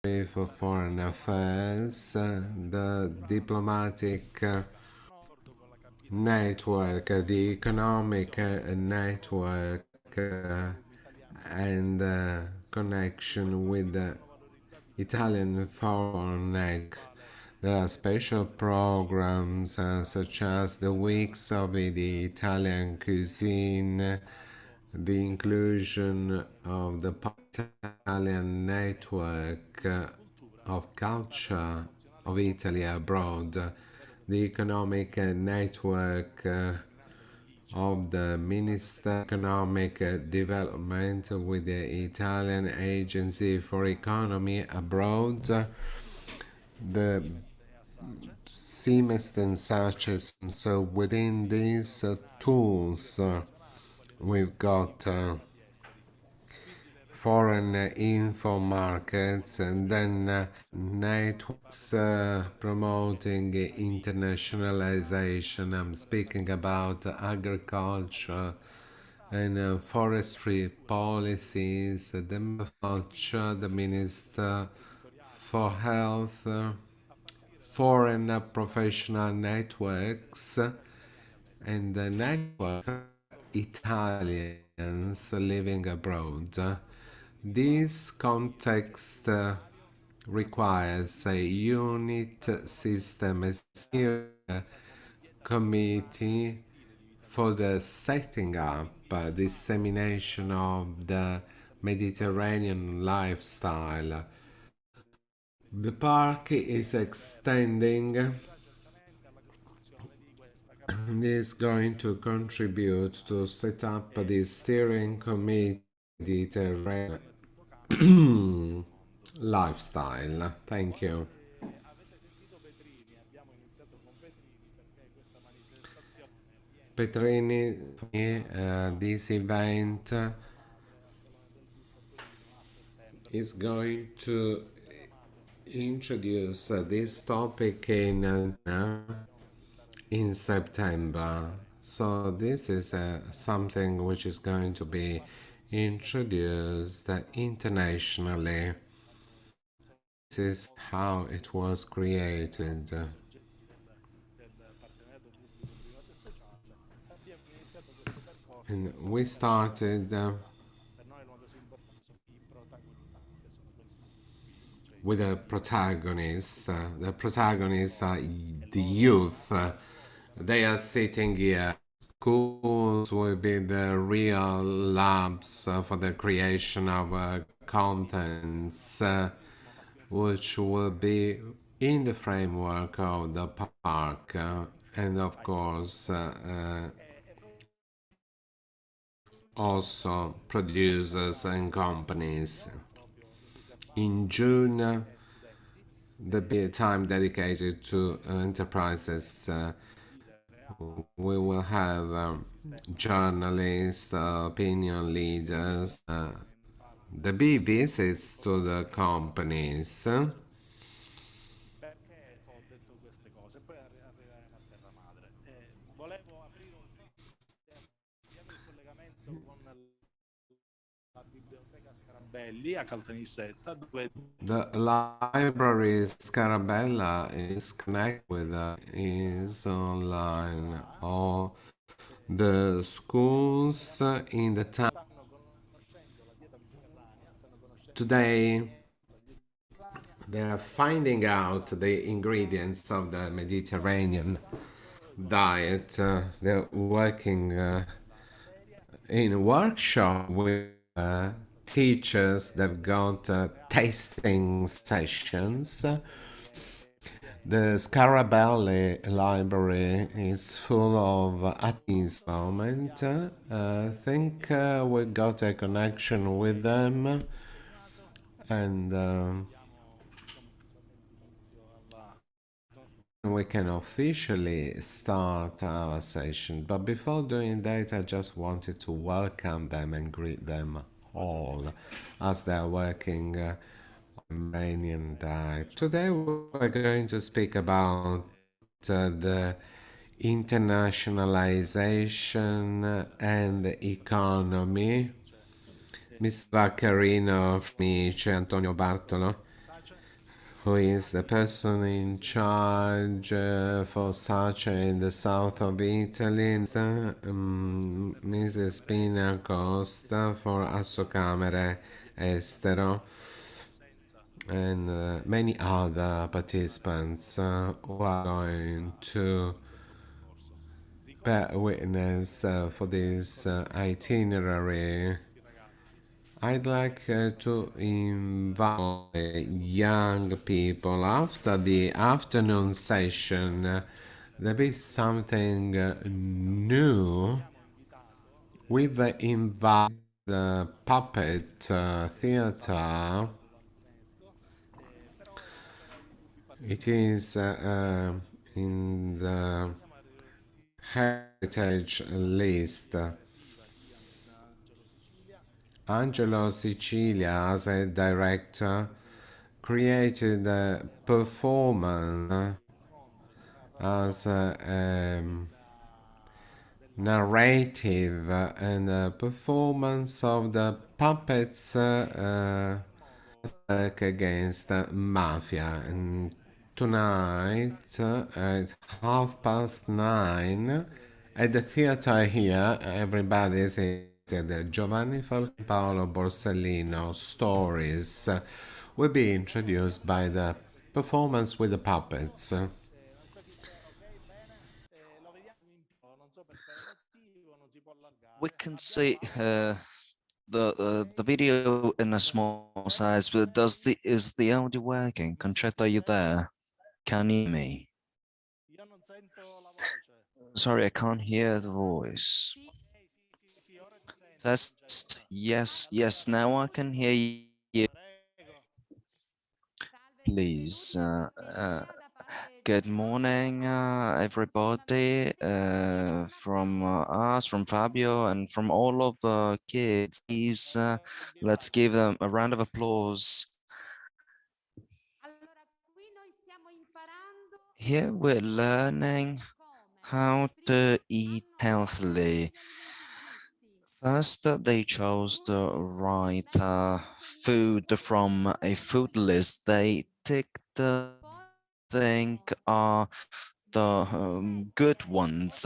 for Foreign Affairs, the diplomatic network, the economic network, and connection with the Italian foreign network. There are special programs such as the Weeks of the Italian Cuisine, the inclusion of the Italian network of culture of Italy abroad, the economic network of the Minister of Economic Development with the Italian Agency for Economy Abroad, the CMEST and such as. So within these tools, we've got foreign info markets and then networks promoting internationalization. I'm speaking about agriculture and forestry policies, the culture, the Minister for Health, foreign professional networks, and the network of Italians living abroad. This context requires a unit system, a committee for the setting up, dissemination of the Mediterranean lifestyle. The park is extending and is going to contribute to set up the steering committee Mediterranean lifestyle. Thank you. Petrini, this event is going to introduce this topic in September. So this is something which is going to be introduced internationally. This is how it was created. And we started with the protagonists. The protagonists are the youth. They are sitting here. Schools will be the real labs for the creation of contents, which will be in the framework of the park, and of course also producers and companies. In June, the time dedicated to enterprises, we will have journalists, opinion leaders, the big visits to the companies. The library Scarabella is connected with is online. All the schools in the town today they are finding out the ingredients of the Mediterranean diet. They're working in a workshop with teachers. They've got tasting sessions. The Scarabelli library is full of at this moment. I think we got a connection with them, and we can officially start our session. But before doing that, I just wanted to welcome them and greet them all as they're working Romanian diet. Today we're going to speak about the internationalization and economy. Mr. Vaccarino, Fnice, Antonio Bartolo. who is the person in charge for Sace in the south of Italy, Mrs. Pina Costa for Assocamere Estero, and many other participants who are going to bear witness for this itinerary. I'd like to invite young people after the afternoon session. There be something new. We've invited the puppet theater. It is in the heritage list. Angelo Sicilia, as a director, created a performance as a narrative and a performance of the puppets against mafia. And tonight at 9:30 at the theater here, everybody is invited. Giovanni Falcone Paolo Borsellino stories will be introduced by the performance with the puppets. We can see the video in a small size, but is the audio working? Concetta, are you there? Can you hear me? Sorry, I can't hear the voice. Test. Yes, yes. Now I can hear you. Please. Good morning, everybody. From us, from Fabio, and from all of the kids. Please, let's give them a round of applause. Here we're learning how to eat healthily. First, they chose the right food from a food list. They ticked the think are the good ones.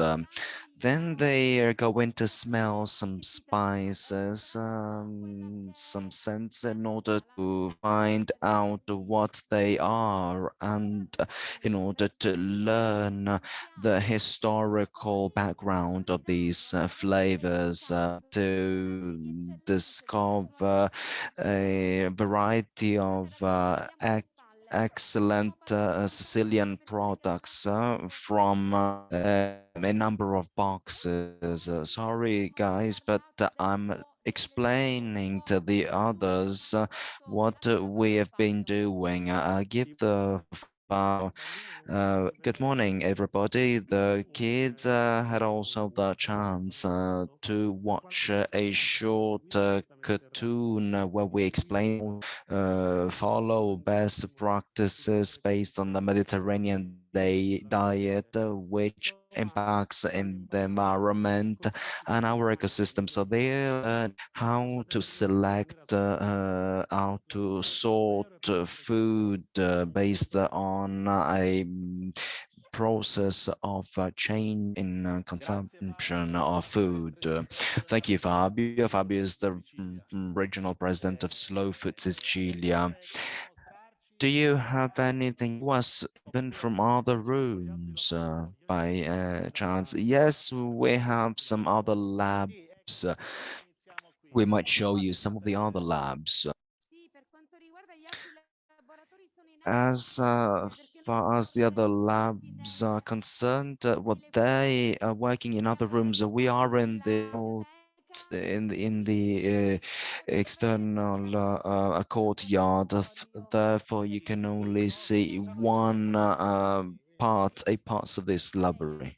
Then they are going to smell some spices, some scents in order to find out what they are and in order to learn the historical background of these flavors, to discover a variety of excellent Sicilian products from a number of boxes. Sorry, guys, but I'm explaining to the others what we have been doing. I give the good morning, everybody. The kids had also the chance to watch a short cartoon where we explain follow best practices based on the Mediterranean diet, which impacts in the environment and our ecosystem. So they learn how to select, how to sort food based on a process of change in consumption of food. Thank you, Fabio. Fabio is the regional president of Slow Food Sicilia. Do you have anything was even from other rooms by chance? Yes, we have some other labs. We might show you some of the other labs. As far as the other labs are concerned, what they are working in other rooms, we are in the external courtyard. Therefore, you can only see one part, a parts of this library.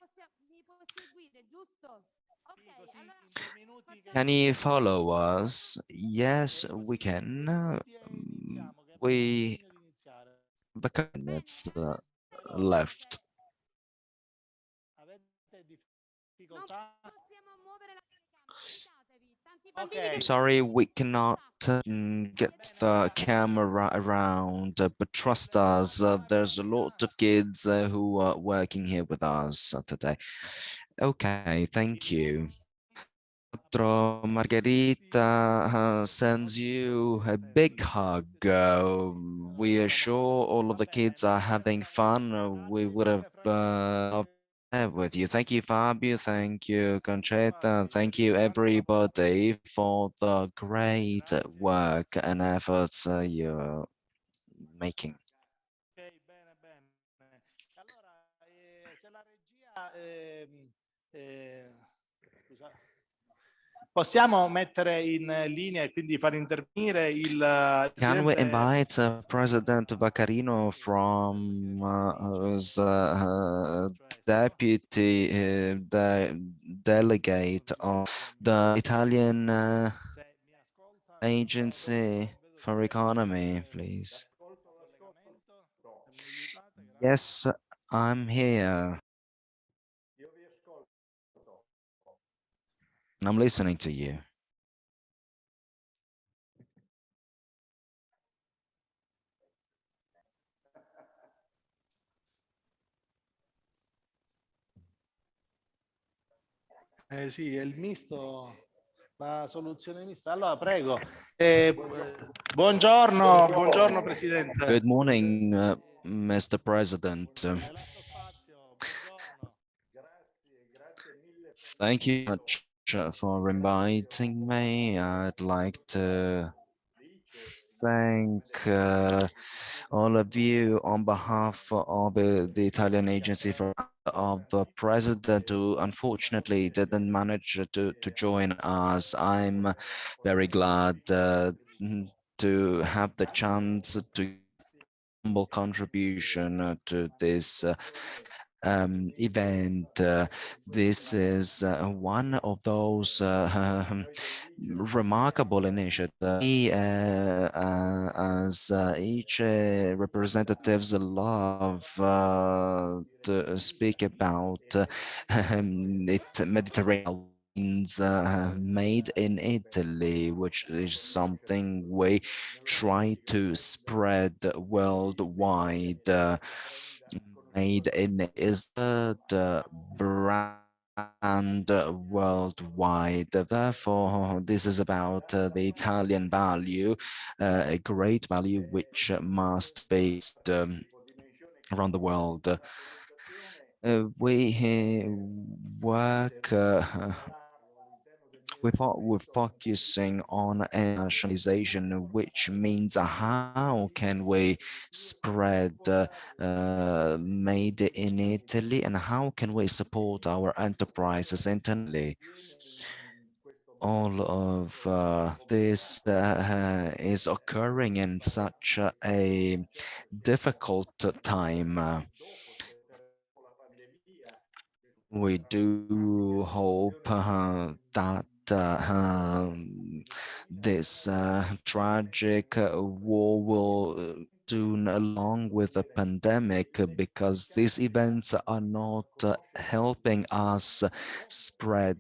Can you follow us? Yes, we can. We the minutes left. I'm sorry, we cannot get the camera around, but trust us, there's a lot of kids who are working here with us today. Okay, thank you. Margherita sends you a big hug. We are sure all of the kids are having fun. We would have loved to have with you. Thank you, Fabio. Thank you, Conchetta. Thank you, everybody, for the great work and efforts you're making. Ok, bene, bene. Scusa, possiamo mettere in linea e quindi far intervenire il Can we presidente. invite President Vaccarino from as deputy delegate of the Italian Se mi ascolta, agency vedo che for c'è economy, please? collegamento. Se mi aiutate, grazie. Yes, I'm here. And I'm listening to you. Sì, è il misto, la soluzione mista. Allora, prego. Buongiorno Presidente. Good morning, Mr. President. È la sua spazio, buongiorno. Thank you much for inviting me. I'd like to thank all of you on behalf of the Italian Agency for of the president who unfortunately didn't manage to join us. I'm very glad to have the chance to humble contribution to this event. This is one of those remarkable initiatives. We, as each representatives love to speak about it, Mediterranean wines made in Italy, which is something we try to spread worldwide. Made in is the brand worldwide. Therefore, this is about the Italian value, a great value which must be around the world. We work we're focusing on internationalization, which means how can we spread made in Italy and how can we support our enterprises internally. All of this is occurring in such a difficult time. We do hope that this tragic war will soon along with the pandemic because these events are not helping us spread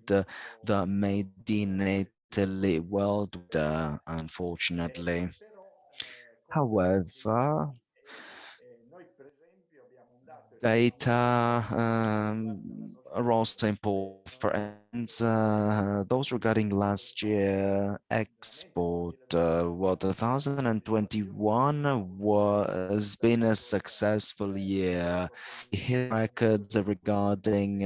the made in Italy world, unfortunately. However, data are also important. For instance, those regarding last year export, well, 2021 was been a successful year. We hit records regarding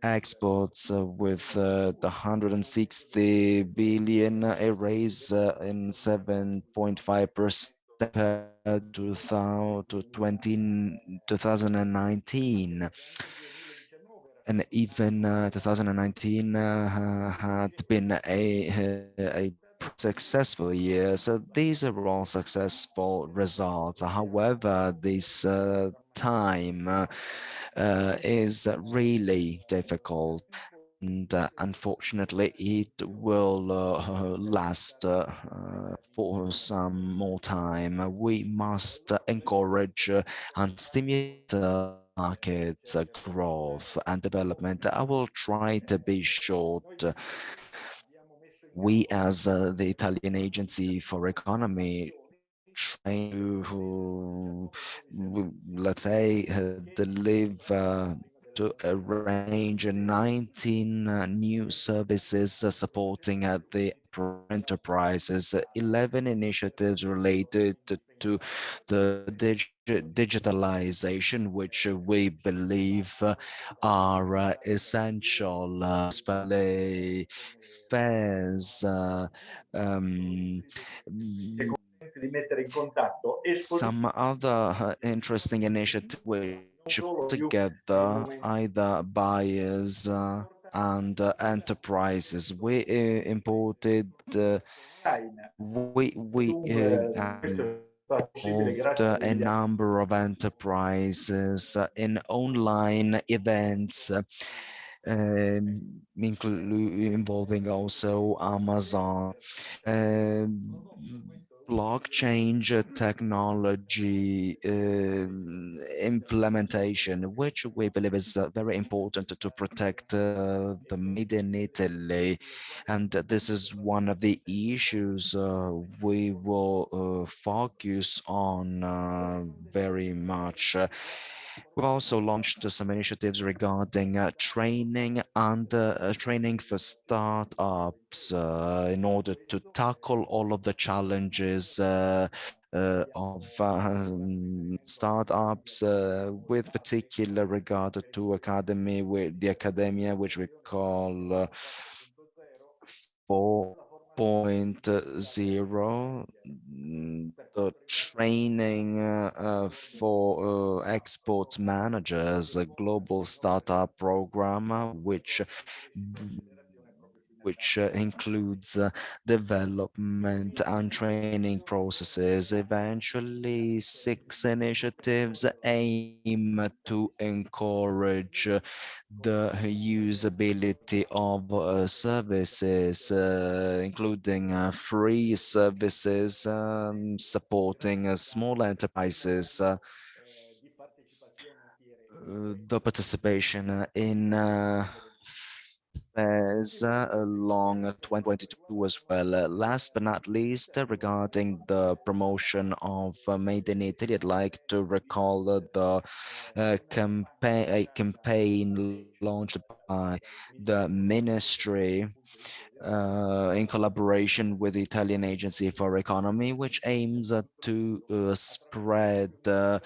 exports with the 160 billion, a raise in 7.5% compared to 2019. And even 2019 had been a successful year. So these are all successful results. However, this time is really difficult. And unfortunately, it will last for some more time. We must encourage and stimulate market growth and development. I will try to be short. we as the Italian Agency for Economy trying to, let's say, deliver to arrange 19 new services supporting the enterprises, 11 initiatives related to the digitalization, which we believe are essential, especially fairs, mm, some other interesting initiative which put together either buyers and enterprises. We involved a number of enterprises in online events, involving also Amazon, um, blockchain technology implementation, which we believe is very important to protect the made in Italy. And this is one of the issues we will focus on very much. We've also launched some initiatives regarding training for startups in order to tackle all of the challenges of startups, with particular regard to academy, with the academia, which we call 4.0, the training for export managers, a global startup program, which includes development and training processes. Eventually, 6 initiatives aim to encourage the usability of services, including free services, supporting small enterprises. The participation in fairs along 2022 as well. Last but not least, regarding the promotion of Made in Italy, I'd like to recall a campaign launched by the ministry in collaboration with the Italian Agency for Economy, which aims to spread the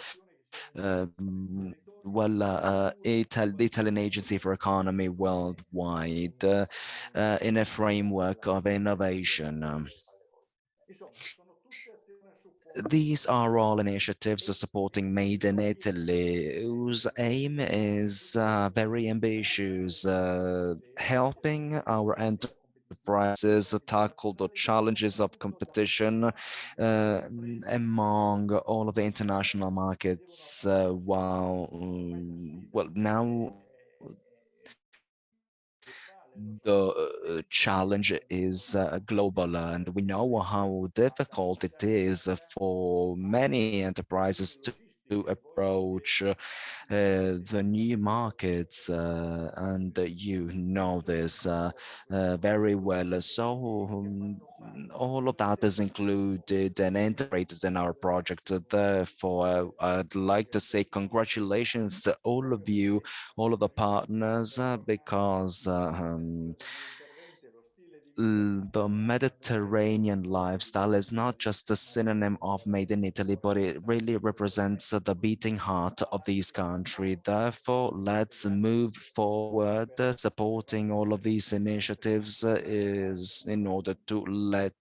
Italian Agency for Economy worldwide in a framework of innovation. These are all initiatives supporting Made in Italy, whose aim is very ambitious, helping our enterprises tackle the challenges of competition among all of the international markets. Well, now the challenge is global, and we know how difficult it is for many enterprises to approach the new markets, and you know this very well. So all of that is included and integrated in our project. Therefore, I'd like to say congratulations to all of you, all of the partners, because the Mediterranean lifestyle is not just a synonym of Made in Italy, but it really represents the beating heart of this country. Therefore, let's move forward. Supporting all of these initiatives is in order to let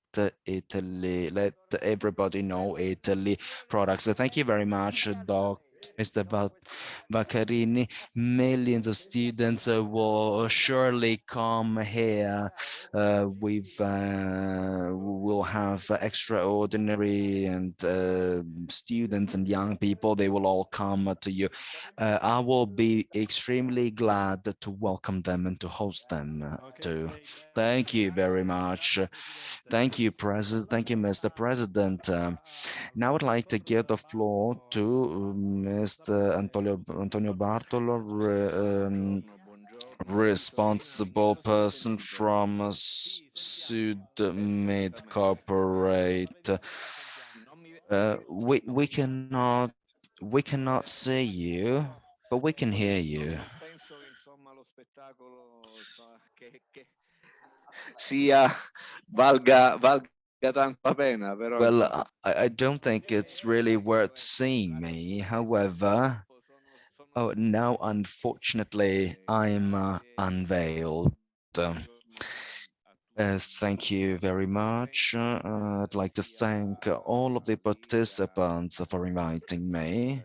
everybody know Italy products. So thank you very much, Doc. Mr. Baccarini. Millions of students will surely come here. We'll have extraordinary and students and young people. They will all come to you. I will be extremely glad to welcome them and to host them too. Thank you very much. Thank you, President. Thank you, Mr. President. Now I'd like to give the floor to Mr. Antonio Bartolo, responsible person from Sud Mid Corporate. We cannot see you, but we can hear you. Non penso che insomma lo spettacolo sia valga tanto la pena, però Well, insomma I don't think it's really worth seeing me. However, oh, now unfortunately I'm unveiled. Thank you very much. I'd like to thank all of the participants for inviting me.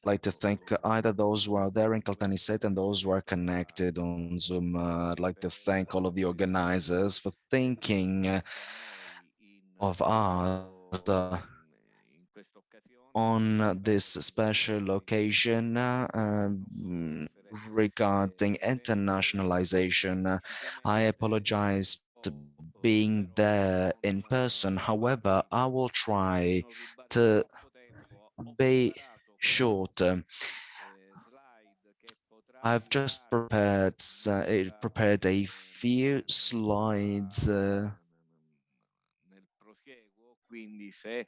I'd like to thank either those who are there in Caltanissette and those who are connected on Zoom. I'd like to thank all of the organizers for thinking of us on this special occasion regarding internationalization. I apologize for being there in person. However, I will try to be short. I've just prepared a few slides. nel prosieguo, quindi se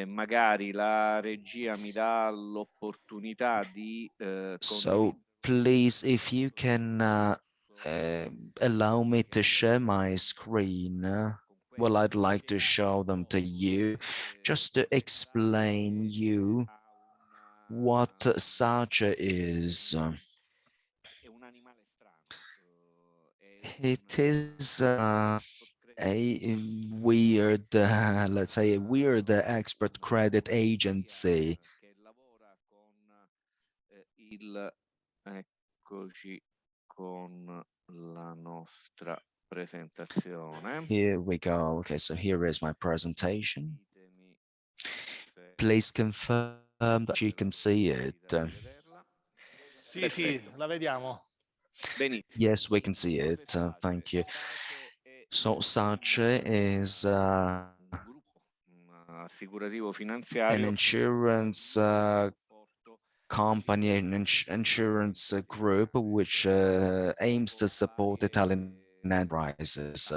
magari la regia mi dà l'opportunità di So please, if you can uh, allow me to share my screen, well, I'd like to show them to you, just to explain you what Sacha is. è un animale strano, It is a weird, let's say, a weird expert credit agency. che lavora con il eccoci con la nostra presentazione. Here we go. Okay, so here is my presentation. Ditemi se Please confirm that you can see it. vederla. Sì, sì, la vediamo. Benissimo. Yes, we can see it. Thank you. So Sace is Un gruppo assicurativo an finanziario insurance company, an insurance group which aims to support Italian enterprises.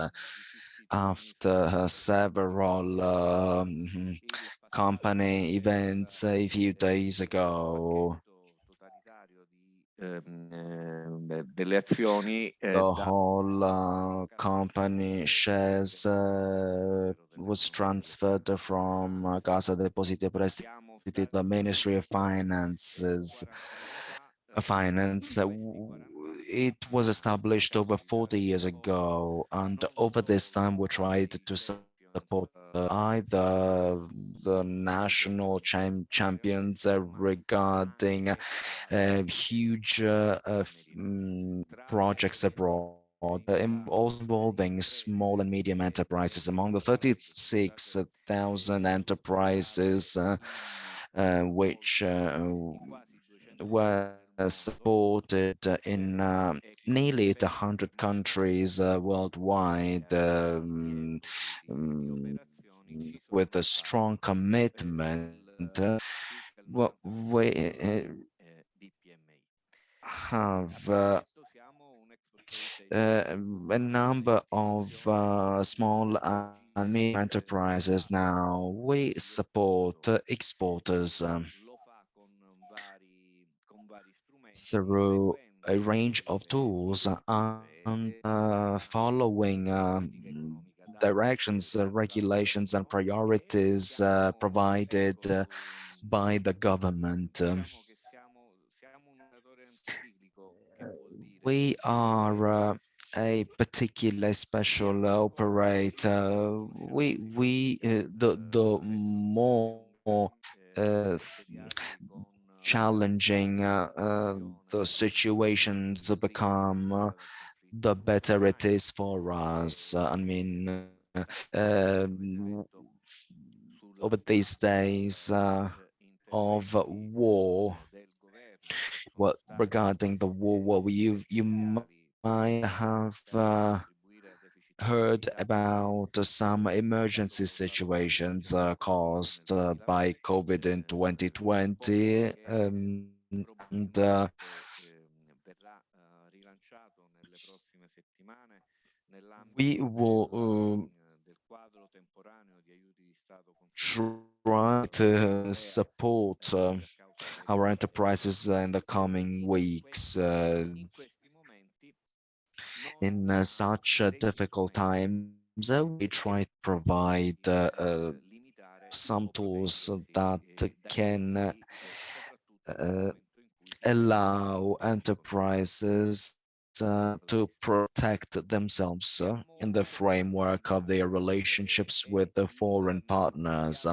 After several company events a few days ago, delle azioni the da whole company shares was transferred from Casa Depositi e Prestiti to the Ministry of Finances. Finance. It was established over 40 years ago, and over this time we tried to support either the national champions regarding huge projects abroad, also involving small and medium enterprises. Among the 36,000 enterprises which were supported in nearly 100 countries worldwide with a strong commitment. What we have a number of small and medium enterprises now. We support exporters through a range of tools and following directions, regulations, and priorities provided by the government. We are a particular special operator. The more challenging the situations become, the better it is for us. I mean, over these days of war, what regarding the war, what you might have heard about some emergency situations caused by COVID in 2020, and we will try to support our enterprises in the coming weeks. In such difficult times, we try to provide some tools that can allow enterprises to protect themselves in the framework of their relationships with the foreign partners.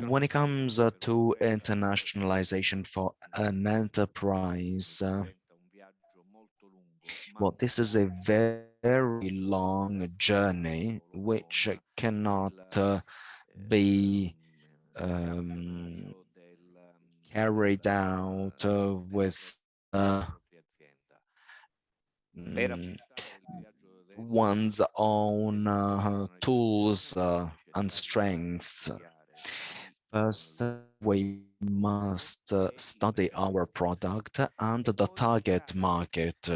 When it comes to internationalization for an enterprise, well, this is a very long journey which cannot be carried out with mm, one's own tools and strengths. First, we must study our product and the target market.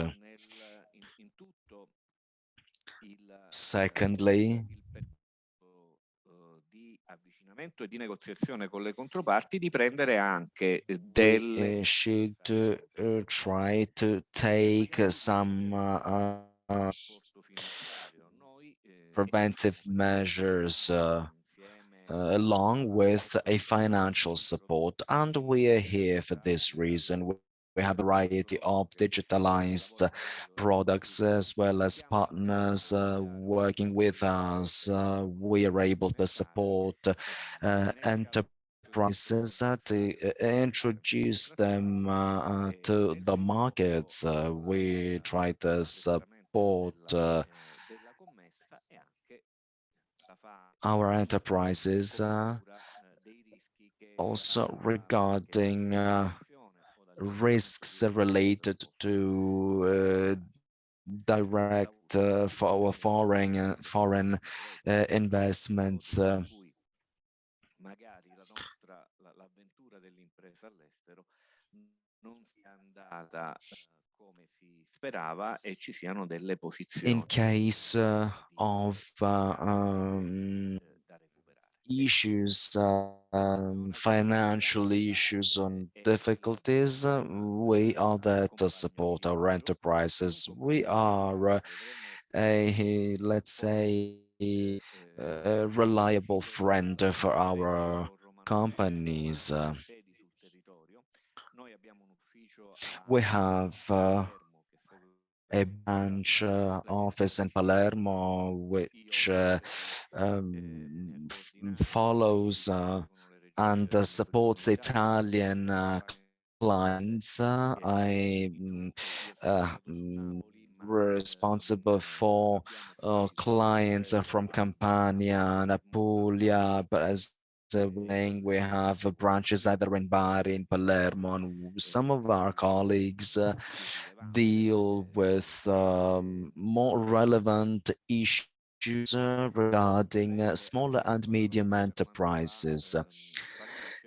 Secondly, avvicinamento e di negoziazione con le controparti, di prendere anche we should try to take some preventive measures along with a financial support, and we are here for this reason. We have a variety of digitalized products as well as partners working with us. We are able to support enterprises to introduce them to the markets. We try to support our enterprises also regarding risks related to direct for foreign investments. magari l'avventura dell'impresa all'estero non sia andata come si sperava e ci siano delle posizioni In case of da recuperare. issues, financial issues and difficulties, we are there to support our enterprises. We are let's say, a reliable friend for our companies. We have a branch office in Palermo, which follows and supports Italian clients. I'm responsible for clients from Campania and Apulia, but as saying, we have branches either in Bari, in Palermo, and some of our colleagues deal with more relevant issues regarding smaller and medium enterprises.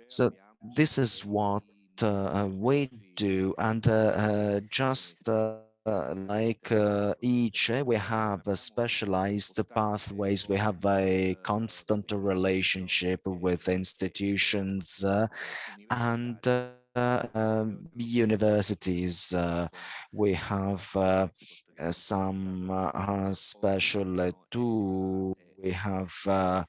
So this is what we do, and just like each, we have specialized pathways. We have a constant relationship with institutions and universities. We have some special tool. We have a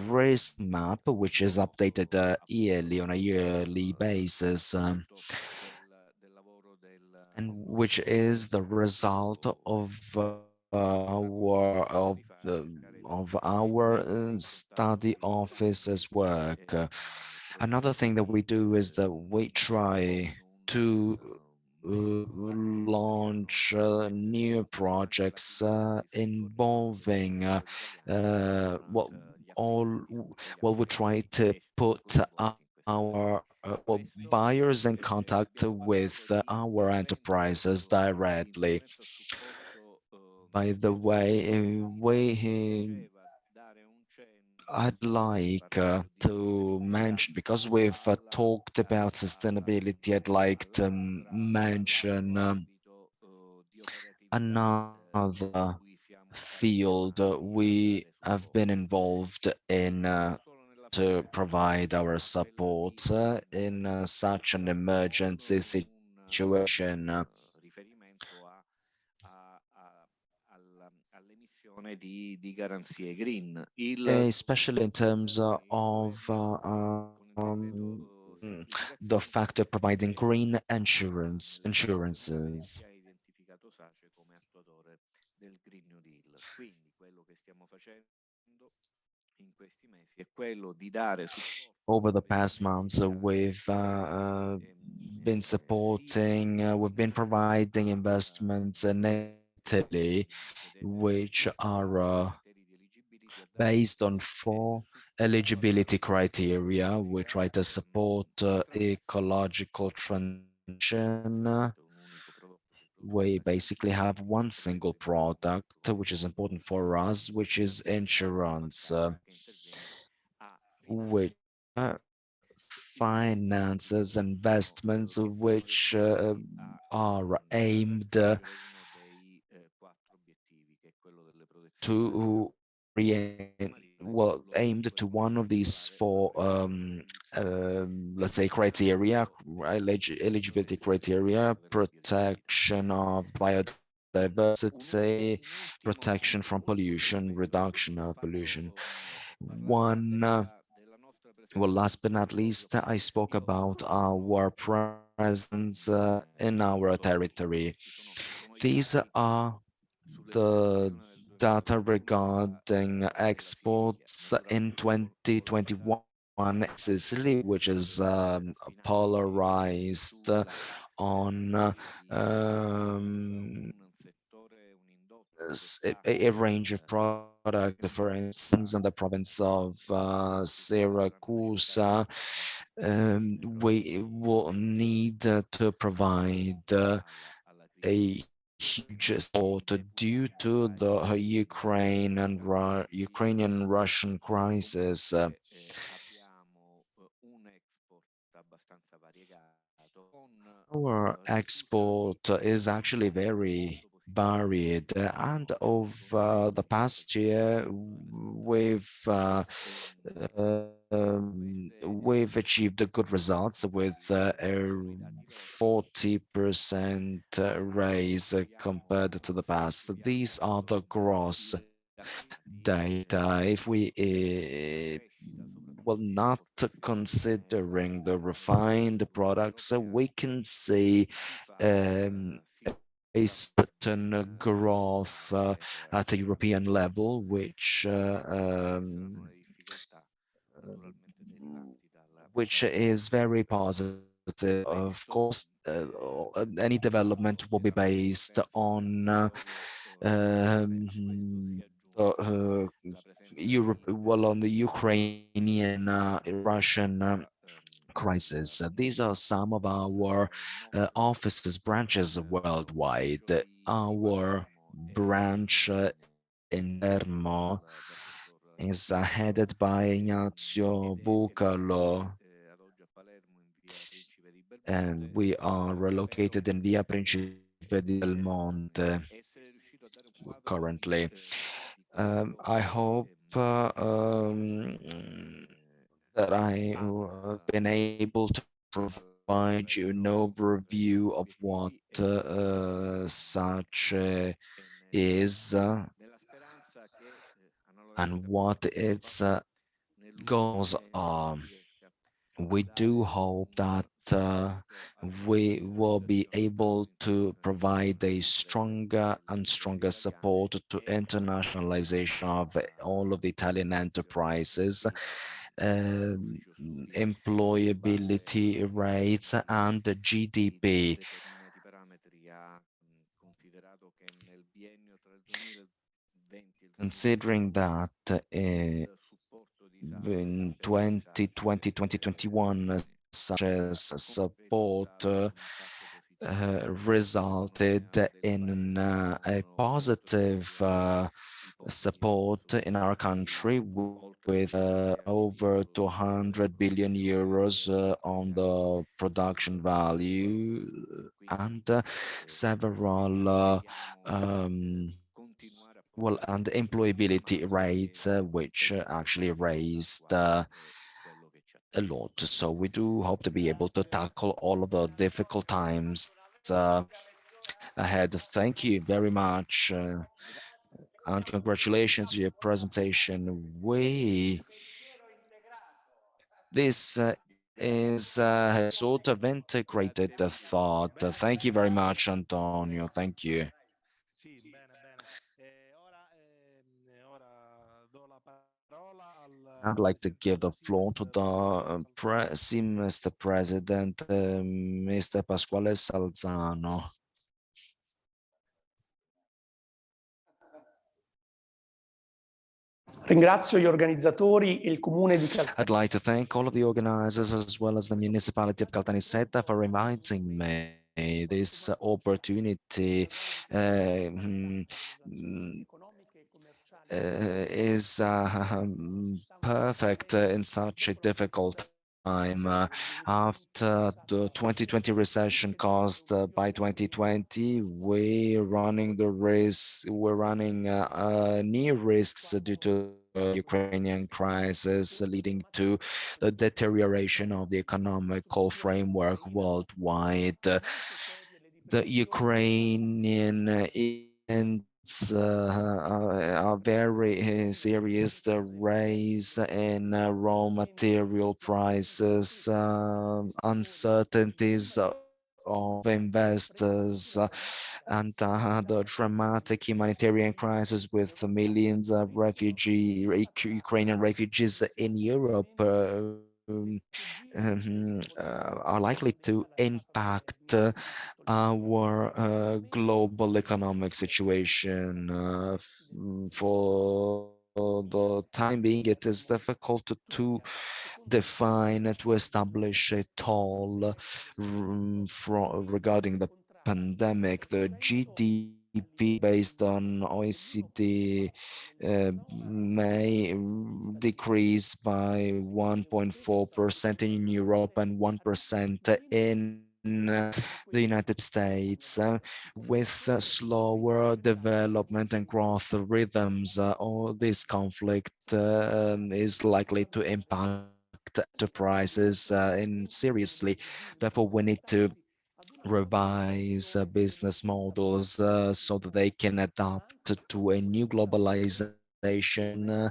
risk map which is updated yearly on a yearly basis, and which is the result of our study office's work. Another thing that we do is that we try to launch new projects involving what all well we try to put our buyers in contact with our enterprises directly. By the way, we I'd like to mention, because we've talked about sustainability, I'd like to mention another field we have been involved in to provide our support in such an emergency situation. riferimento all'emissione di garanzie green. Especially in terms of the fact of providing green insurances. Ha identificato SACE come attuatore del Green New Deal. Quindi quello che stiamo facendo in questi mesi è quello di dare supporto Over the a past months, we've been providing investments in Italy, which are based on 4 eligibility criteria. We try to support ecological transition. We basically have one single product, which is important for us, which is insurance, which finances investments which are aimed to aimed to one of these 4 let's say criteria, eligibility criteria: protection of biodiversity, protection from pollution, reduction of pollution. Last but not least, I spoke about our presence in our territory. These are the data regarding exports in 2021 in Sicily, which is polarized on a range of products. For instance, in the province of Syracuse, we will need to provide a huge support due to the Ukrainian-Russian crisis. Our export is actually very varied, and over the past year, we've achieved good results with a 40% raise compared to the past. These are the gross data. If we not considering the refined products, we can see a certain growth at a European level, which is very positive. Of course, any development will be based on Europe, on the Ukrainian Russian crisis. These are some of our offices, branches worldwide. Our branch in Termo is headed by Ignazio Bucalo, and we are located in Via Principe di Belmonte currently. I hope that I have been able to provide you an overview of what such is and what its goals are. We do hope that we will be able to provide a stronger and stronger support to internationalization of all of the Italian enterprises, employability rates, and the GDP. Considering that in 2020-2021, such as support resulted in a positive support in our country, with over 200 billion euros on the production value and several well, and employability rates, which actually raised a lot. So we do hope to be able to tackle all of the difficult times ahead. Thank you very much, and congratulations on your presentation. This is a sort of integrated thought. Thank you very much, Antonio. Thank you. Sì, bene, bene. Ora do la parola I'd al like to give the floor presidente to Pasquale the Salzano. Mr. President, Mr. Pasquale Salzano. Ringrazio gli organizzatori e il comune di Caltanissetta. I'd like to thank all of the organizers as well as the municipality of Caltanissetta for inviting me this opportunity is perfect in such a difficult time. After the 2020 recession caused by 2020, we're running new risks due to the Ukrainian crisis, leading to the deterioration of the economical framework worldwide. The Ukrainian events are very serious. The rise in raw material prices, uncertainties of investors, and the dramatic humanitarian crisis with millions of Ukrainian refugees in Europe are likely to impact our global economic situation. For the time being, it is difficult to define and to establish a toll regarding the pandemic. The GDP based on OECD may decrease by 1.4% in Europe and 1% in the United States, with slower development and growth rhythms. All this conflict is likely to impact enterprises in seriously. Therefore, we need to revise business models so that they can adapt to a new globalization,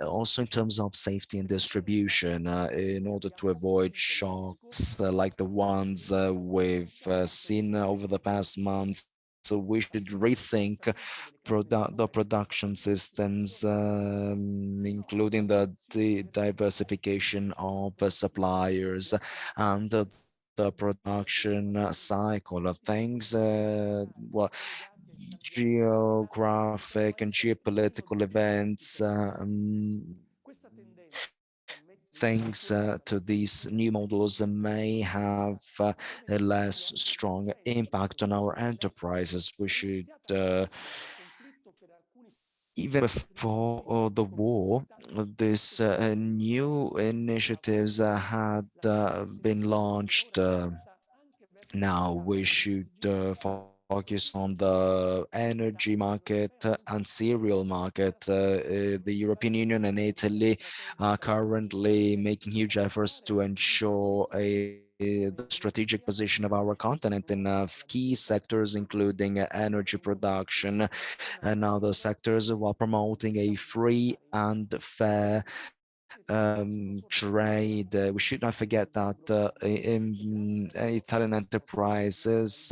also in terms of safety and distribution, in order to avoid shocks like the ones we've seen over the past months. So we should rethink the production systems, including the diversification of suppliers and the production cycle of things. Well, geographic and geopolitical events, thanks to these new models may have a less strong impact on our enterprises. We should even before the war, these new initiatives had been launched. Now we should focus on the energy market and cereal market. The European Union and Italy are currently making huge efforts to ensure the strategic position of our continent in key sectors, including energy production and other sectors, while promoting a free and fair trade. We should not forget that Italian enterprises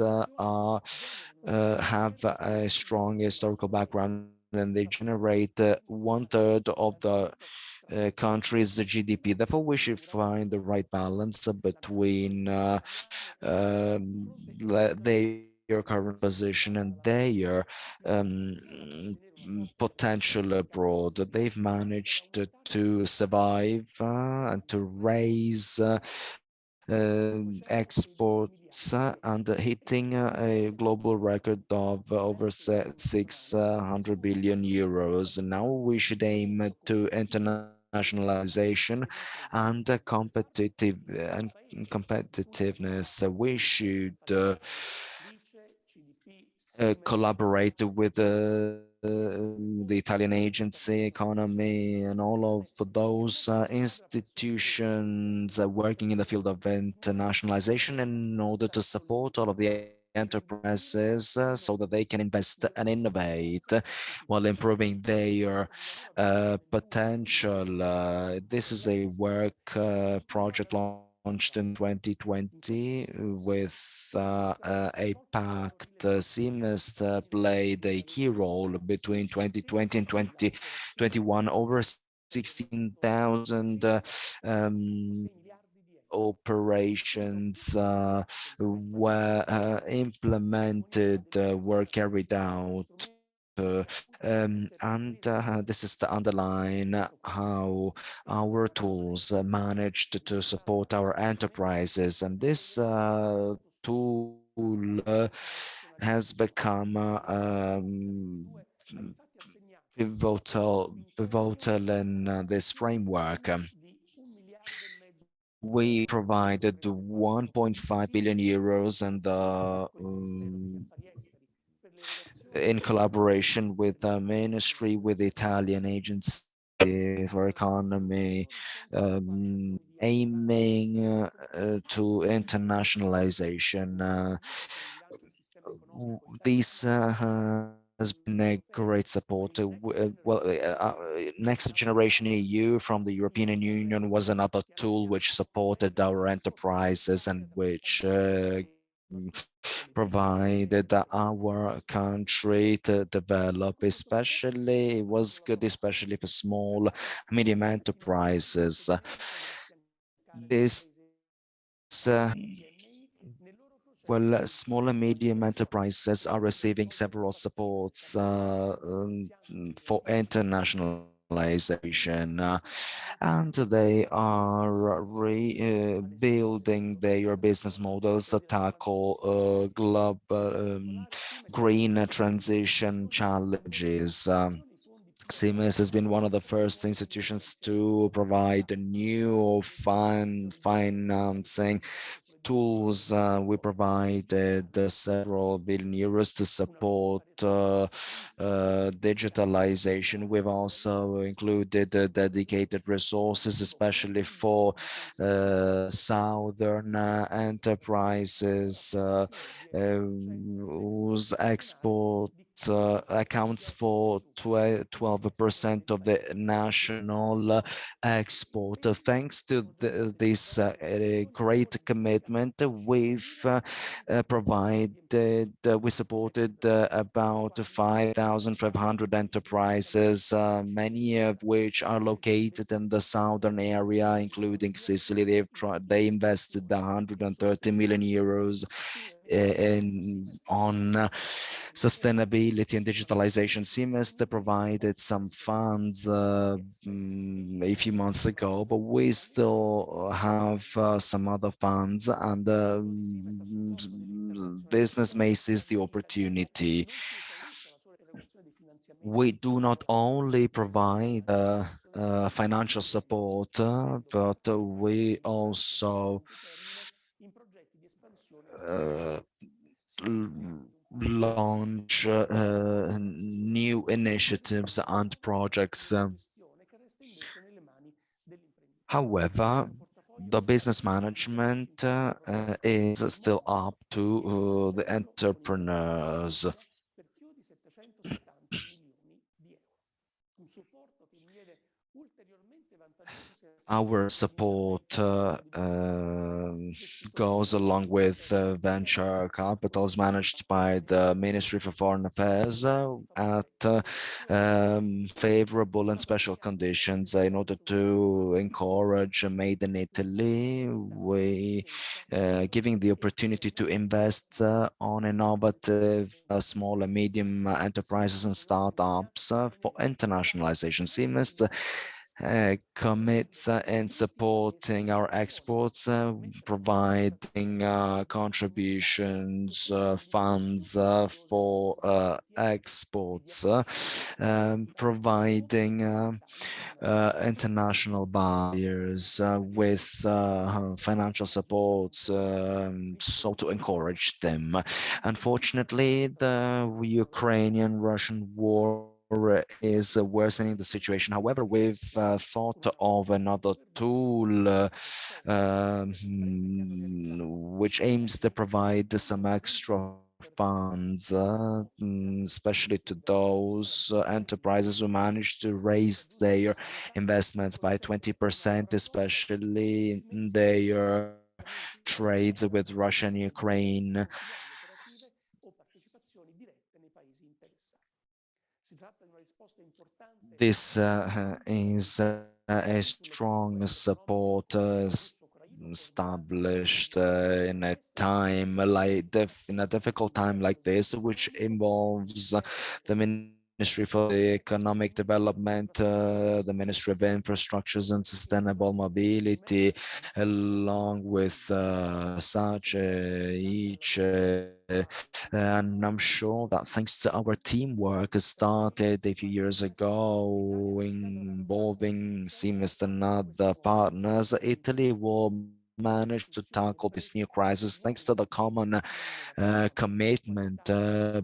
have a strong historical background and they generate 1/3 of the country's GDP. Therefore, we should find the right balance between their current position and their potential abroad. They've managed to survive and to raise exports and hitting a global record of over 600 billion euros. Now we should aim to internationalization and competitiveness. We should collaborate with the Italian agency, economy, and all of those institutions working in the field of internationalization in order to support all of the enterprises so that they can invest and innovate while improving their potential. This is a work project launched in 2020 with a pact. Siemens played a key role between 2020 and 2021. Over 16,000 operations were implemented, were carried out. This is to underline how our tools managed to support our enterprises. And this tool has become pivotal in this framework. We provided 1.5 billion euros and in collaboration with the ministry, with the Italian agency for economy, aiming to internationalization. This has been a great support. Next Generation EU from the European Union was another tool which supported our enterprises and which provided our country to develop, especially, it was good, especially for small, medium enterprises. This small and medium enterprises are receiving several supports for internationalization, and they are rebuilding their business models to tackle global green transition challenges. Siemens has been one of the first institutions to provide a new financing tools. We provided several billion euros to support digitalization. We've also included dedicated resources, especially for southern enterprises whose export accounts for 12% of the national export. Thanks to this great commitment, we've we supported about 5,500 enterprises, many of which are located in the southern area, including Sicily. They invested 130 million euros on sustainability and digitalization. Siemens provided some funds a few months ago, but we still have some other funds, and business may seize the opportunity. We do not only provide financial support, but we also launch new initiatives and projects. However, the business management is still up to the entrepreneurs. Our support goes along with venture capitals managed by the Ministry for Foreign Affairs at favorable and special conditions in order to encourage Made in Italy. We giving the opportunity to invest on innovative small and medium enterprises and startups for internationalization. Siemens commits in supporting our exports, providing contributions, funds for exports, providing international buyers with financial supports, so to encourage them. Unfortunately, the Ukrainian-Russian war is worsening the situation. However, we've thought of another tool which aims to provide some extra funds, especially to those enterprises who manage to raise their investments by 20%, especially in their trades with Russia and Ukraine. This is a strong support established in a time like in a difficult time like this, which involves the Ministry for the Economic Development, the Ministry of Infrastructures and Sustainable Mobility, along with such each. And I'm sure that thanks to our teamwork started a few years ago involving Siemens and other partners, Italy will manage to tackle this new crisis thanks to the common commitment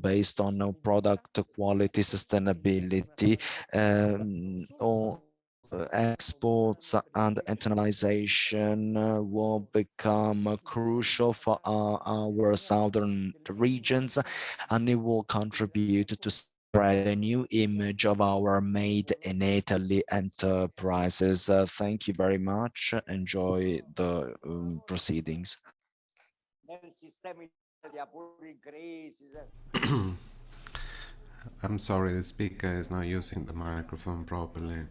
based on product quality, sustainability, or exports and internalization will become crucial for our southern regions, and it will contribute to spread a new image of our made in Italy enterprises. Thank you very much. Enjoy the proceedings. I'm sorry, the speaker is not using the microphone properly.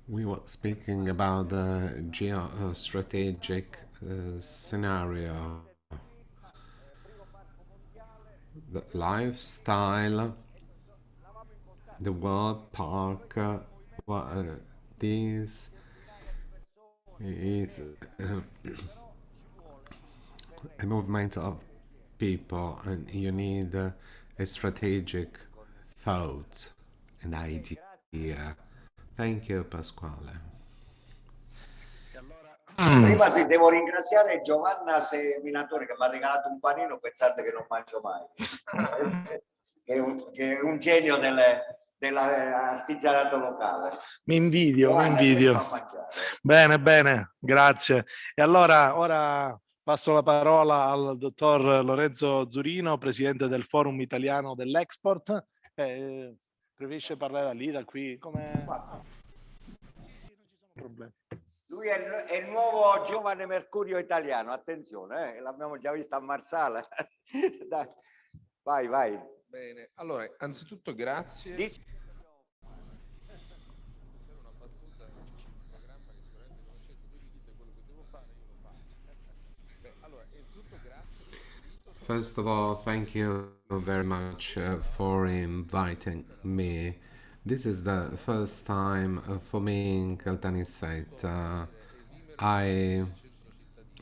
We were speaking about the geostrategic scenario, the lifestyle, the world park, this is a movement of people, and you need a strategic thought and idea. Thank you, Pasquale. Prima ti devo ringraziare Giovanna Seminatore che mi ha regalato un panino pensate che non mangio mai. che è un genio dell'artigianato locale. Mi invidio, Giovanna, mi invidio. questo a mangiare. Bene, bene, grazie. E allora ora passo la parola al dottor Lorenzo Zurino, presidente del Forum Italiano dell'Export. Preferisce parlare da lì, da qui? Come... Sì, non ci sono problemi. Lui è il nuovo giovane Mercurio italiano, attenzione, l'abbiamo già visto a Marsala. Dai, vai, vai. Bene, allora, anzitutto grazie. First of all, thank you very much for inviting me. This is the first time for me in Caltanissette. I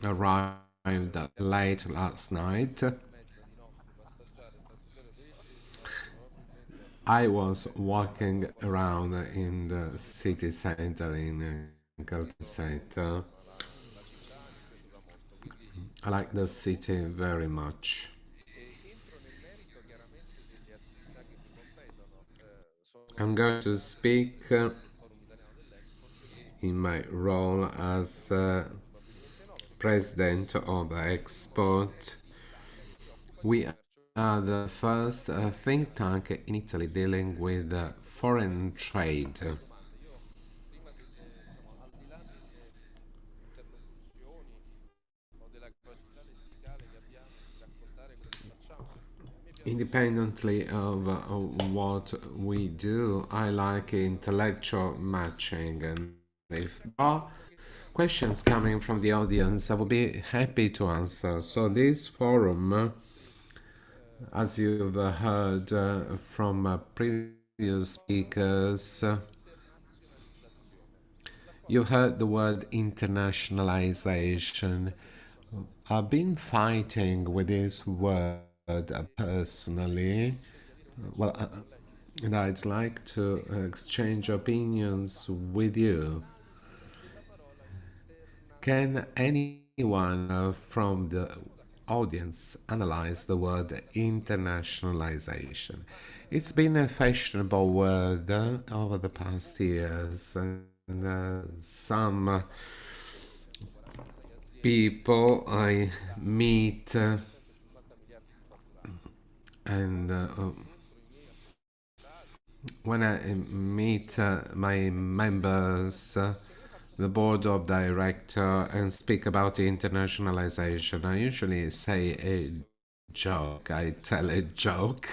arrived late last night. I was walking around in the city center in Caltanissette. I like the city very much. I'm going to speak in my role as president of the Export. We are the first think tank in Italy dealing with foreign trade. Independently of what we do, I like intellectual matching, and if there are questions coming from the audience, I will be happy to answer. So this forum, as you've heard from previous speakers, you heard the word internationalization. I've been fighting with this word personally. Well, and I'd like to exchange opinions with you. Can anyone from the audience analyze the word internationalization? It's been a fashionable word over the past years, and some people I meet and when I meet my members, the board of director, and speak about internationalization, I usually say a joke. I tell a joke.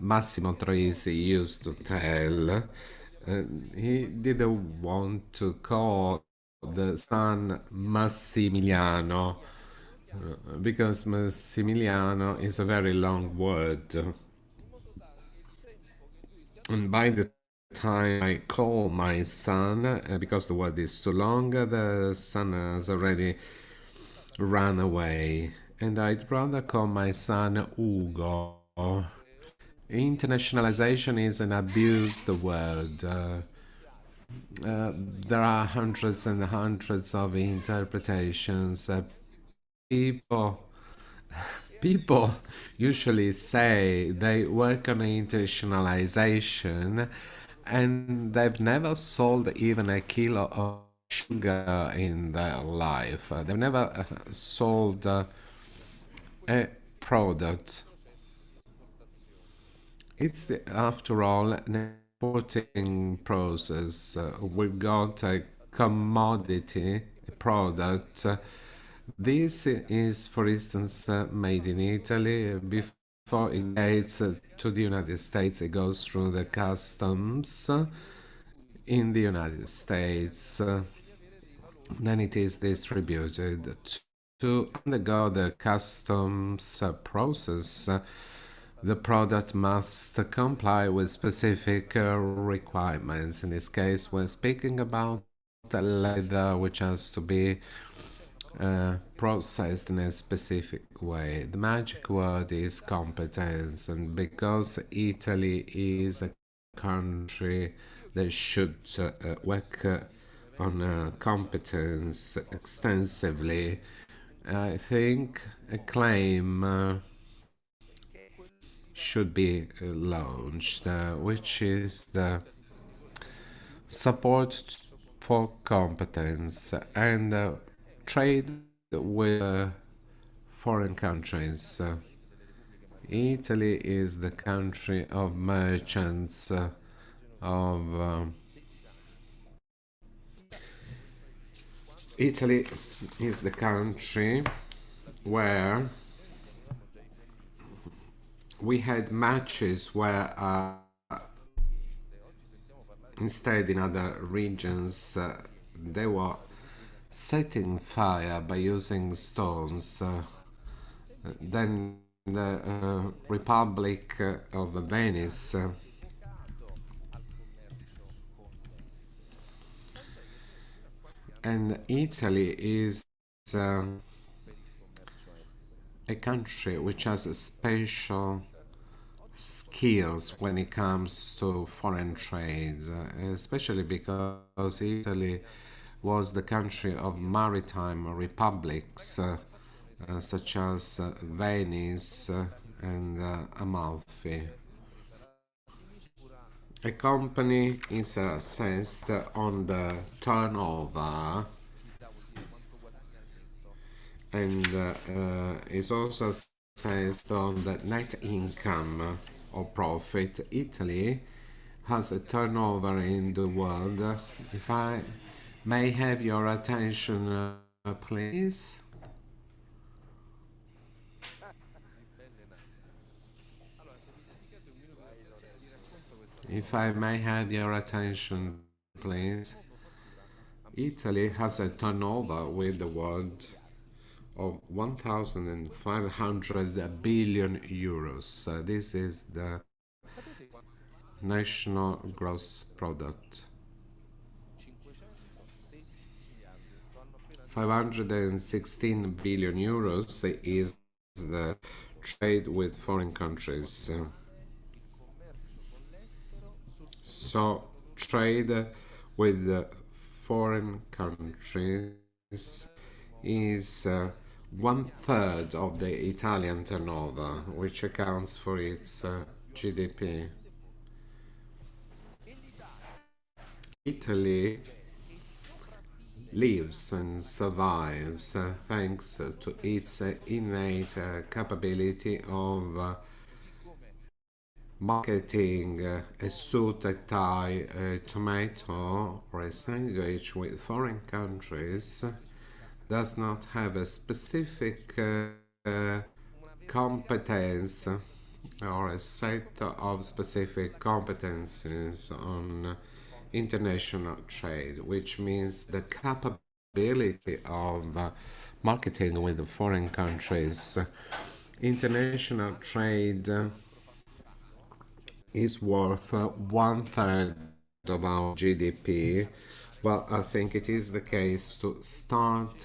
Massimo Troisi used to tell. He didn't want to call the son Massimiliano because Massimiliano is a very long word. And by the time I call my son, because the word is too long, the son has already run away. And I'd rather call my son Ugo. Internationalization is an abused word. There are hundreds and hundreds of interpretations. People People usually say they work on internationalization and they've never sold even a kilo of sugar in their life. They've never sold a product. It's, after all, an exporting process. We've got a commodity, a product. This is, for instance, made in Italy. Before it gets to the United States, it goes through the customs in the United States. Then it is distributed. To undergo the customs process, the product must comply with specific requirements. In this case, we're speaking about leather, which has to be processed in a specific way. The magic word is competence, and because Italy is a country that should work on competence extensively, I think a claim should be launched, which is the support for competence and trade with foreign countries. Italy is the country of merchants, Italy is the country where we had matches where instead in other regions they were setting fire by using stones. Then the Republic of Venice and Italy is a country which has a special skills when it comes to foreign trade, especially because Italy was the country of maritime republics such as Venice and Amalfi. A company is assessed on the turnover and is also assessed on the net income or profit. Italy has a turnover in the world. If I may have your attention, please. If I may have your attention, please. Italy has a turnover with the world of 1,500 billion euros. This is the national gross product. 516 billion euros is the trade with foreign countries. So trade with foreign countries is 1/3 of the Italian turnover, which accounts for its GDP. Italy lives and survives thanks to its innate capability of marketing a suit, a tie, a tomato, or a sandwich with foreign countries does not have a specific competence or a set of specific competencies on international trade, which means the capability of marketing with foreign countries. International trade is worth 1/3 of our GDP. Well, I think it is the case to start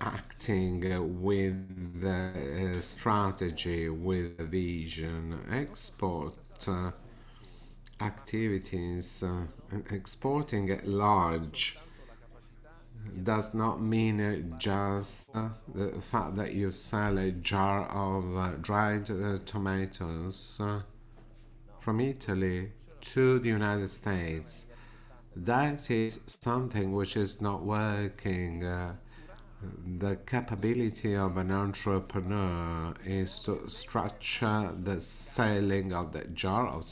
acting with a strategy, with a vision. Export activities and exporting at large does not mean just the fact that you sell a jar of dried tomatoes from Italy to the United States. That is something which is not working. The capability of an entrepreneur is to structure the selling of the jar of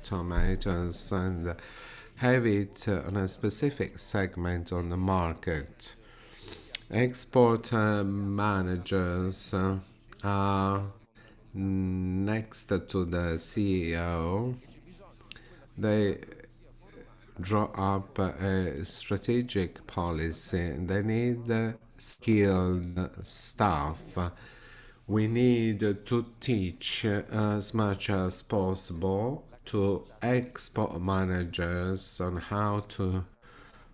tomatoes and have it on a specific segment on the market. Export managers are next to the CEO. They draw up a strategic policy. They need skilled staff. We need to teach as much as possible to export managers on how to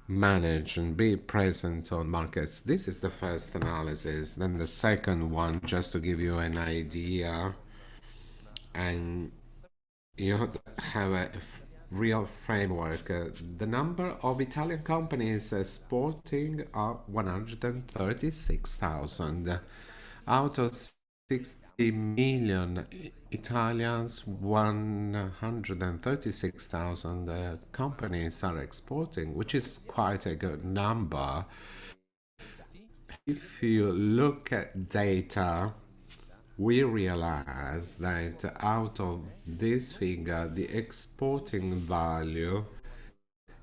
manage and be present on markets. This is the first analysis. Then the second one, just to give you an idea, and you have a real framework. The number of Italian companies exporting are 136,000. Out of 60 million Italians, 136,000 companies are exporting, which is quite a good number. If you look at data, we realize that out of this figure, the exporting value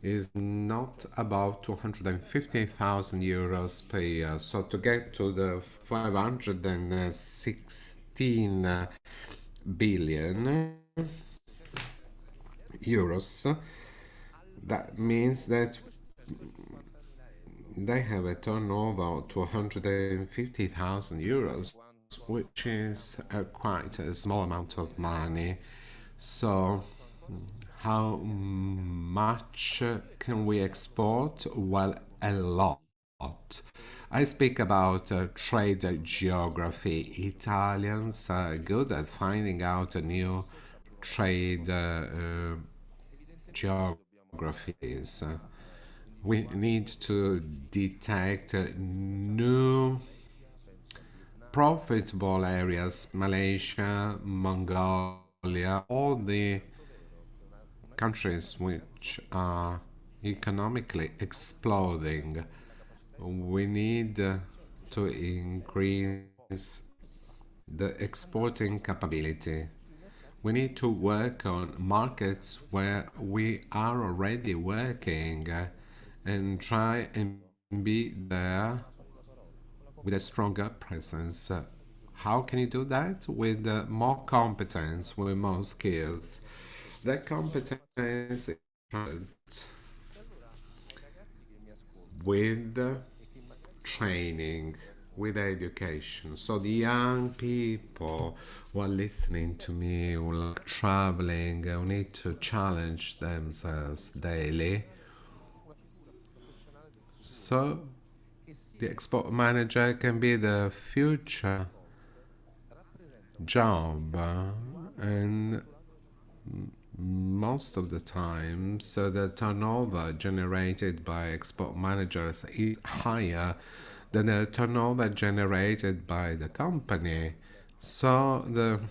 is not about 250,000 euros per year. So to get to the 516 billion euros, that means that they have a turnover of 250,000 euros, which is quite a small amount of money. So how much can we export? Well, a lot. I speak about trade geography. Italians are good at finding out a new trade geographies. We need to detect new profitable areas, Malaysia, Mongolia, all the countries which are economically exploding. We need to increase the exporting capability. We need to work on markets where we are already working and try and be there with a stronger presence. How can you do that? With more competence, with more skills. That competence is with training, with education. So the young people who are listening to me, who like traveling, who need to challenge themselves daily. So the export manager can be the future job, and most of the time, so the turnover generated by export managers is higher than the turnover generated by the company. So the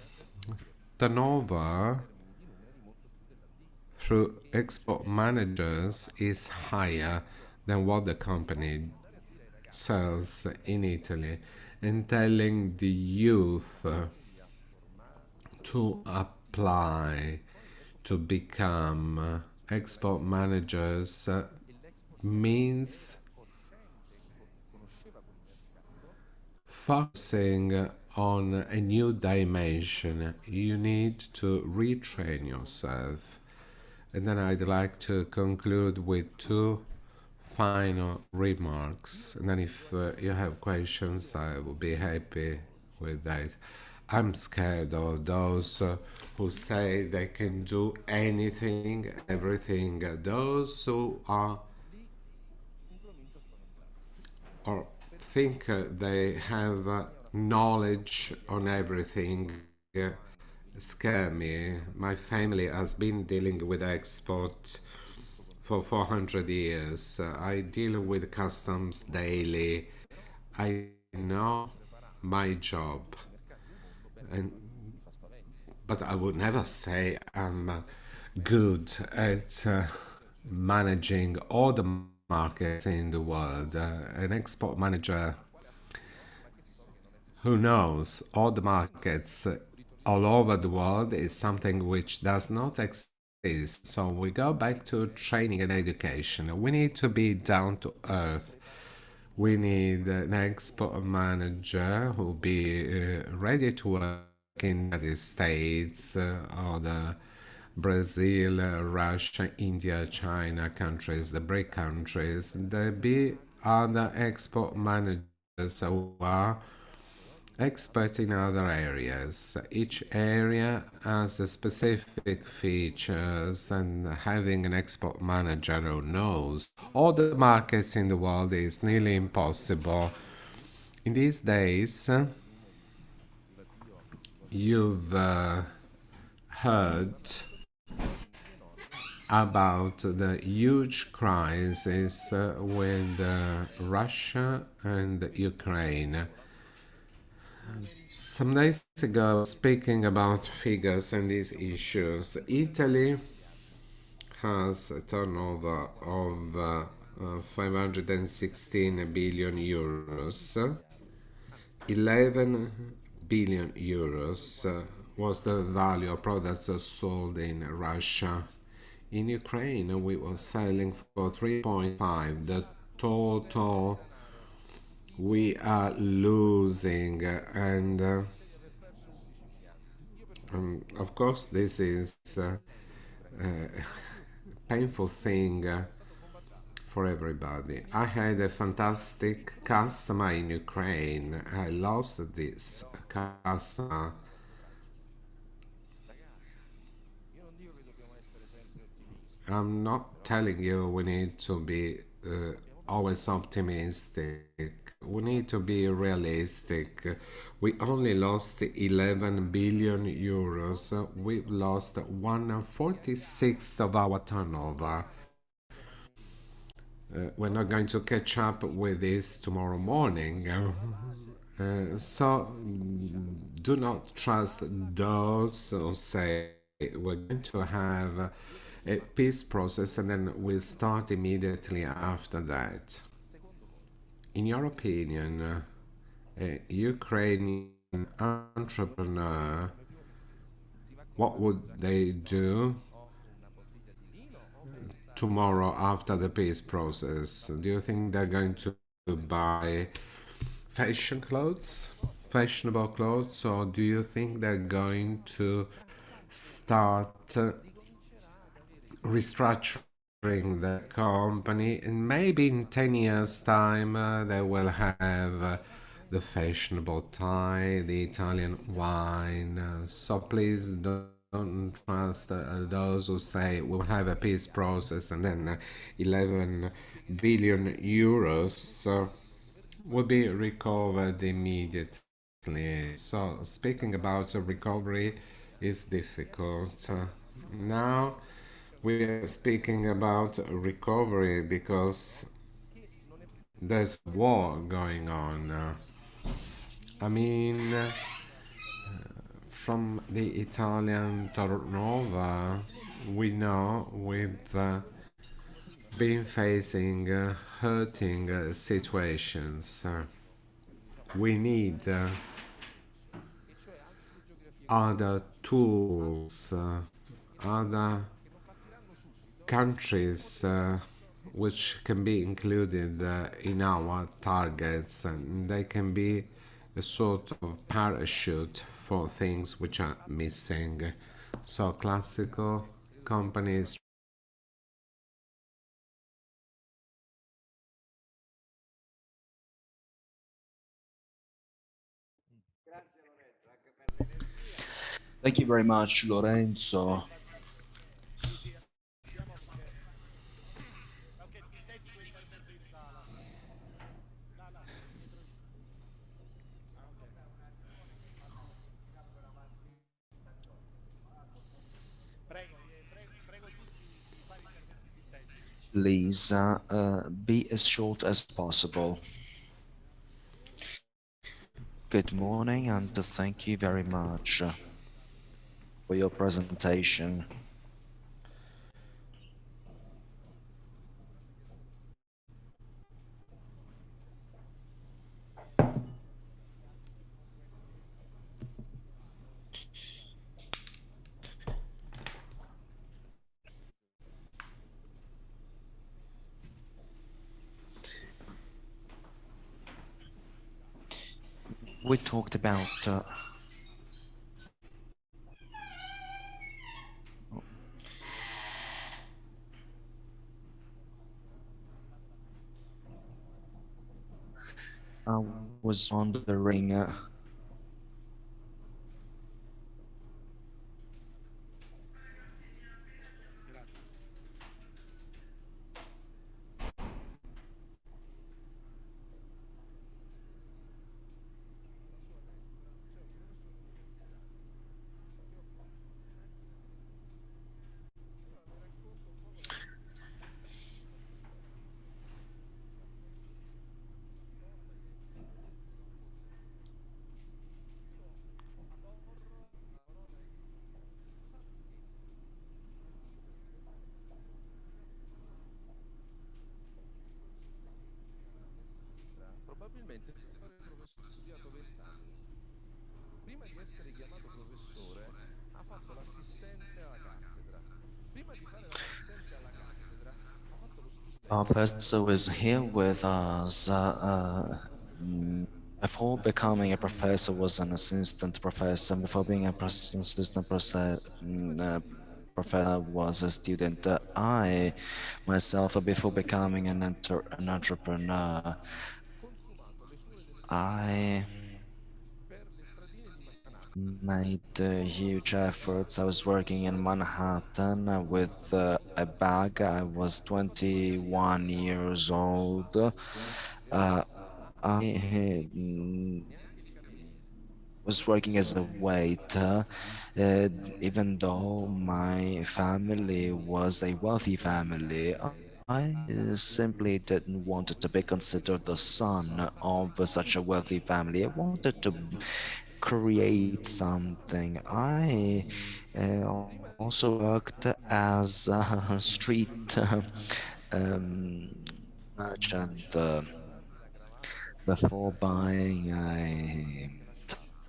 turnover through export managers is higher than what the company sells in Italy, and telling the youth to apply to become export managers means focusing on a new dimension. You need to retrain yourself. And then I'd like to conclude with two final remarks. And then if you have questions, I will be happy with that. I'm scared of those who say they can do anything, everything. Those who are or think they have knowledge on everything scare me. My family has been dealing with export for 400 years. I deal with customs daily. I know my job, and but I would never say I'm good at managing all the markets in the world. An export manager who knows all the markets all over the world is something which does not exist. So we go back to training and education. We need to be down to earth. We need an export manager who will be ready to work in the United States or the Brazil, Russia, India, China countries, the BRIC countries. There be other export managers who are expert in other areas. Each area has a specific features, and having an export manager who knows all the markets in the world is nearly impossible. In these days, you've heard about the huge crisis with Russia and Ukraine. Some days ago, speaking about figures and these issues, Italy has a turnover of 516 billion euros. 11 billion euros was the value of products sold in Russia. In Ukraine, we were selling for 3.5. The total we are losing, and of course this is a painful thing for everybody. I had a fantastic customer in Ukraine. I lost this customer. I'm not telling you we need to be always optimistic. We need to be realistic. We only lost 11 billion euros. We've lost 1/46 of our turnover. We're not going to catch up with this tomorrow morning. So do not trust those who say we're going to have a peace process and then we'll start immediately after that. In your opinion, a Ukrainian entrepreneur, what would they do tomorrow after the peace process? Do you think they're going to buy fashion clothes, fashionable clothes, or do you think they're going to start restructuring bring the company, and maybe in 10 years' time they will have the fashionable tie, the Italian wine. So please don't trust those who say we'll have a peace process and then 11 billion euros will be recovered immediately. So speaking about recovery is difficult. Now we are speaking about recovery because there's war going on. I mean, from the Italian turnover, we know we've been facing hurting situations. We need other tools, other countries which can be included in our targets, and they can be a sort of parachute for things which are missing. So classical companies. Thank you very much, Lorenzo. Please be as short as possible. Good morning, and thank you very much for your presentation. We talked about I was wondering probabilmente per fare il professore ha studiato 20 anni. Prima di essere chiamato professore ha fatto l'assistente alla cattedra. Prima di fare l'assistente alla cattedra ha fatto lo our studente. professor is here with us. Before becoming a professor, was an assistant professor. Before being a assistant professor, was a student. I myself, before becoming an entrepreneur, Consumato le sue delle I per le stradine di Manhattan. made huge efforts. I was working in Manhattan with a bag. I was 21 years old. I was working as a waiter, even though my family was a wealthy family. I simply didn't want to be considered the son of such a wealthy family. I wanted to create something. I also worked as a street um, merchant. Before buying a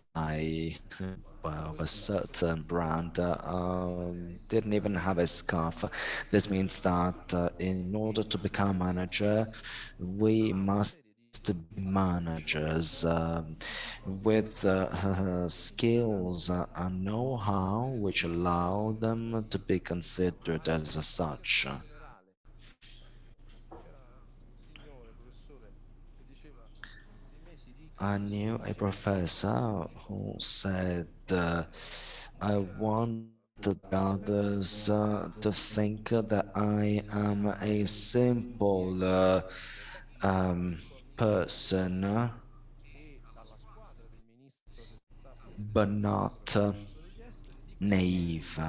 tie of a certain brand, didn't even have a scarf. This means that in order to become manager, we must be managers with skills and know-how which allow them to be considered as such. I knew a professor who said, I wanted the others to think that I am a simple um, person, but not naive.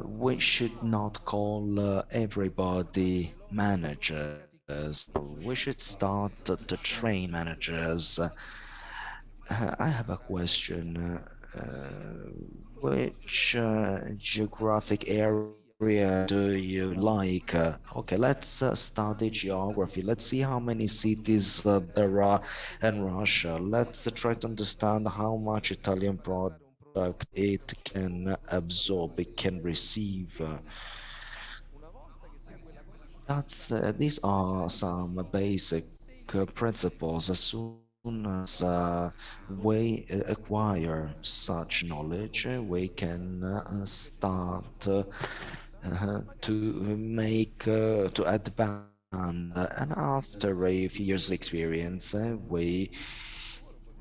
We should not call everybody managers. We should start to train managers. I have a question. Which geographic area do you like? Okay, let's study geography. Let's see how many cities there are in Russia. Let's try to understand how much Italian product it can absorb, it can receive. These are some basic principles. As soon as we acquire such knowledge, we can start to make to advance. And after a few years of experience, we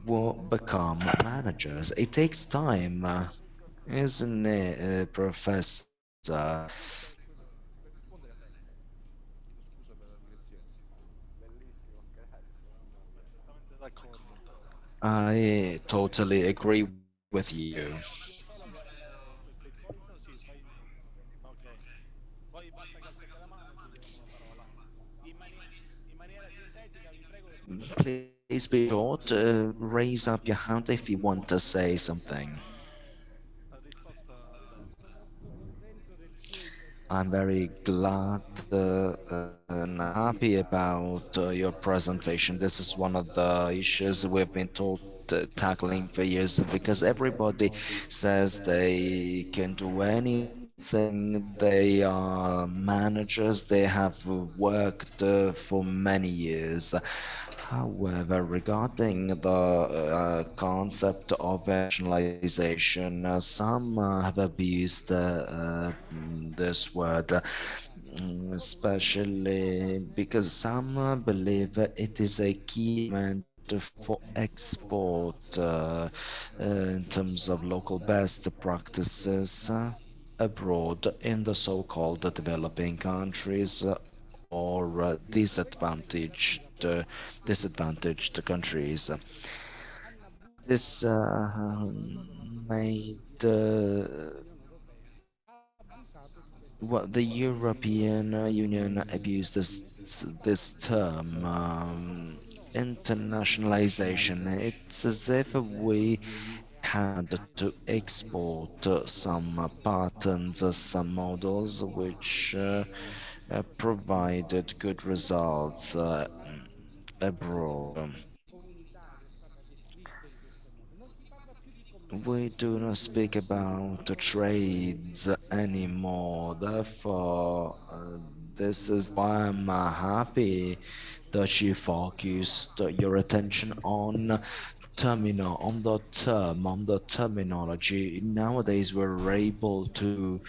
will become managers. It takes time, isn't it, Professor? I totally agree with you. Please be short. Raise up your hand if you want to say something. I'm very glad and happy about your presentation. This is one of the issues we've been tackling for years because everybody says they can do anything. They are managers, they have worked for many years. However, regarding the concept of rationalization, some have abused this word, especially because some believe it is a key element for export in terms of local best practices abroad in the so-called developing countries or disadvantaged countries. This made what the European Union abused this term, internationalization. It's as if we had to export some patents, some models which provided good results abroad. We do not speak about the trades anymore. Therefore, this is why I'm happy that you focused your attention on on the term, on the terminology. Nowadays, we're able to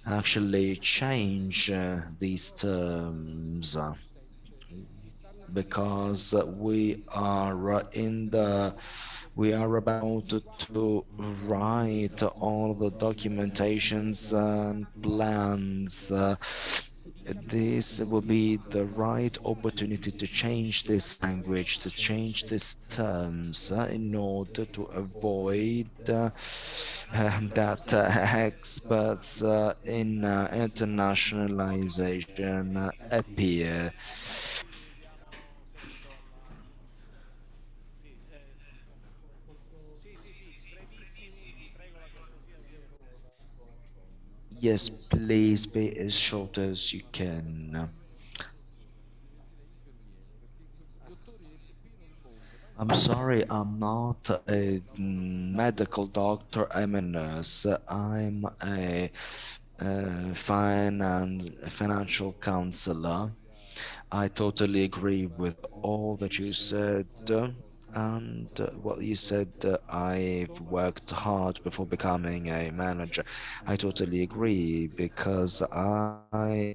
actually change these terms because we are about to write all the documentations and plans. This will be the right opportunity to change this language, to change these terms in order to avoid that experts in internationalization appear. Yes, please be as short as you can. I'm sorry, I'm not a medical doctor, I'm a nurse. I'm a financial counselor. I totally agree with all that you said. And what you said, I've worked hard before becoming a manager. I totally agree because I'm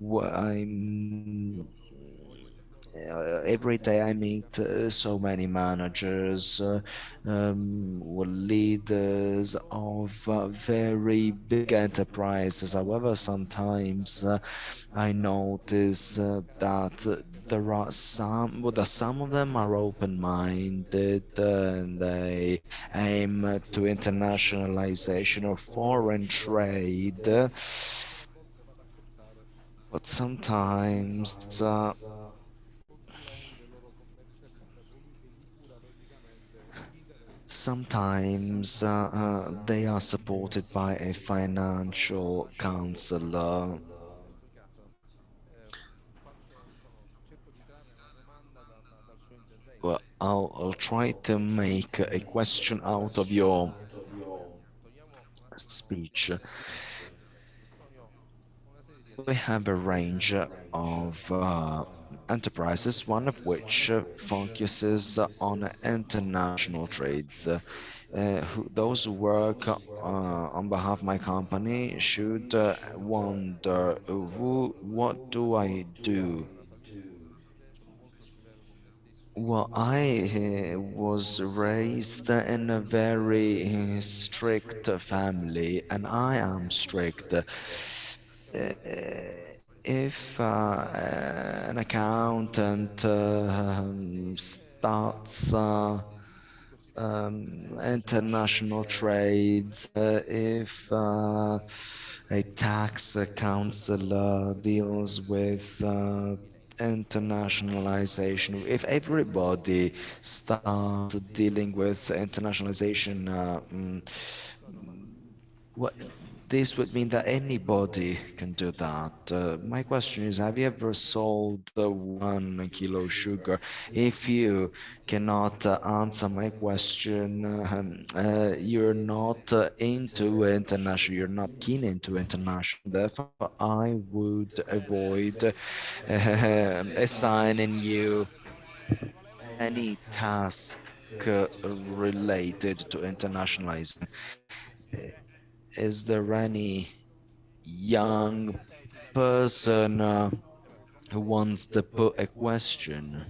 every day I meet so many managers, leaders of very big enterprises. However, sometimes I notice that there are some, well, that some of them are open-minded and they aim to internationalization or foreign trade, but sometimes they are supported by a financial counselor. Well, I'll try to make a question out of your speech. We have a range of enterprises, one of which focuses on international trades. Those who work on behalf of my company should wonder, what do I do? Well, I was raised in a very strict family, and I am strict. If an accountant starts international trades, if a tax counselor deals with internationalization, if everybody starts dealing with internationalization, what this would mean that anybody can do that. My question is, have you ever sold 1 kilo sugar? If you cannot answer my question, you're not into international, you're not keen into international. Therefore, I would avoid assigning you any task related to internationalizing. Is there any young person who wants to put a question?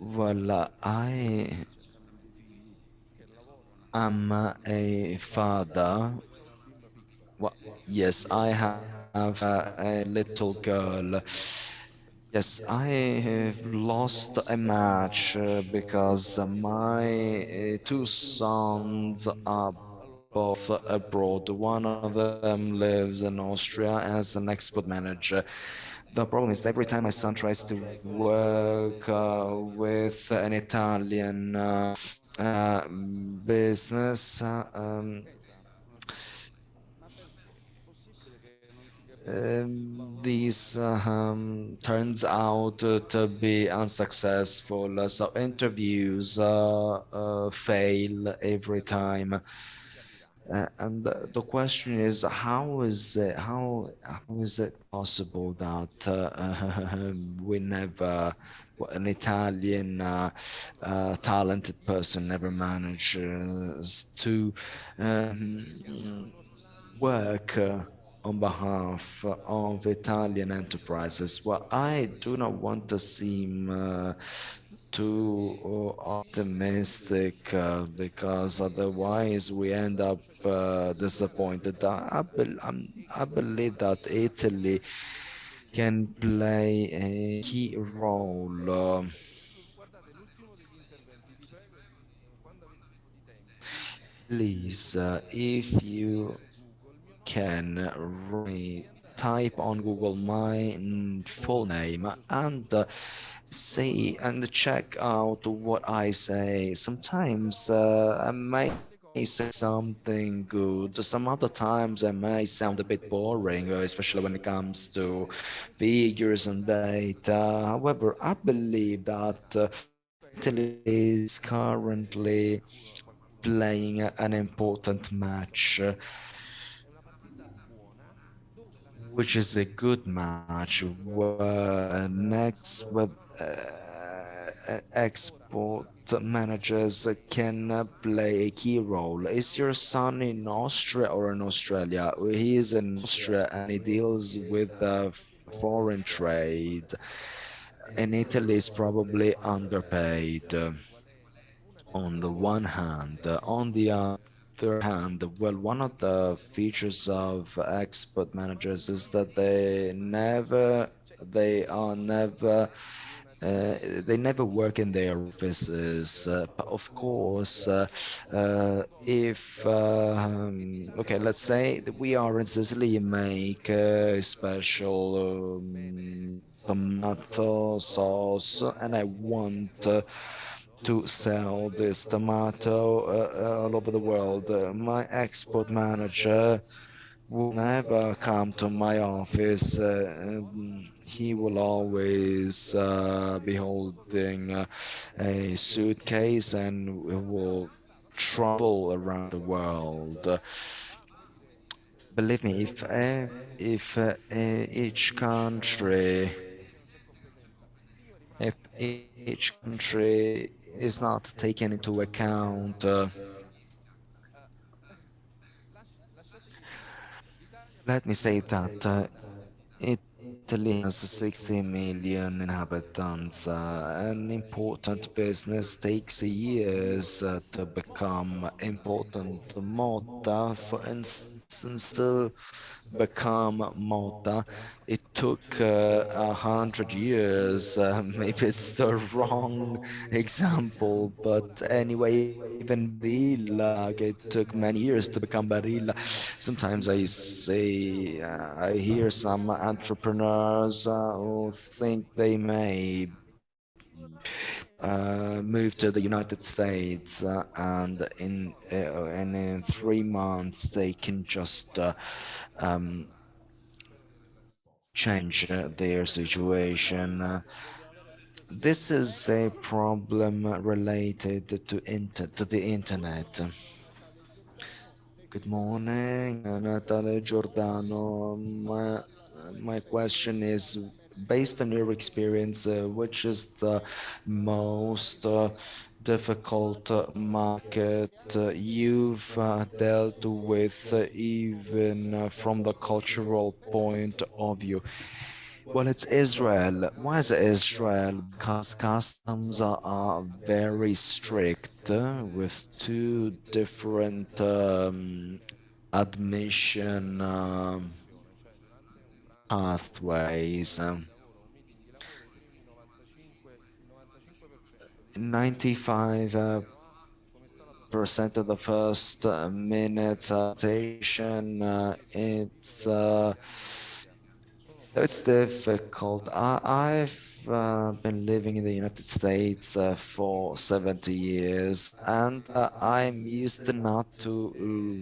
Well, I am a father. Well, yes, I have a little girl. Yes, I have lost a match because my two sons are both abroad. One of them lives in Austria as an export manager. The problem is that every time my son tries to work with an Italian business, these turns out to be unsuccessful. So interviews fail every time. And the question is, how is it possible that we never, an Italian talented person never manages to work on behalf of Italian enterprises? Well, I do not want to seem too optimistic because otherwise we end up disappointed. I believe that Italy can play a key role. Please, if you can type on Google my full name and say and check out what I say. Sometimes I may say something good. Some other times I may sound a bit boring, especially when it comes to figures and data. However, I believe that Italy is currently playing an important match, which is a good match where next with export managers can play a key role. Is your son in Austria or in Australia? He is in Austria and he deals with foreign trade, and Italy is probably underpaid on the one hand. On the other hand, well, one of the features of export managers is that they are never, they never work in their offices. But of course, if okay, let's say that we are in Sicily, you make a special tomato sauce, and I want to sell this tomato all over the world. My export manager will never come to my office. He will always be holding a suitcase and will travel around the world. Believe me, if each country, if each country is not taken into account, let me say that Italy has 60 million inhabitants. An important business takes years to become important. Motta, for instance, to become Motta, it took 100 years. Maybe it's the wrong example, but anyway, even Barilla, like, it took many years to become Barilla. Sometimes I hear some entrepreneurs who think they may move to the United States and in 3 months they can just change their situation. This is a problem related to the internet. Good morning, Natale Giordano. My question is, based on your experience, which is the most difficult market you've dealt with, even from the cultural point of view? Well, it's Israel. Why is it Israel? Because customs are very strict with two different admission pathways. 95% of the first minute station, it's difficult. I've been living in the United States for 70 years, and I'm used to not to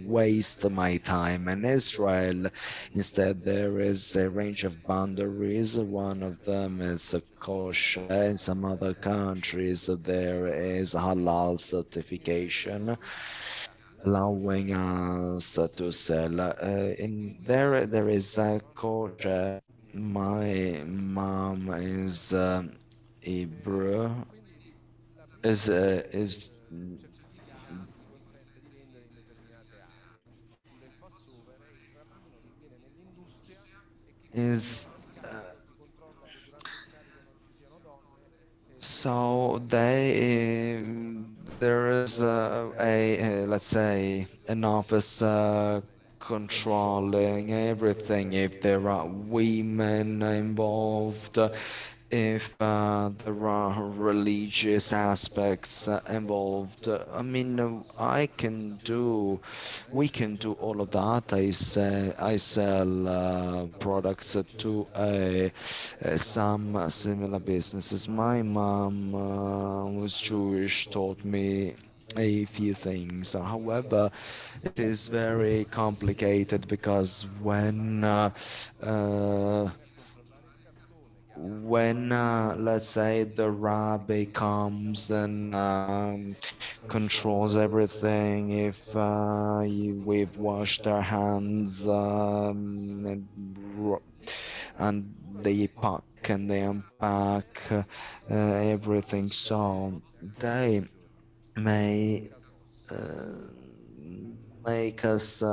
waste my time. In Israel, instead, there is a range of boundaries. One of them is kosher. In some other countries, there is halal certification allowing us to sell. In there is a kosher. My mom is Hebrew, is is so there is let's say an office controlling everything. If there are women involved, if there are religious aspects involved, I mean, we can do all of that. I sell products to some similar businesses. My mom was Jewish, taught me a few things. However, it is very complicated because when let's say the rabbi comes and controls everything, if we've washed our hands and they pack and they unpack everything, so they may uh, make us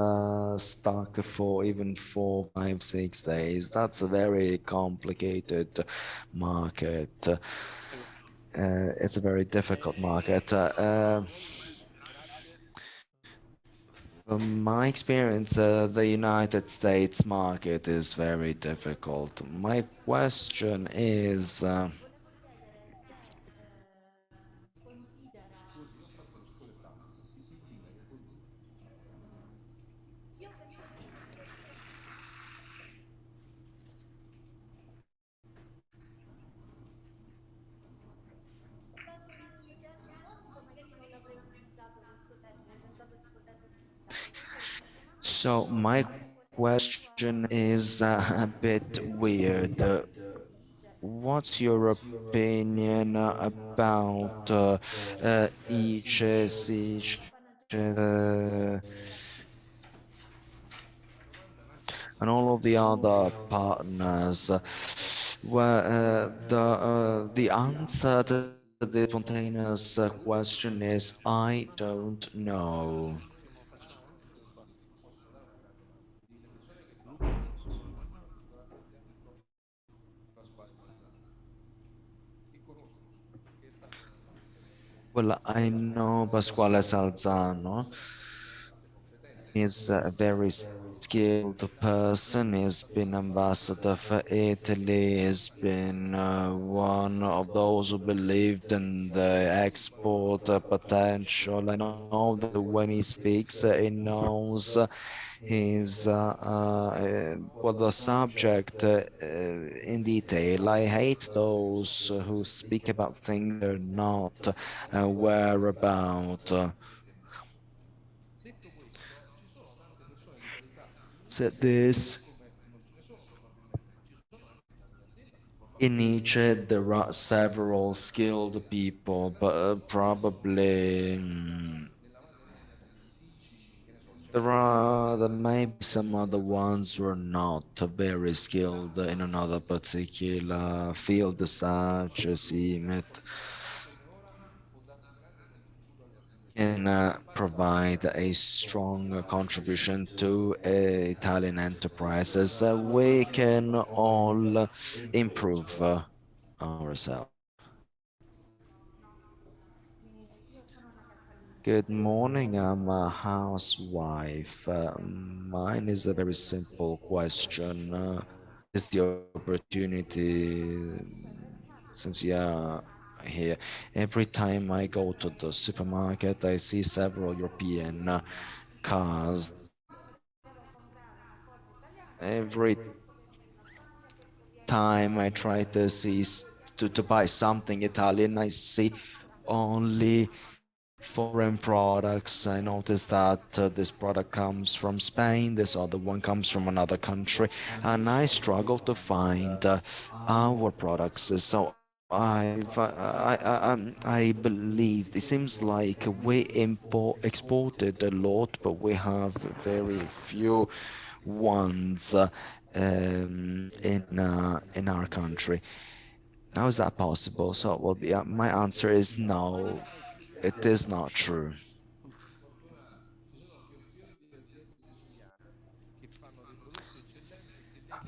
stuck for even 4, 5, 6 days. That's a very complicated market. It's a very difficult market. From my experience, the United States market is very difficult. My question is, so my question is a bit weird. What's your opinion about each and all of the other partners? Well, the answer to the spontaneous question is I don't know. Well, I know Pasquale Salzano is a very skilled person. He's been ambassador for Italy. He's been one of those who believed in the export potential. I know that when he speaks, he knows his well the subject in detail. I hate those who speak about things they're not aware about. Said this. In Nietzsche, there are several skilled people, but probably there may be some other ones who are not very skilled in another particular field, such as Emmet can provide a strong contribution to Italian enterprises. We can all improve ourselves. Good morning, I'm a housewife. Mine is a very simple question. Is the opportunity since you're here? Every time I go to the supermarket, I see several European cars. Every time I try to to buy something Italian, I see only foreign products. I noticed that this product comes from Spain, this other one comes from another country, and I struggle to find our products. So I believe it seems like we exported a lot, but we have very few ones in our country. How is that possible? So, well, my answer is no. It is not true.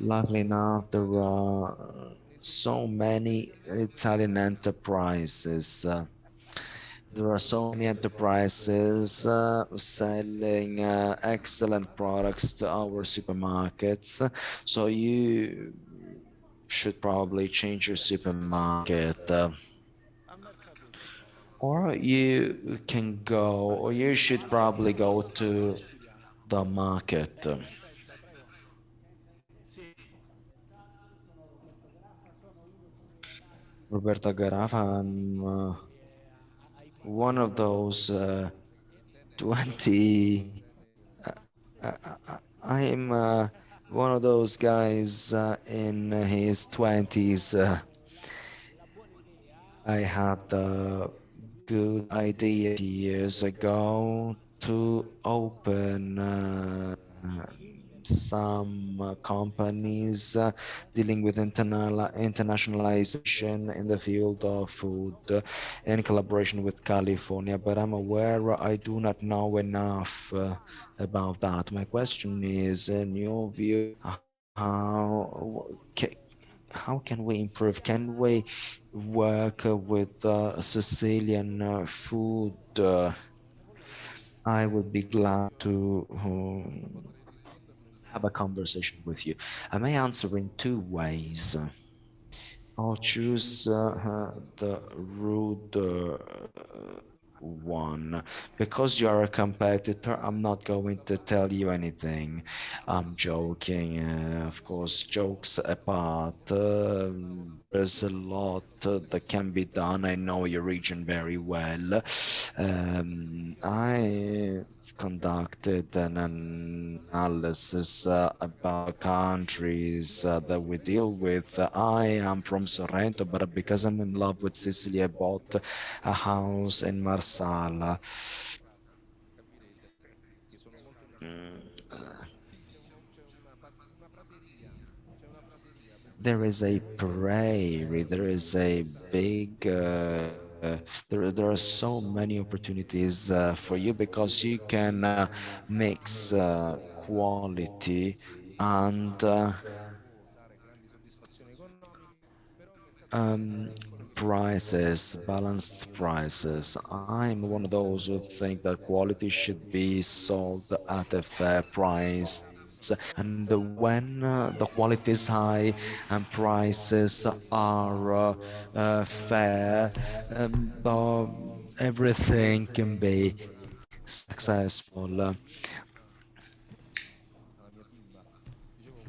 Luckily enough, there are so many Italian enterprises. There are so many enterprises selling excellent products to our supermarkets. So you should probably change your supermarket. Or you can go, or you should probably go to the market. Roberta Garafa, I'm one of those 20. I'm one of those guys in his 20s. I had a good idea years ago to open some companies dealing with internationalization in the field of food in collaboration with California, but I'm aware I do not know enough about that. My question is, in your view, how how can we improve? Can we work with Sicilian food? I would be glad to have a conversation with you. I may answer in two ways. I'll choose the rude one. Because you are a competitor, I'm not going to tell you anything. I'm joking. Of course, jokes apart, there's a lot that can be done. I know your region very well. I conducted an analysis about the countries that we deal with. I am from Sorrento, but because I'm in love with Sicily, I bought a house in Marsala. Capirete che sono molto Mm, sì, c'è una prateria per There cui is a prairie, there is a big, there are so many opportunities for you because you can mix quality and può dare grandi soddisfazioni economiche, però il mercato um, italiano è ancora più prices, balanced prices. I'm one of those who think that quality should be sold at a fair price. And when the quality is high and prices are fair, everything can be successful. alla mia bimba. Dicevo,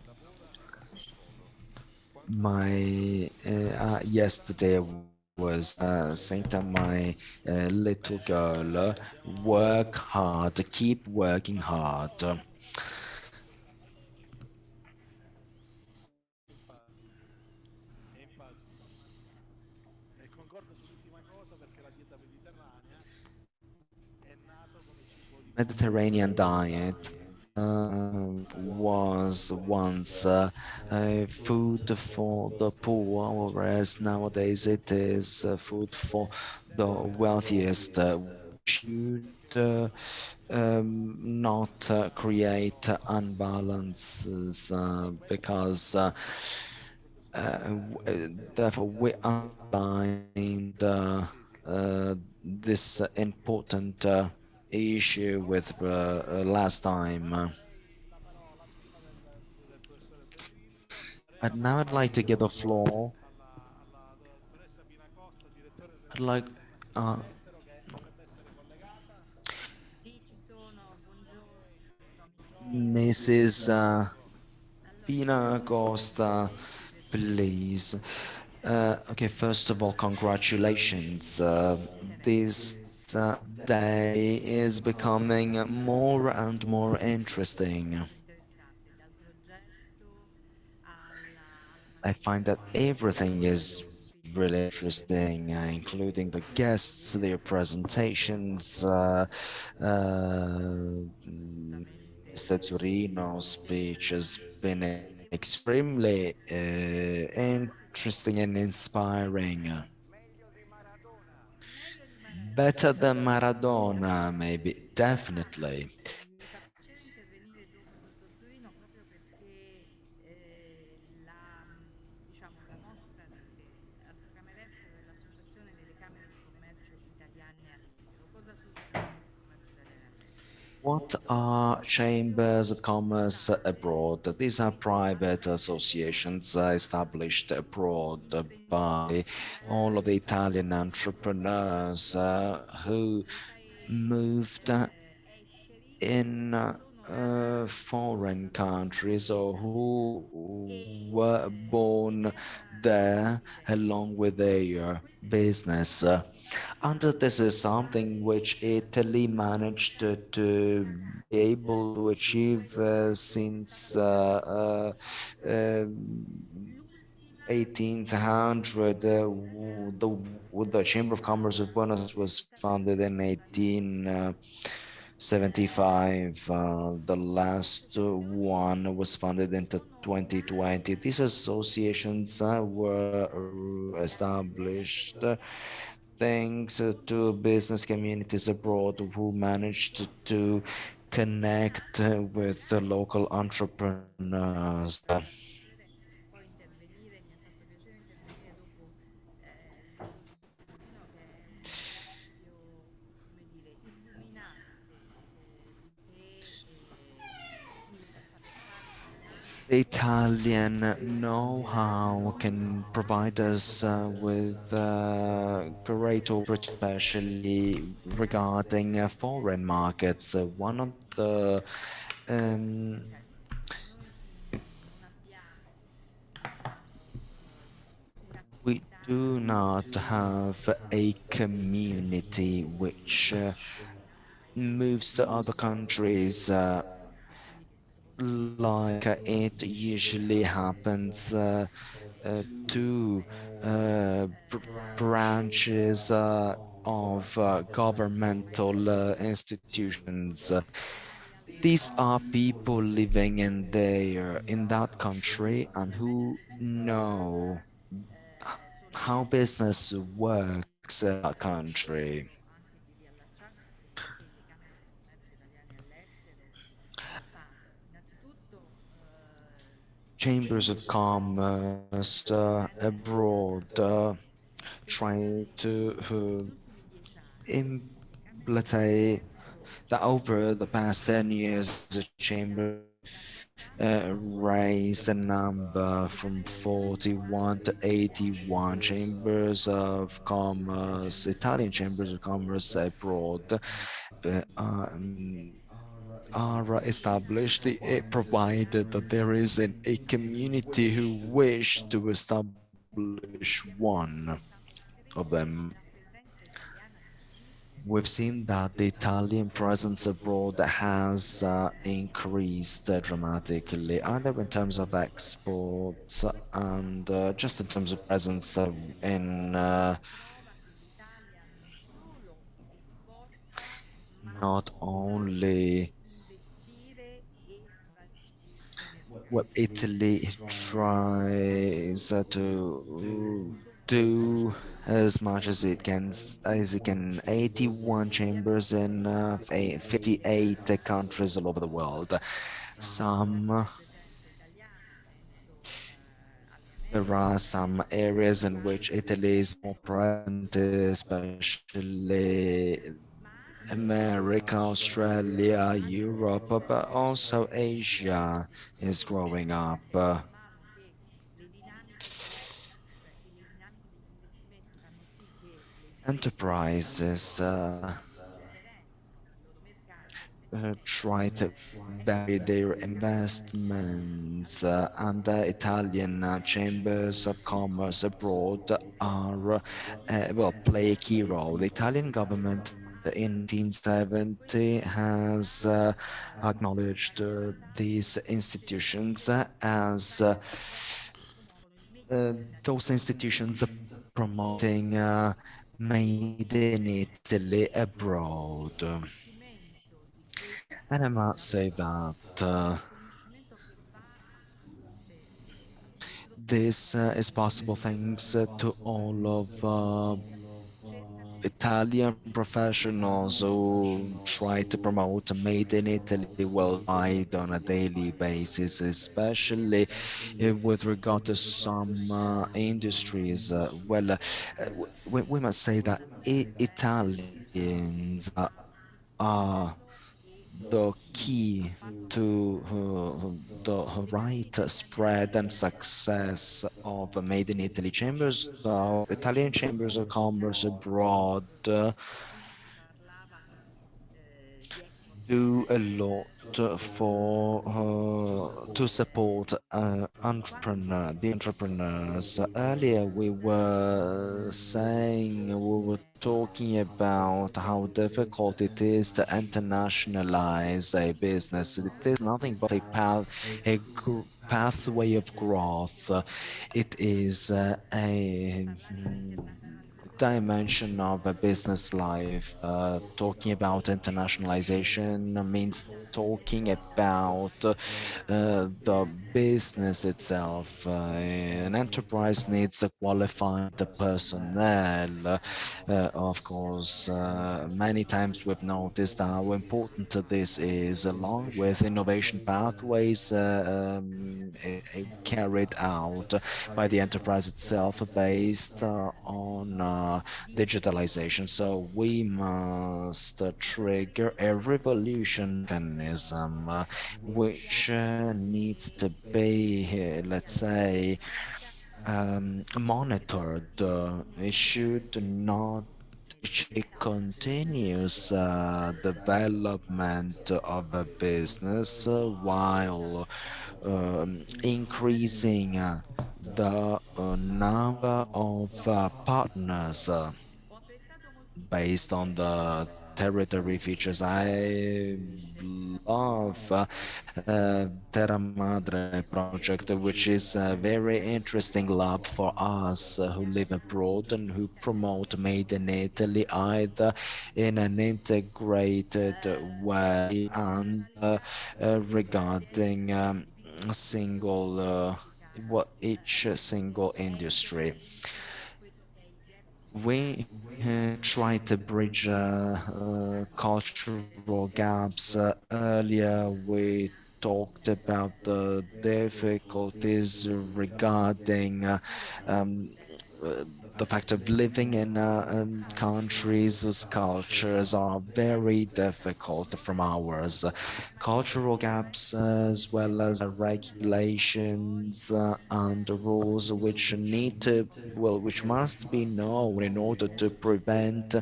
lavora a fare le foto. Quando Yesterday I was saying to my little girl, work hard, keep working hard. E infatti, e concordo sull'ultima cosa perché la dieta mediterranea è nato come cibo di popolo. Mediterranean diet was once food for the poor, whereas nowadays it is food for the wealthiest. We should not create unbalances because therefore we underlined this important issue with last time. Lei la parola prima del professore Zurino. And Daremo now la I'd like to give parola the floor. alla dottoressa Pina Costa, direttore I'd like, regionale del Ministero uh, dell'Estero, che dovrebbe essere collegata. Sì, ci sono, buongiorno, mi sente? Mrs. Allora, Pina Costa, Presidente, please. Okay, first of all, congratulations. This day is becoming more and more interesting. molto interessante, dal progetto alla I find that manifestazione, everything is quindi really interesting, including the guests, their presentations, Mr. Zurino's speech has been extremely interesting and inspiring. Meglio di Maradona. meglio di Better than Maradona. Maradona, maybe, definitely. Mi fa piacere intervenire dopo il dottor Zurino proprio perché diciamo, la nostra Camera Estero è l'associazione delle Camere di Commercio italiane all'estero. Cosa sono le Camere di Commercio italiane all'estero? What are chambers of commerce abroad? These are private associations established abroad by all of the Italian entrepreneurs who Nei paesi moved esteri in sono nati foreign countries or who e were born there along with their business. And this is something which Italy managed to be able to achieve since uh, l'ultima 1800. The Chamber of Commerce of Buenos was founded in 18. 75. The last one was funded in 2020. These associations were established thanks to business communities abroad who managed to connect with the local entrepreneurs. Poi intervenire, mi ha fatto piacere intervenire dopo Zurino, che è un esempio, come dire, illuminante di che fare italiano The Italian know-how can provide us with great opportunities, especially regarding foreign markets. One of the um, noi non abbiamo una we comunità do not have a community which moves to other countries like it usually happens to branches of governmental institutions. These are people living in that country and who know how business works in that country. anche di riallacciarsi perché le camere di commercio italiane all'estero innanzitutto Chambers of commerce abroad trying to let's say that over the past 10 years the chamber raised the number from 41 to 81 chambers of commerce, Italian chambers of commerce abroad uh, um, are established, provided that there is a community who wish to establish one of them. una presenza italiana diffusa We've seen that the Italian presence abroad has increased dramatically, either in terms of exports and just in terms of presence in prova che l'Italia non solo esporta, ma not only investire e what Italy tries to do as much as it can, 81 chambers in 58 countries all over the world. Some presenza italiana, penso alle There Americhe, are some areas in which Italy is more present, especially ma anche America, Australia, Europe, but also Asia is growing up. mano che le dinamiche dell'export e le dinamiche degli investimenti fanno sì che le imprese Enterprises interessano i loro mercati try to vary their investments, and the Italian chambers of commerce abroad are well play a key role. The Italian government in 1970 has acknowledged these institutions as promuovono il made in those institutions are promoting made in Italy abroad. riconoscimento di And I must questa say that riconoscimento che va a tutte this is possible thanks to all of cercano di Italian professionals who try to promote Made in Italy worldwide on a daily basis, especially with regard to some industries. We must say that Italians are the key to the right spread and success of the Made in Italy chambers, of Italian chambers of commerce abroad si parlava di export do a lot for to support the entrepreneurs. Earlier, we were saying we were talking about how difficult it is to internationalize a business. It is nothing but pathway of growth. It is dimension of a business life. Talking about internationalization means talking about the business itself. An enterprise needs a qualified personnel. Of course, many times we've noticed how important this is, along with innovation pathways carried out by the enterprise itself based on digitalization. So we must trigger a revolution mechanism which needs to be, let's say, monitored. It should not teach a continuous development of a business while increasing the number of partners based on the territory features. I love Terra Madre project, which is a very interesting lab for us who live abroad and who promote Made in Italy either in an integrated way and regarding a single what each single industry. We try to bridge cultural gaps. Earlier, we talked about the difficulties regarding the fact of living in countries whose cultures are very difficult from ours. Cultural gaps as well as regulations and rules which need to, well, which must be known in order to prevent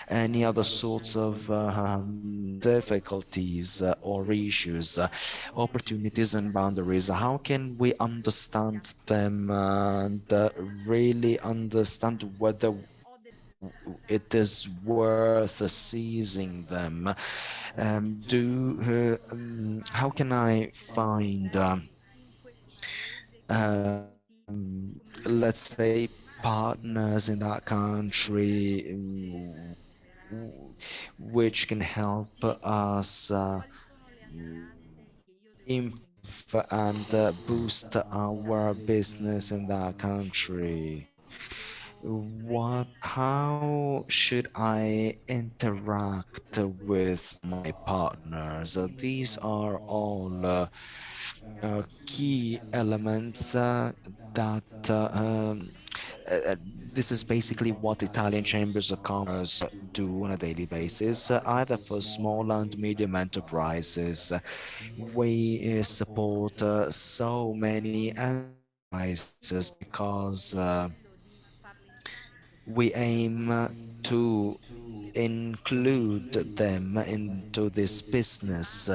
any other sorts of difficulties or issues, opportunities and boundaries. How can we understand them and really understand whether it is worth seizing them? How can I find let's say partners in that country which can help us improve and boost our business in that country? How should I interact with my partners? These are all key elements that this is basically what Italian chambers of commerce do on a daily basis, either for small and medium enterprises. We support so many enterprises because we aim to include them into this business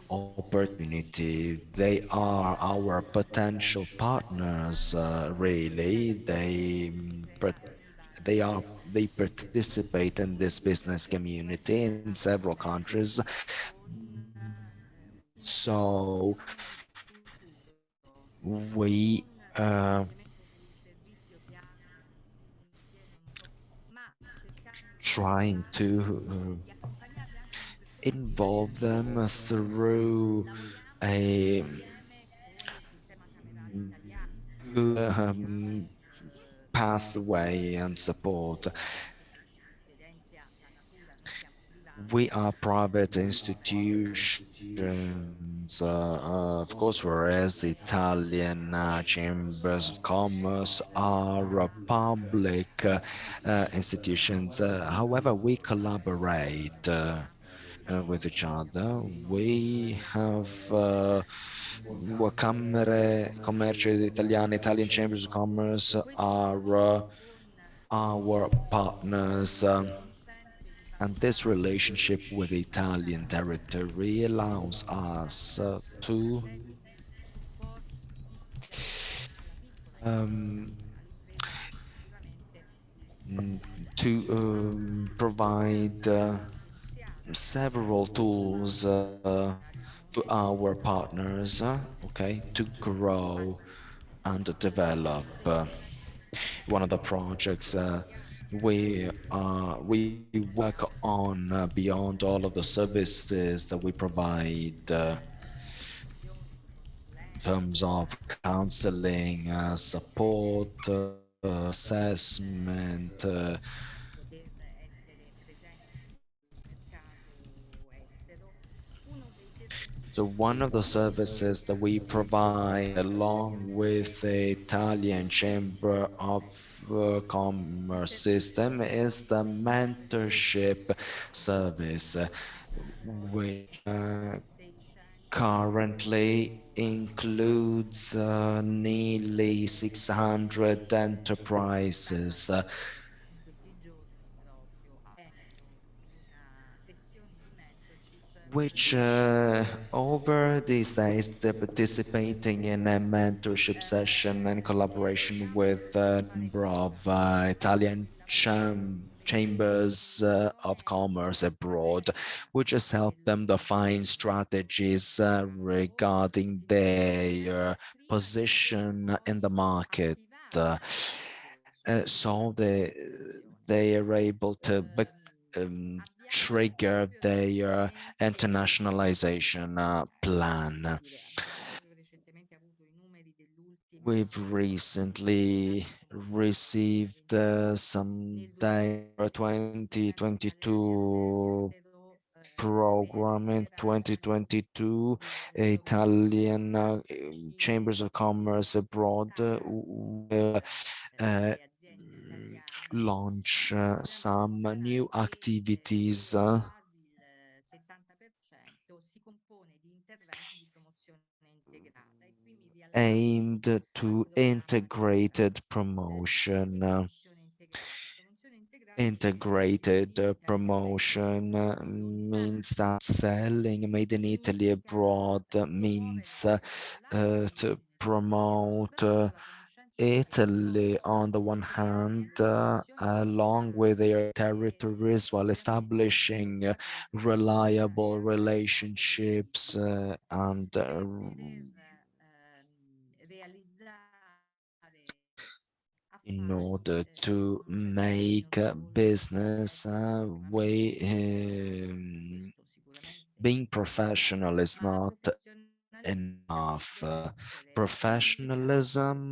opportunity. They are our potential partners, really. They participate in this business community in several countries. So we trying to involve them through a good pathway and support. We are private institutions, of course, whereas Italian chambers of commerce are public institutions. However, we collaborate with each other. We have Camere Commercio Italiane, Italian chambers of commerce are our partners. And this relationship with the Italian territory allows us um, to provide several tools to our partners, okay, to grow and develop. One of the projects we work on beyond all of the services that we provide in terms of counseling, support, assessment. Poter essere presenti sul mercato estero. Uno dei So servizi one of the services that we provide along with the Italian Chamber of Commerce system is the mentorship service, which currently includes nearly 600 enterprises in questi giorni proprio una sessione di mentorship which over these days they're participating in a mentorship session in collaboration with a number of Italian chambers of commerce abroad, which has helped them define strategies regarding their position in the market. So they are able to trigger their internationalization plan. proprio recentemente avuto i numeri dell'ultimo We've recently received some nel data 2022 program in 2022 Italian chambers of commerce abroad will le aziende italiane launch some new e activities quasi il 70% si compone di interventi di promozione integrata e qui mi riallaccio aimed al to programma integrated di promotion. promozione integrata. Promozione integrata significa Integrated interventi promotion orientati means that selling made in Italy abroad means to promote Italy on the one hand, along with their territories, while establishing reliable relationships and realizzare in affari order to non make serviranno loro business questo sicuramente being professional is ma la not professionalità enough. deve essere abbinata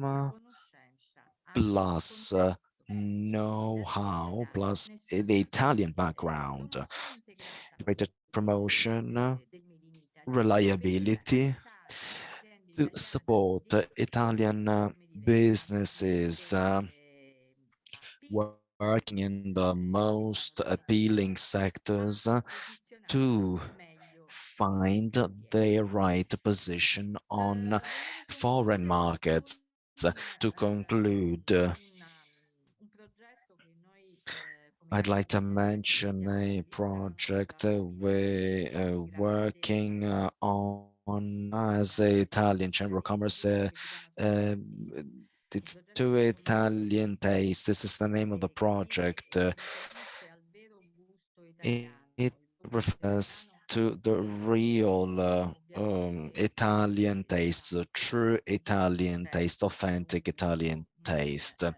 a Professionalism conoscenza, a plus contesto know-how dell'azienda. plus the Nessuna Italian background, promozione integrata integrated promotion, del Made in Italy per reliability aiutare le aziende to italiane support di Italian come dire, businesses working in the most appealing sectors to posizionarsi meglio sul find their cantiere. right position on Volevo foreign concludere markets. con To conclude, un progetto che noi come I'd like to CCMS mention stiamo a sviluppando project da we're grande working on as a Italian Chamber of Commerce. che si chiama Uh, il it's progetto to si chiama Italian taste. This is the name of the project. si riferisce al vero gusto It italiano. Il vero gusto refers italiano to the real ovviamente Italian taste, the true Italian taste, progetto authentic Italian taste.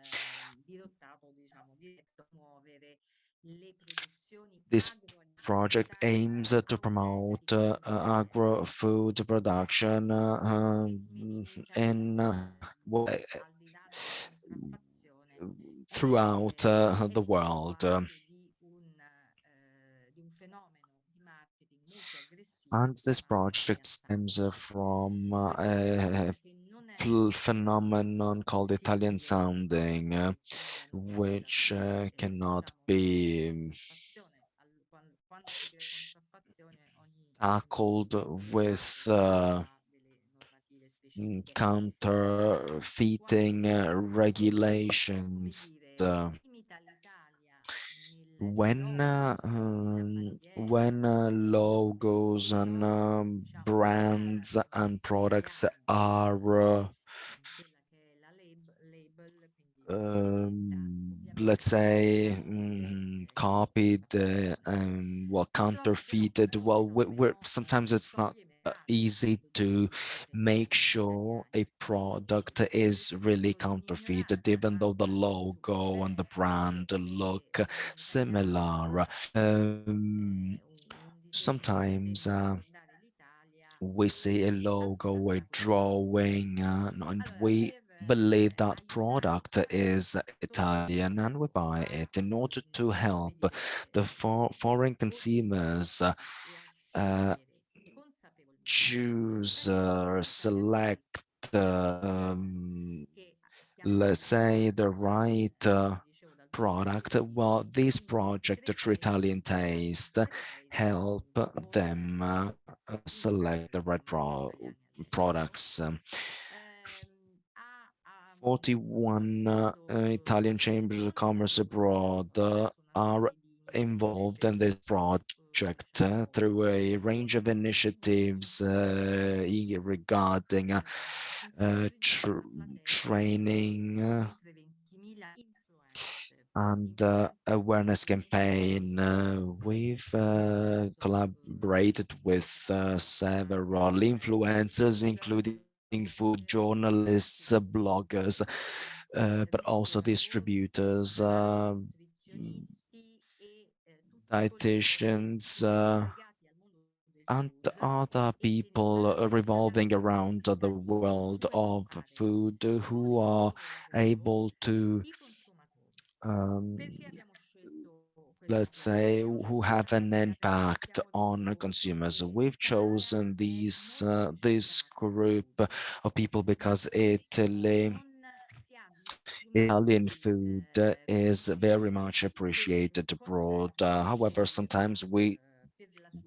dirottato, diciamo, diretto a muovere le produzioni This project aims to promote autentiche agro-food production in al di là della contraffazione throughout the effetto world. anche di un fenomeno di marketing molto aggressivo And da this parte di project alcuni stems from imprenditori che non è phenomenon called Italian possibile sounding, which cannot be quando si crea contraffazione ogni tackled with delle normative specifiche. counterfeiting regulations. Limita l'Italia nel nome When logos and diciamo, brands and products are quella che è la label, quindi l'etichetta, let's ovviamente say si copied tratta well purtroppo counterfeited, well però we're sometimes it's not scioglie mercato. easy to make sure a product is really counterfeited, even though the logo and the brand look similar. Sometimes we see a logo, a drawing, and we believe that product is Italian and we buy it in order to help the foreign consumers choose or select, let's say, the right product. Well, this project, the True Italian Taste, help them select the right products. 41 Italian chambers of commerce abroad are involved in this project through a range of initiatives regarding training and awareness campaign. We've collaborated with several influencers, including food journalists, bloggers, but also distributors, dietitians, and other people revolving around the world of food who are able to, let's say, who have an impact on consumers. We've chosen this group of people because Italian food is very much appreciated abroad. However, sometimes we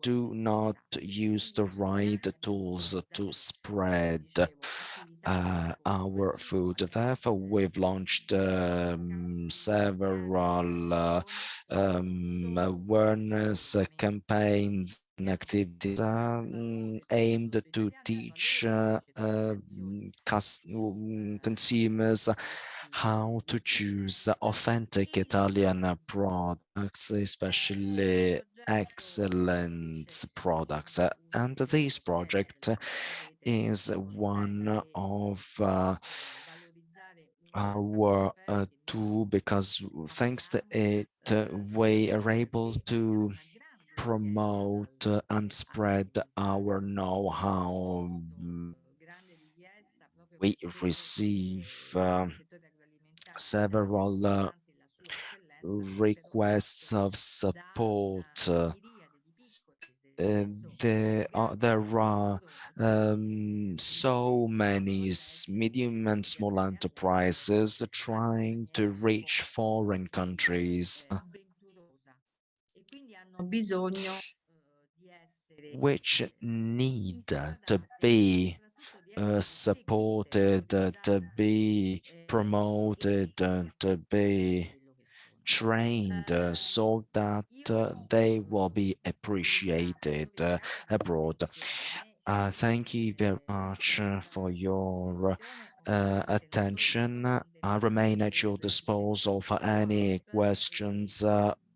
do not use the right tools to spread our food. Therefore, we've launched several awareness campaigns and activities aimed to teach consumers how to choose authentic Italian products, especially excellent products. And this project is one of our tool, because thanks to it, we are able to promote and spread our know-how. We receive several requests of support. There are so many medium and small enterprises trying to reach foreign countries, which need to be supported, to be promoted, to be trained so that they will be appreciated abroad. Thank you very much for your attention. I remain at your disposal for any questions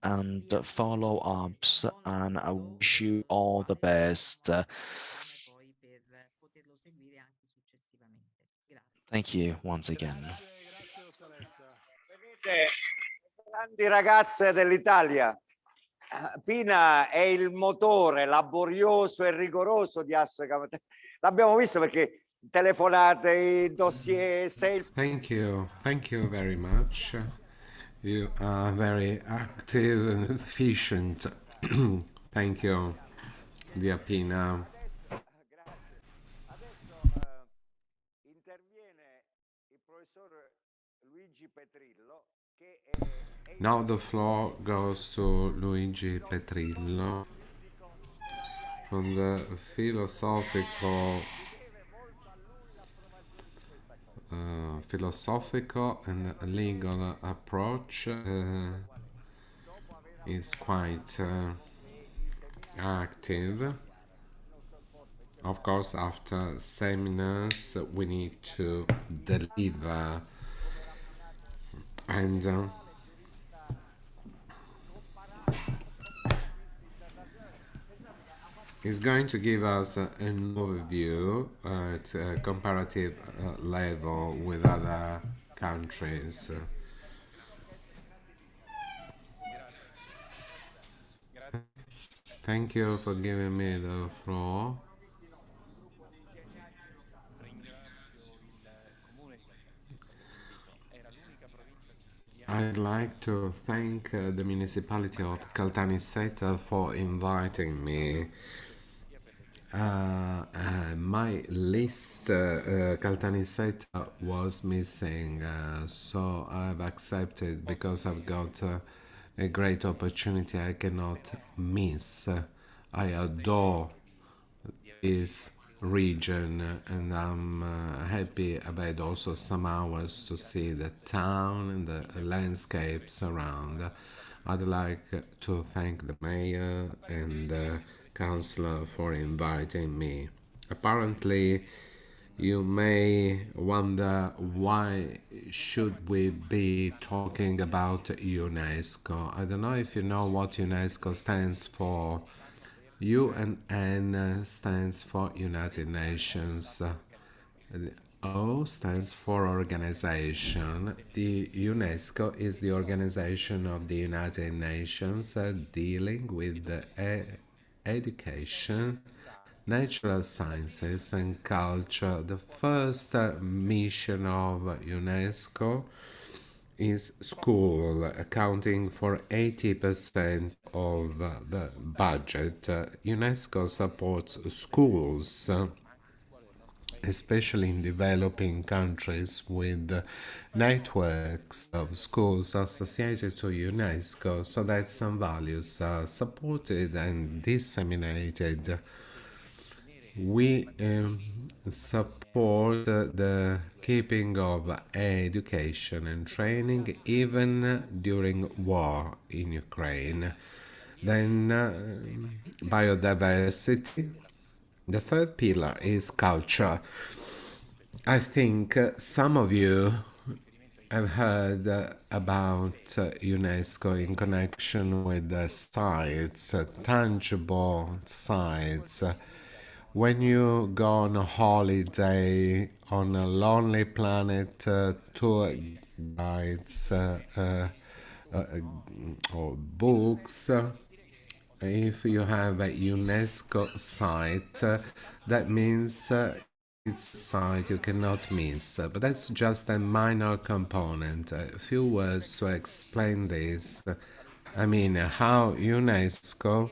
and follow-ups, and I wish you all the best. Thank you once again. Grazie, dottoressa. Vedete, grandi ragazze dell'Italia, Pina è il motore laborioso e rigoroso di Aspettando Terra. L'abbiamo visto perché telefonate, dossier, Thank you very much. You are very active and efficient. Thank you, dear Pina. Adesso interviene il professor Luigi Petrillo, che è Now the floor goes to Luigi Petrillo from the philosophical and legal approach. Is quite active. Of course, after seminars, we need to deliver, and is going to give us an overview at a comparative level with other countries. Thank you for giving me the floor. I'd like to thank the municipality of Caltanissetta for inviting me. My list, Caltanissetta was missing, so I've accepted because I've got a great opportunity I cannot miss. I adore this region, and I'm happy I've had also some hours to see the town and the landscapes around. I'd like to thank the mayor and the councillor for inviting me. Apparently, you may wonder why should we be talking about UNESCO. I don't know if you know what UNESCO stands for. UN stands for United Nations. The O stands for organization. The UNESCO is the organization of the United Nations dealing with the education, natural sciences and culture. The first mission of UNESCO is school, accounting for 80% of the budget. UNESCO supports schools, especially in developing countries with networks of schools associated to UNESCO, so that some values are supported and disseminated. We support the keeping of education and training even during war in Ukraine. Then biodiversity. The third pillar is culture. I think some of you have heard about UNESCO in connection with the sites, tangible sites. When you go on a holiday on a lonely planet, tour guides or books, if you have a UNESCO site, that means it's a site you cannot miss. But that's just a minor component. A few words to explain this. I mean, how UNESCO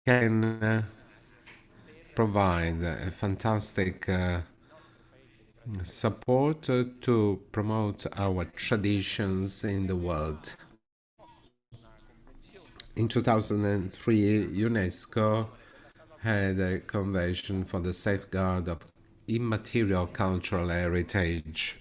can provide a fantastic support to promote our traditions in the world. In 2003, UNESCO had a convention for the safeguard of immaterial cultural heritage.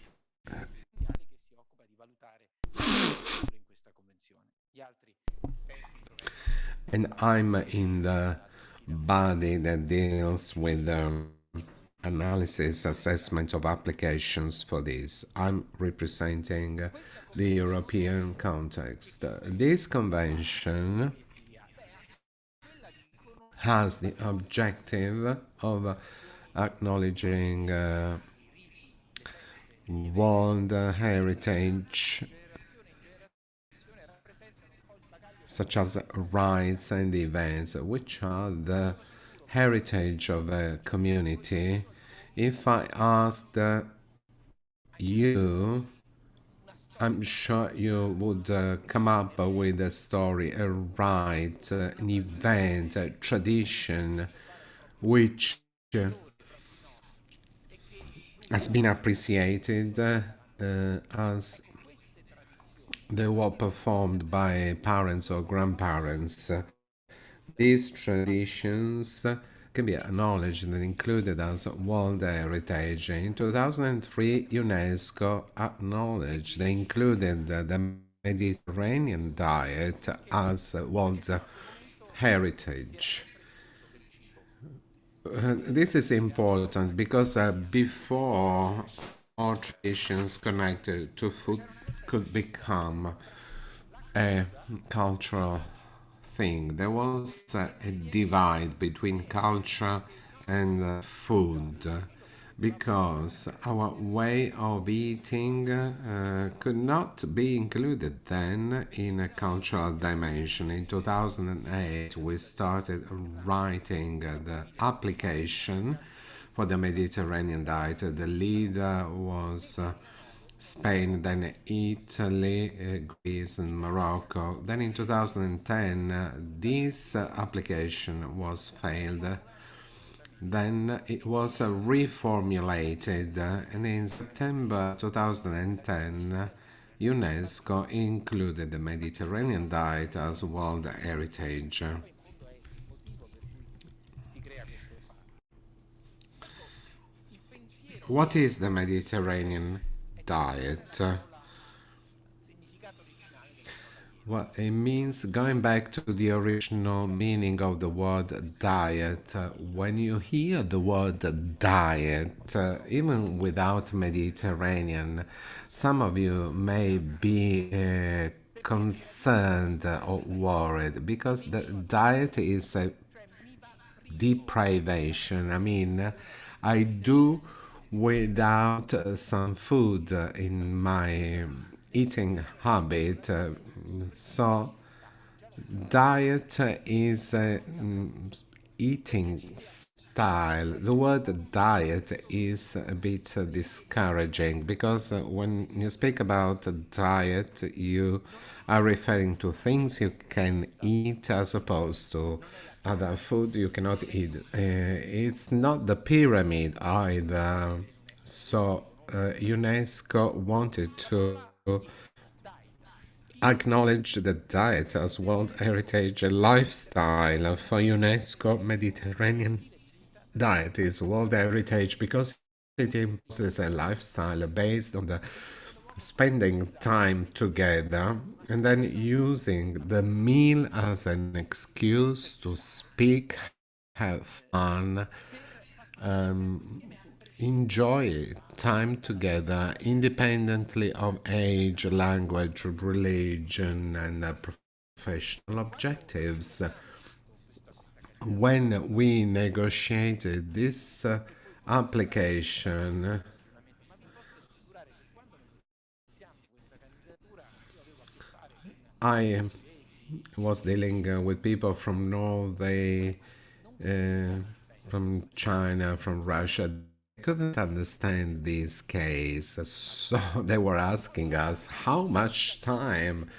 And I'm in the body that deals with analysis, assessment of applications for this. I'm representing the European context. This convention has the objective of acknowledging world heritage such as rites and events, which are the heritage of a community. If I asked you, I'm sure you would come up with a story, a rite, an event, a tradition which has been appreciated as they were performed by parents or grandparents. These traditions can be acknowledged and included as World Heritage. In 2003, UNESCO acknowledged and included the Mediterranean diet as World Heritage. This is important because before, all traditions connected to food could become a cultural thing. There was a divide between culture and food because our way of eating could not be included then in a cultural dimension. In 2008, we started writing the application for the Mediterranean diet. The leader was Spain, then Italy, Greece, and Morocco. Then in 2010, this application was failed. Then it was reformulated, and in September 2010, UNESCO included the Mediterranean diet as World Heritage. What is the Mediterranean diet? Well, it means going back to the original meaning of the word diet. When you hear the word diet, even without Mediterranean, some of you may be concerned or worried because the diet is a deprivation. I mean, I do without some food in my eating habit. So, diet is eating style. The word diet is a bit discouraging because when you speak about diet, you are referring to things you can eat as opposed to other food you cannot eat. It's not the pyramid either. So, UNESCO wanted to acknowledge the diet as World Heritage lifestyle. For UNESCO, Mediterranean diet is World Heritage because it imposes a lifestyle based on the spending time together and then using the meal as an excuse to speak, have fun, enjoy time together independently of age, language, religion, and professional objectives. When we negotiated this application, I was dealing with people from Norway, from China, from Russia. They couldn't understand this case, so they were asking us, how much time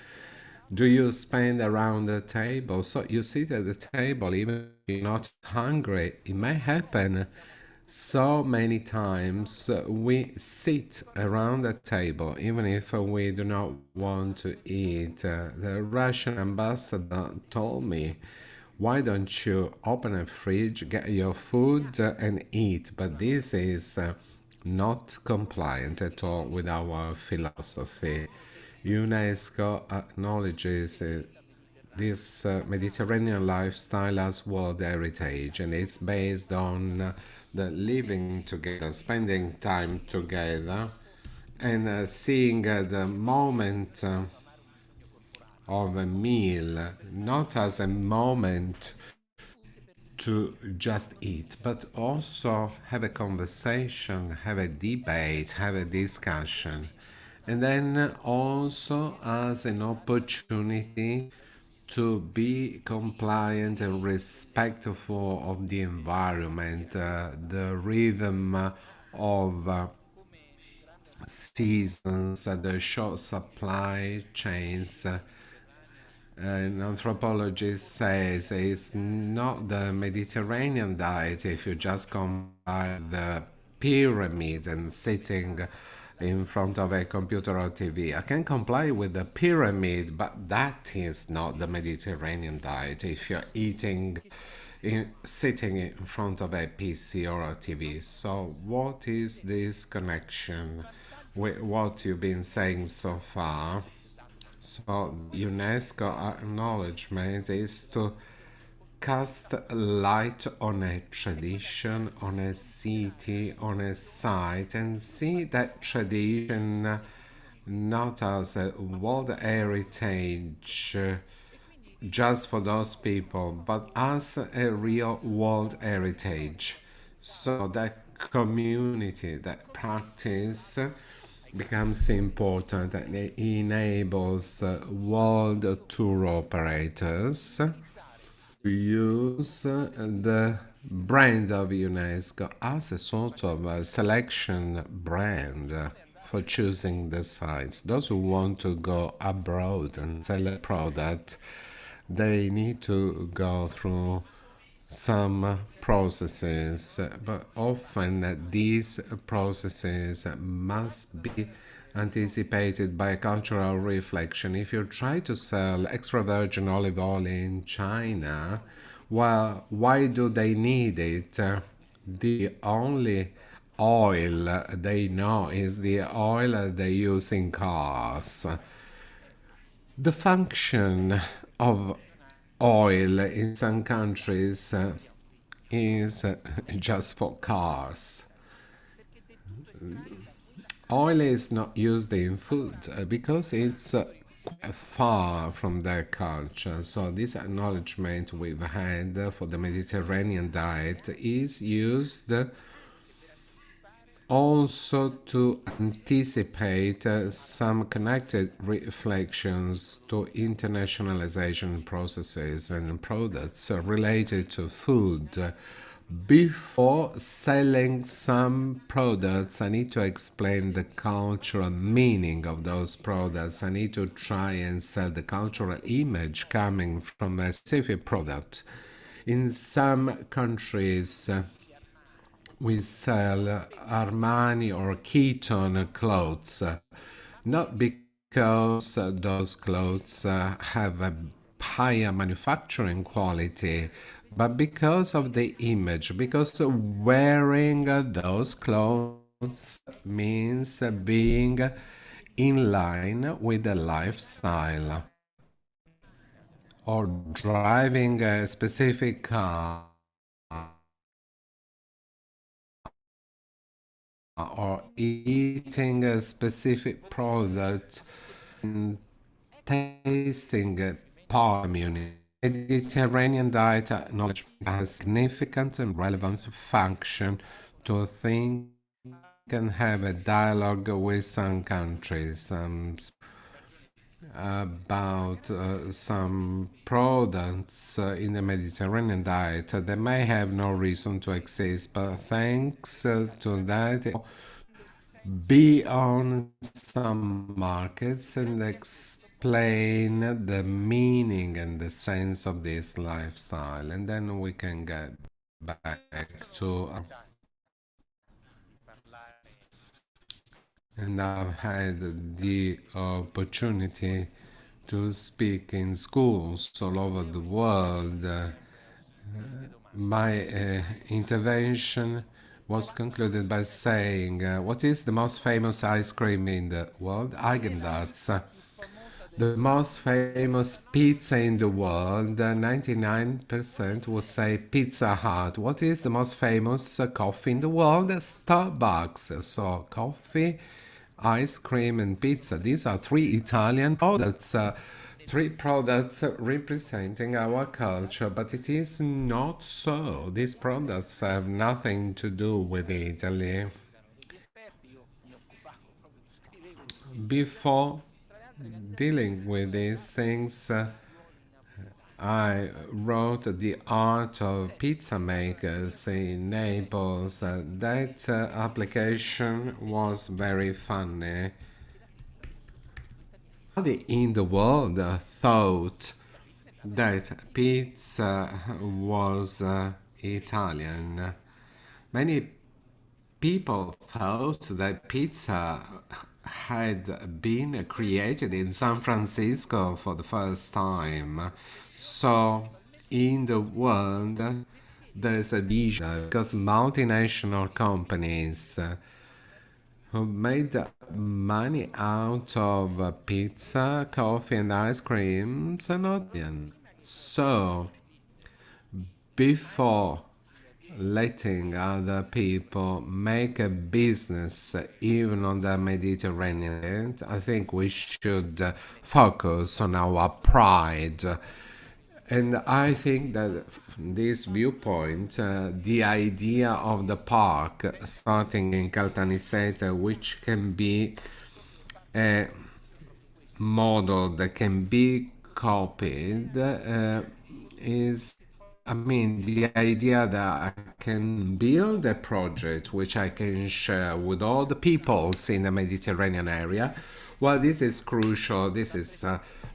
do you spend around the table? So you sit at the table even if you're not hungry. It may happen so many times we sit around the table even if we do not want to eat. The Russian ambassador told me, why don't you open a fridge, get your food and eat? But this is not compliant at all with our philosophy. UNESCO acknowledges this Mediterranean lifestyle as World Heritage, and it's based on the living together, spending time together, and seeing the moment of a meal not as a moment to just eat, but also have a conversation, have a debate, have a discussion, and then also as an opportunity to be compliant and respectful of the environment, the rhythm of seasons, the short supply chains. An anthropologist says it's not the Mediterranean diet if you just compare the pyramid and sitting in front of a computer or TV. I can comply with the pyramid, but that is not the Mediterranean diet if you're sitting in front of a PC or a TV. So what is this connection with what you've been saying so far? So UNESCO acknowledgement is to cast light on a tradition, on a city, on a site, and see that tradition not as a world heritage just for those people, but as a real world heritage. So that community, that practice becomes important and it enables world tour operators to use the brand of UNESCO as a sort of a selection brand for choosing the sites. Those who want to go abroad and sell a product, they need to go through some processes, but often these processes must be anticipated by cultural reflection. If you try to sell extra virgin olive oil in China, well, why do they need it? The only oil they know is the oil they use in cars. The function of oil in some countries is just for cars. Oil is not used in food because it's quite far from their culture. So this acknowledgement we've had for the Mediterranean diet is used also to anticipate some connected reflections to internationalization processes and products related to food. Before selling some products, I need to explain the cultural meaning of those products. I need to try and sell the cultural image coming from a specific product. In some countries, we sell Armani or Keaton clothes, not because those clothes have a higher manufacturing quality, but because of the image, because wearing those clothes means being in line with the lifestyle, or driving a specific car, or eating a specific product and tasting a part community. Mediterranean diet acknowledgement has significant and relevant function to think and have a dialogue with some countries about some products in the Mediterranean diet. They may have no reason to exist, but thanks to that, be on some markets and explain the meaning and the sense of this lifestyle, and then we can get back to and I've had the opportunity to speak in schools all over the world. My intervention was concluded by saying, what is the most famous ice cream in the world? Häagen-Dazs. The most famous pizza in the world, 99% would say Pizza Hut. What is the most famous coffee in the world? Starbucks. So coffee, ice cream and pizza. These are three Italian products. Three products representing our culture, but it is not so. These products have nothing to do with Italy. Before dealing with these things, I wrote The Art of Pizza Makers in Naples. That application was very funny. In the world thought that pizza was Italian. Many people thought that pizza had been created in San Francisco for the first time. So in the world, there's a division because multinational companies who made money out of pizza, coffee, and ice creams are not Italian. So before letting other people make a business even on the Mediterranean, I think we should focus on our pride And I think that from this viewpoint, the idea of the park starting in Caltanissetta, which can be a model that can be copied, is, I mean, the idea that I can build a project which I can share with all the peoples in the Mediterranean area. Well, this is crucial. This is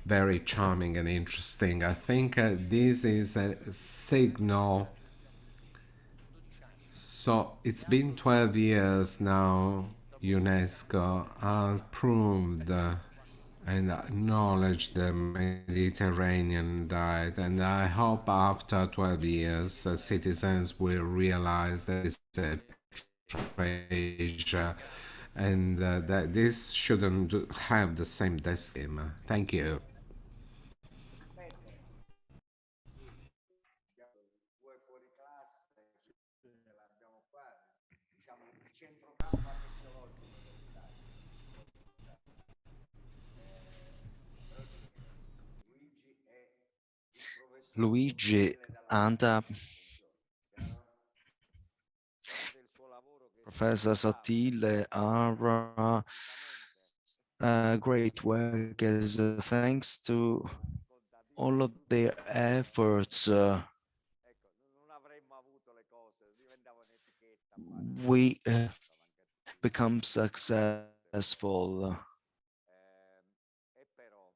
very charming and interesting. I think this is a signal. So it's been 12 years now. UNESCO has proved and acknowledged the Mediterranean diet, and I hope after 12 years citizens will realize that it's a treasure and that this shouldn't have the same destiny. Thank you. Due fuori classe, ce l'abbiamo qua, diciamo il centrocampo archeologico dell'Italia. Però Luigi è il professor Luigi and grazie al suo lavoro che Professor Sottile are great workers. Thanks to all of their efforts, ecco, non avremmo avuto le cose, diventava un'etichetta. we become successful. E però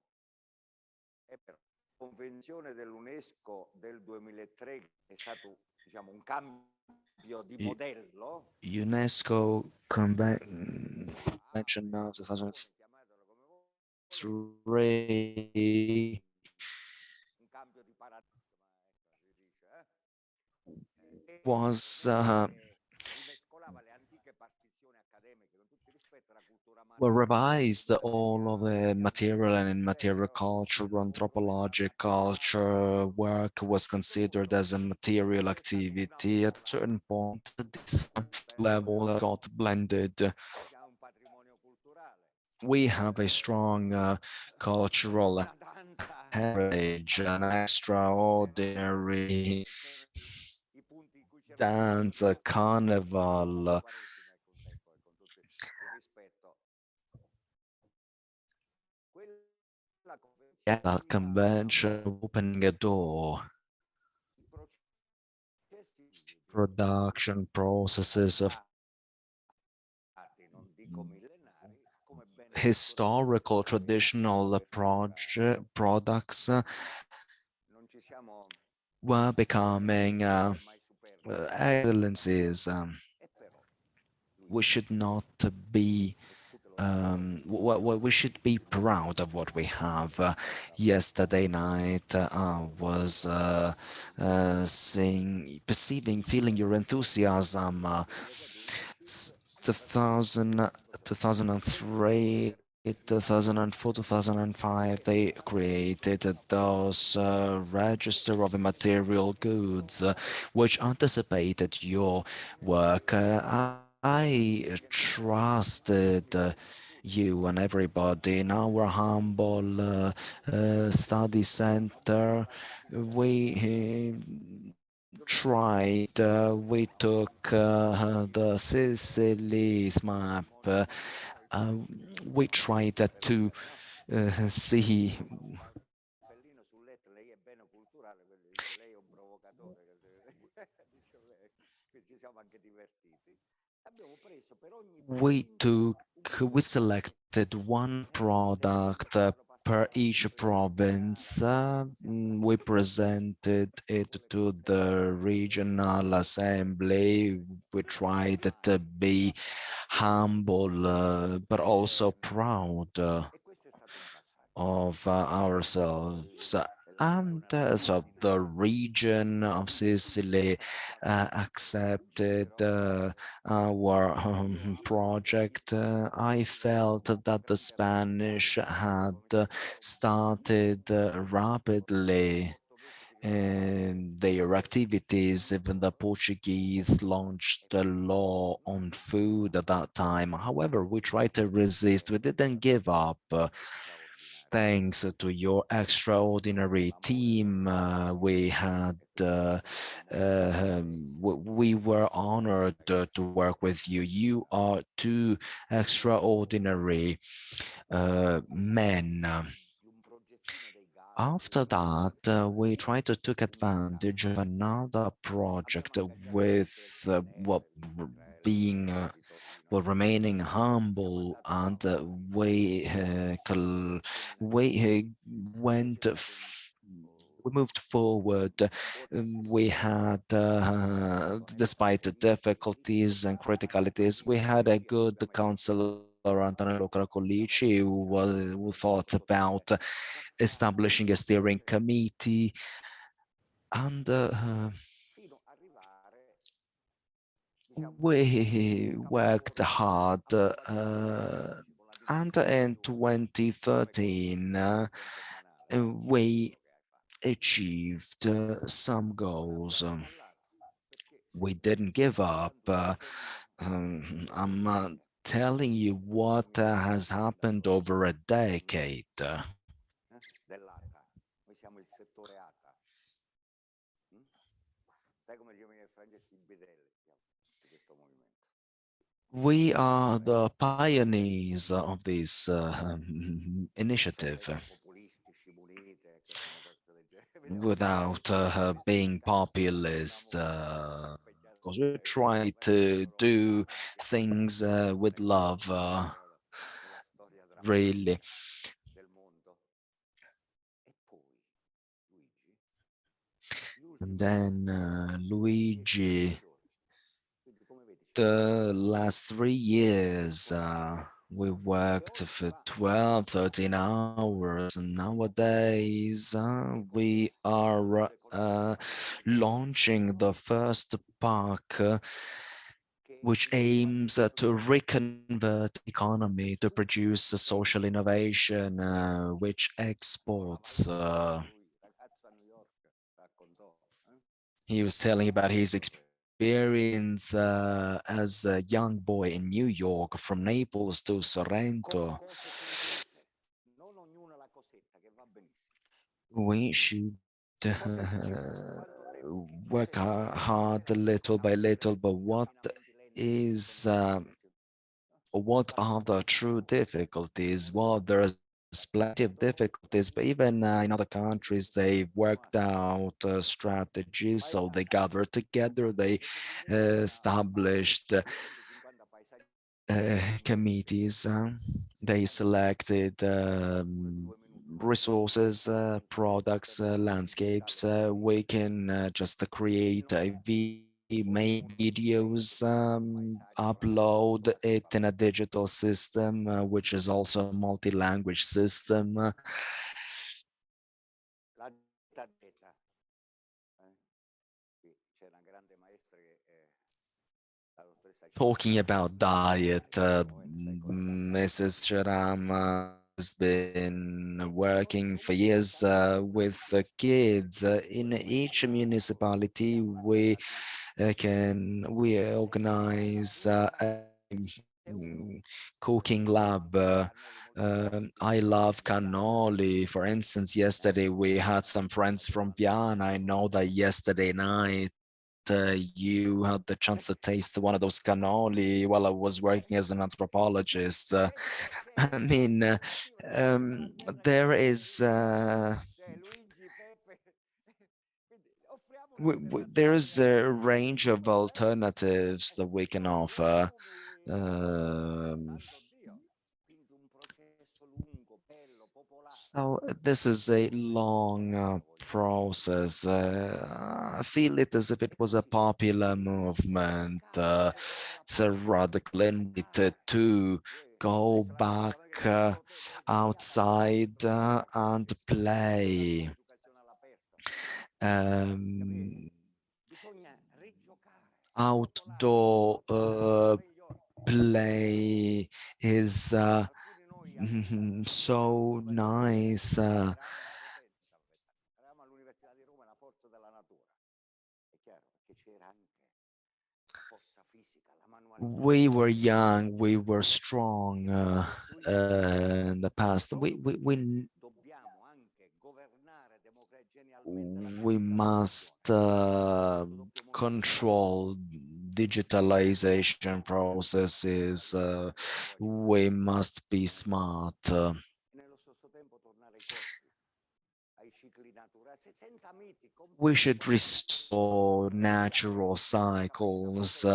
la convenzione dell'UNESCO del 2003 è stato, diciamo, un cambio di modello. UNESCO Convention of 2003 Un cambio di paradigma, si dice, was rimescolava le antiche partizioni accademiche con tutto il rispetto alla cultura well, revised all of the material and immaterial culture, anthropological culture work was considered as a material activity. At a certain point, this level got blended. abbiamo un patrimonio culturale. We have a strong cultural Una danza, heritage, an extraordinary i punti in cui c'è dance, a carnival, con tutto il rispetto. Quella yeah, that convention opening a door, production processes of non dico millenari, come bene historical traditional products non ci siamo were becoming mai superbi. excellencies. E però We should not be we should be proud of what we have. Yesterday night, I was perceiving, feeling your enthusiasm. 2003, 2004, 2005, they created those register of immaterial goods, which anticipated your work. I trusted you and everybody in our humble study center. We tried, we took the Sicily's map. We tried to see. Cappellino sul letto, lei è bene culturale, dice lei è un provocatore, dice lei, che ci siamo anche divertiti. Abbiamo preso per ogni We selected one product per each province. We presented it to the regional assembly. We tried to be humble, but also proud e questo è stato un passaggio. of ourselves. And so the region of Sicily accepted our project. I felt that the Spanish had started rapidly in their activities. Even the Portuguese launched a law on food at that time. However, we tried to resist. We didn't give up. thanks to your extraordinary team. We were honored to work with you. You are two extraordinary men. After that, we tried to take advantage of another project with being remaining humble, and we went we moved forward. We had, despite the difficulties and criticalities, we had a good counselor, Antonio Luca Collici, who thought about establishing a steering committee, and we worked hard, and in 2013 we achieved some goals. We didn't give up. I'm telling you what has happened over a decade. Dell'ATA. Noi siamo il settore ATA. Sai come gli viene in francese i bidelli di questo movimento? We are the pioneers of this initiative. Populistici, pulite, che sono cose del genere. Without being populist, because we try to do things with love, really. Del mondo. E poi, Luigi, And then Luigi, the last 3 years, we worked for 12, 13 hours, and nowadays we are launching the first park which aims to reconvert economy to produce a social innovation which exports. He was telling about his experience as a young boy in New York, from Naples to Sorrento. We should work hard little by little, but what are the true difficulties? Well, there's plenty of difficulties, but even in other countries, they worked out strategies. So they gathered together, they established committees, they selected resources, products, landscapes. We can just create a make videos, upload it in a digital system, which is also a multi-language system. Talking about diet, Mrs. Charam has been working for years with the kids. In each municipality, we organize a cooking lab. I love cannoli. For instance, yesterday we had some friends from Piana. I know that yesterday night you had the chance to taste one of those cannoli while I was working as an anthropologist. I mean, there is there's a range of alternatives that we can offer. So this is a long process. I feel it as if it was a popular movement. It's a radical invite to go back outside and play. Outdoor play is so nice. We were young, we were strong in the past. we must control digitalization processes. We must be smart. We should restore natural cycles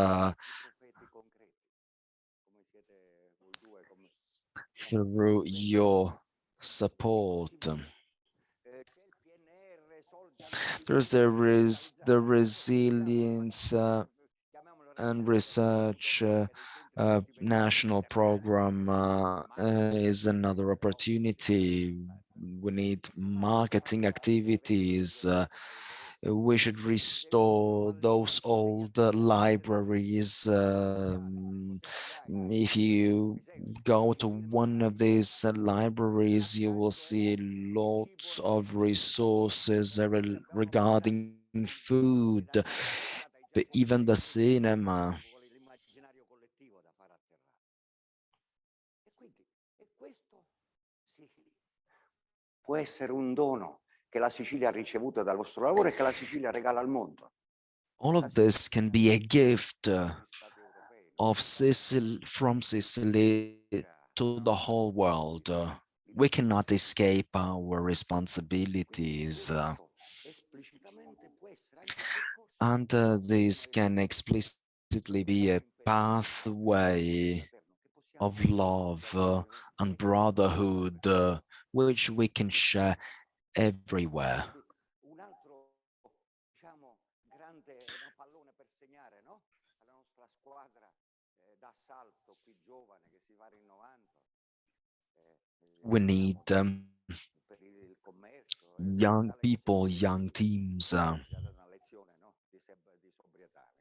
through your support. The resilience and research national program is another opportunity. We need marketing activities. We should restore those old libraries. If you go to one of these libraries, you will see lots of resources regarding food, but even the cinema. Può essere un dono che la Sicilia ha ricevuto dal vostro lavoro e che la Sicilia regala al mondo. All of this can be a gift from Sicily to the whole world. We cannot escape our responsibilities. And this can explicitly be a pathway of love and brotherhood, which we can share everywhere. Un altro, diciamo, grande pallone per segnare, no? Alla nostra squadra d'assalto qui giovane che si va rinnovando. We need young people, young teams. Una lezione, no? Di sobrietà.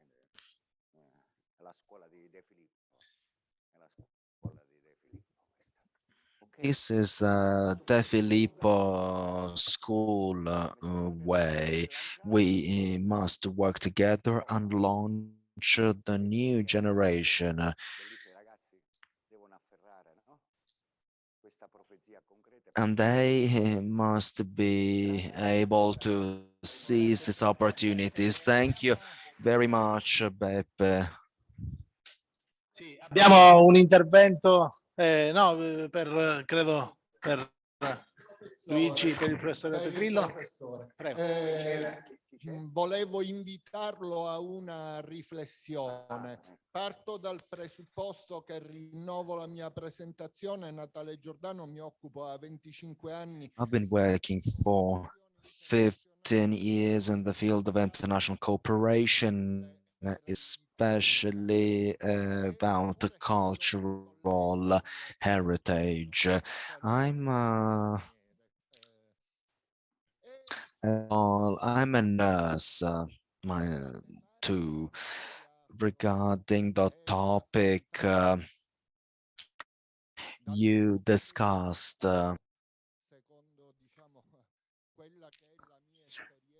La scuola di De Filippo. La scuola di De Filippo. This is De Filippo school way. We must work together and launch the new generation. And they must be able to seize these opportunities. Thank you very much, Beppe. Sì, abbiamo un intervento, no, credo per Luigi, per il professore Petrillo. Prego. Volevo invitarlo a una riflessione. Parto dal presupposto che rinnovo la mia presentazione. Natale Giordano, mi occupo a 25 anni. I've been working for 15 years in the field of international cooperation, especially about the cultural heritage. I'm a nurse too. Regarding the topic you discussed,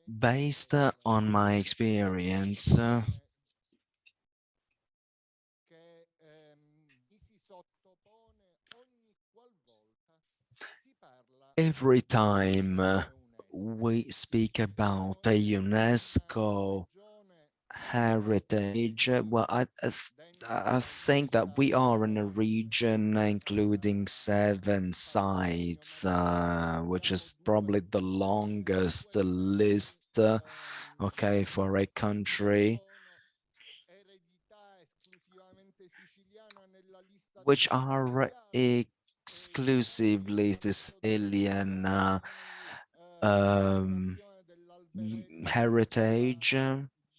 based on my experience, every time we speak about a UNESCO heritage, well, I think that we are in a region including 7 sites, which is probably the longest list, okay, for a country, which are exclusively Sicilian heritage.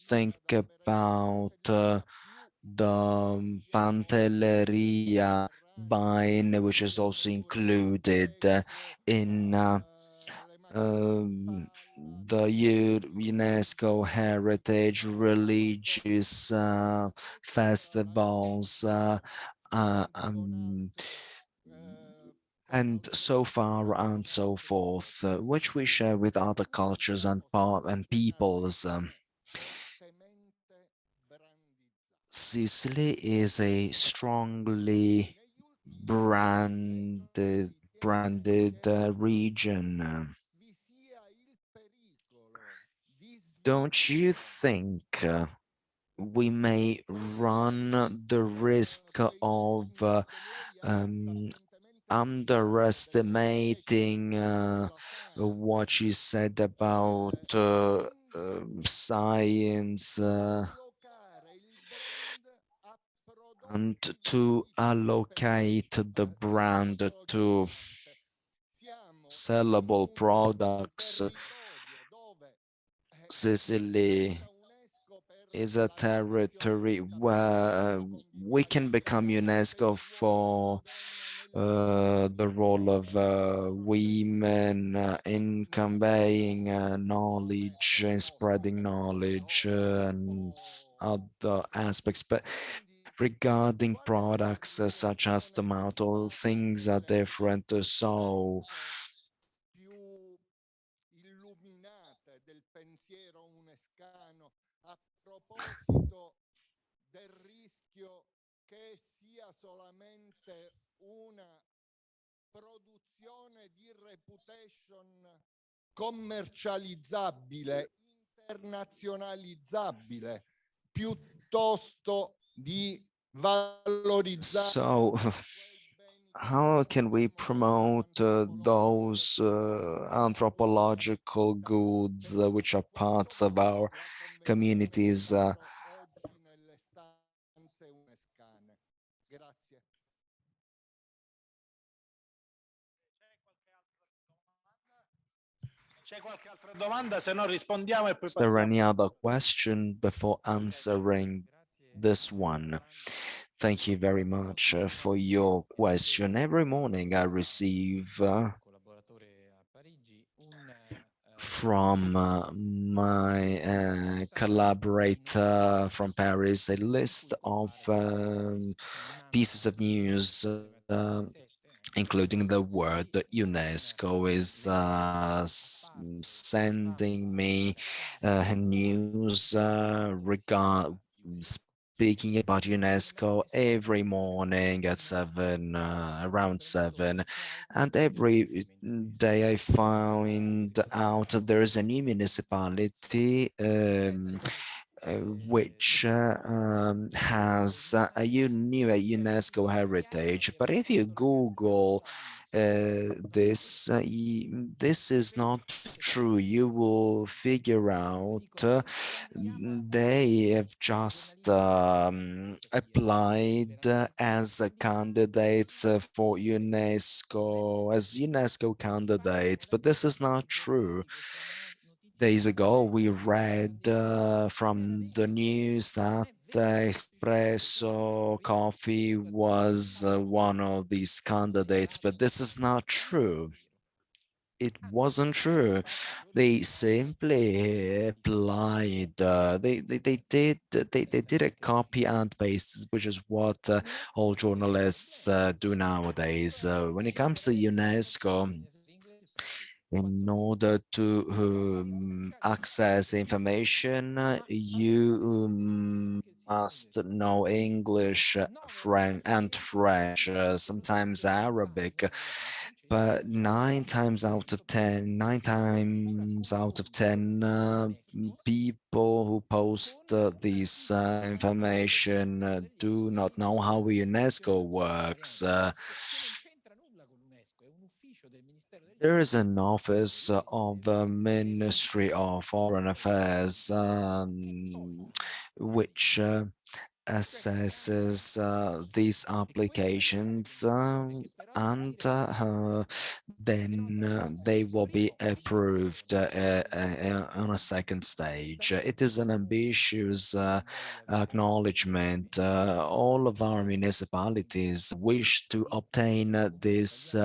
Think about the Pantelleria vine, which is also included in the UNESCO heritage, religious festivals, and so far and so forth, which we share with other cultures and peoples. Sicily is a strongly branded region. Don't you think we may run the risk of um, underestimating what she said about science and to allocate the brand to sellable products? Sicily is a territory where we can become UNESCO for the role of women in conveying knowledge and spreading knowledge and other aspects. But regarding products such as tomato, things are different. So illuminate del pensiero unescano a proposito del rischio che sia solamente una produzione di reputation commercializzabile, internazionalizzabile, piuttosto di valorizzare. So, how can we promote those anthropological goods which are parts of our communities? Oggi nelle stanze unescane. Grazie. C'è qualche altra domanda? Se no rispondiamo e poi Is there passiamo. any other question before answering this one? Thank you very much for your question. Every morning I receive from my collaborator from Paris a list of pieces of news, including the word UNESCO is sending me news speaking about UNESCO every morning at 7, around 7. And every day I find out that there is a new municipality which has a new UNESCO heritage. But if you Google this is not true. You will figure out they have just applied as candidates for UNESCO, as UNESCO candidates, but this is not true. Days ago, we read from the news that espresso coffee was one of these candidates, but this is not true. It wasn't true. They simply applied. They did a copy and paste, which is what all journalists do nowadays. When it comes to UNESCO, in order to access information, you must know English, French, sometimes Arabic. But nine times out of 10, people who post this information do not know how UNESCO works. There is an office of the Ministry of Foreign Affairs which assesses these applications and then they will be approved on a second stage. It is an ambitious acknowledgement. All of our municipalities wish to obtain this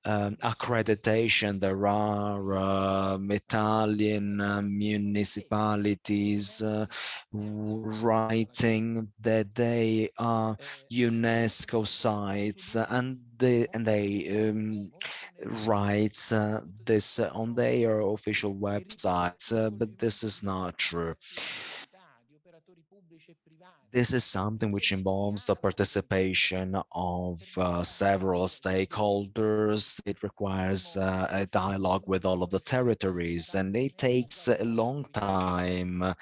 accreditation. There are Italian municipalities writing that they are UNESCO sites, and they write this on their official websites, but this is not true. This is something which involves the participation of several stakeholders. It requires a dialogue with all of the territories, and it takes a long time.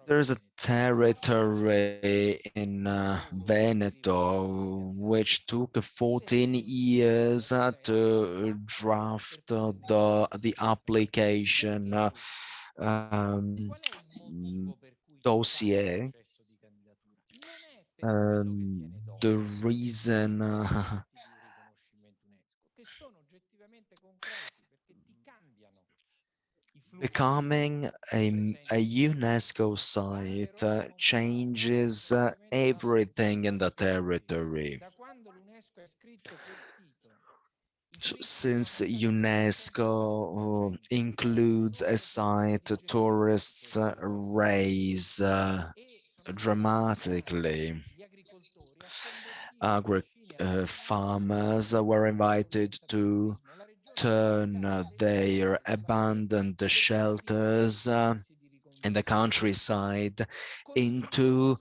There's a territory in Veneto which took 14 years to draft the application dossier. The reason becoming a UNESCO site changes everything in the territory. Since UNESCO includes a site, tourists raise dramatically. Farmers were invited to turn their abandoned shelters in the countryside into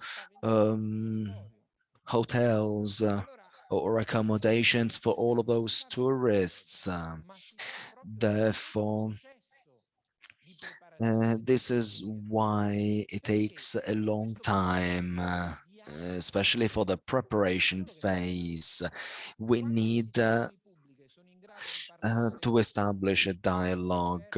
hotels or accommodations for all of those tourists. Therefore, this is why it takes a long time, especially for the preparation phase. We need to establish a dialogue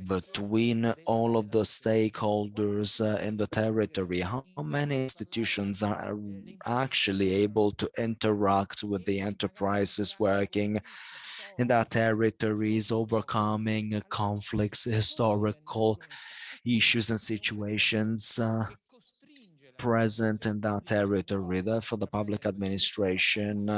between all of the stakeholders in the territory. How many institutions are actually able to interact with the enterprises working in that territories, overcoming conflicts, historical issues and situations present in that territory. Therefore, the public administration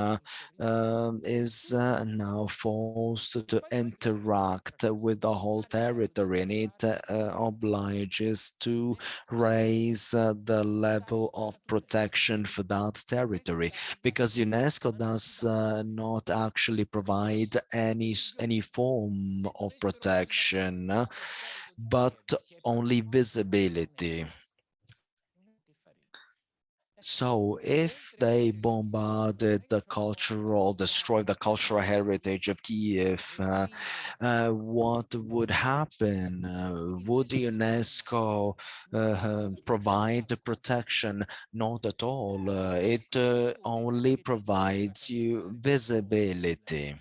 is now forced to interact with the whole territory, and it obliges to raise the level of protection for that territory, because UNESCO does not actually provide any form of protection, but only visibility. So if they bombarded the cultural, destroyed the cultural heritage of Kiev, what would happen? Would UNESCO provide protection? Not at all. It only provides you visibility.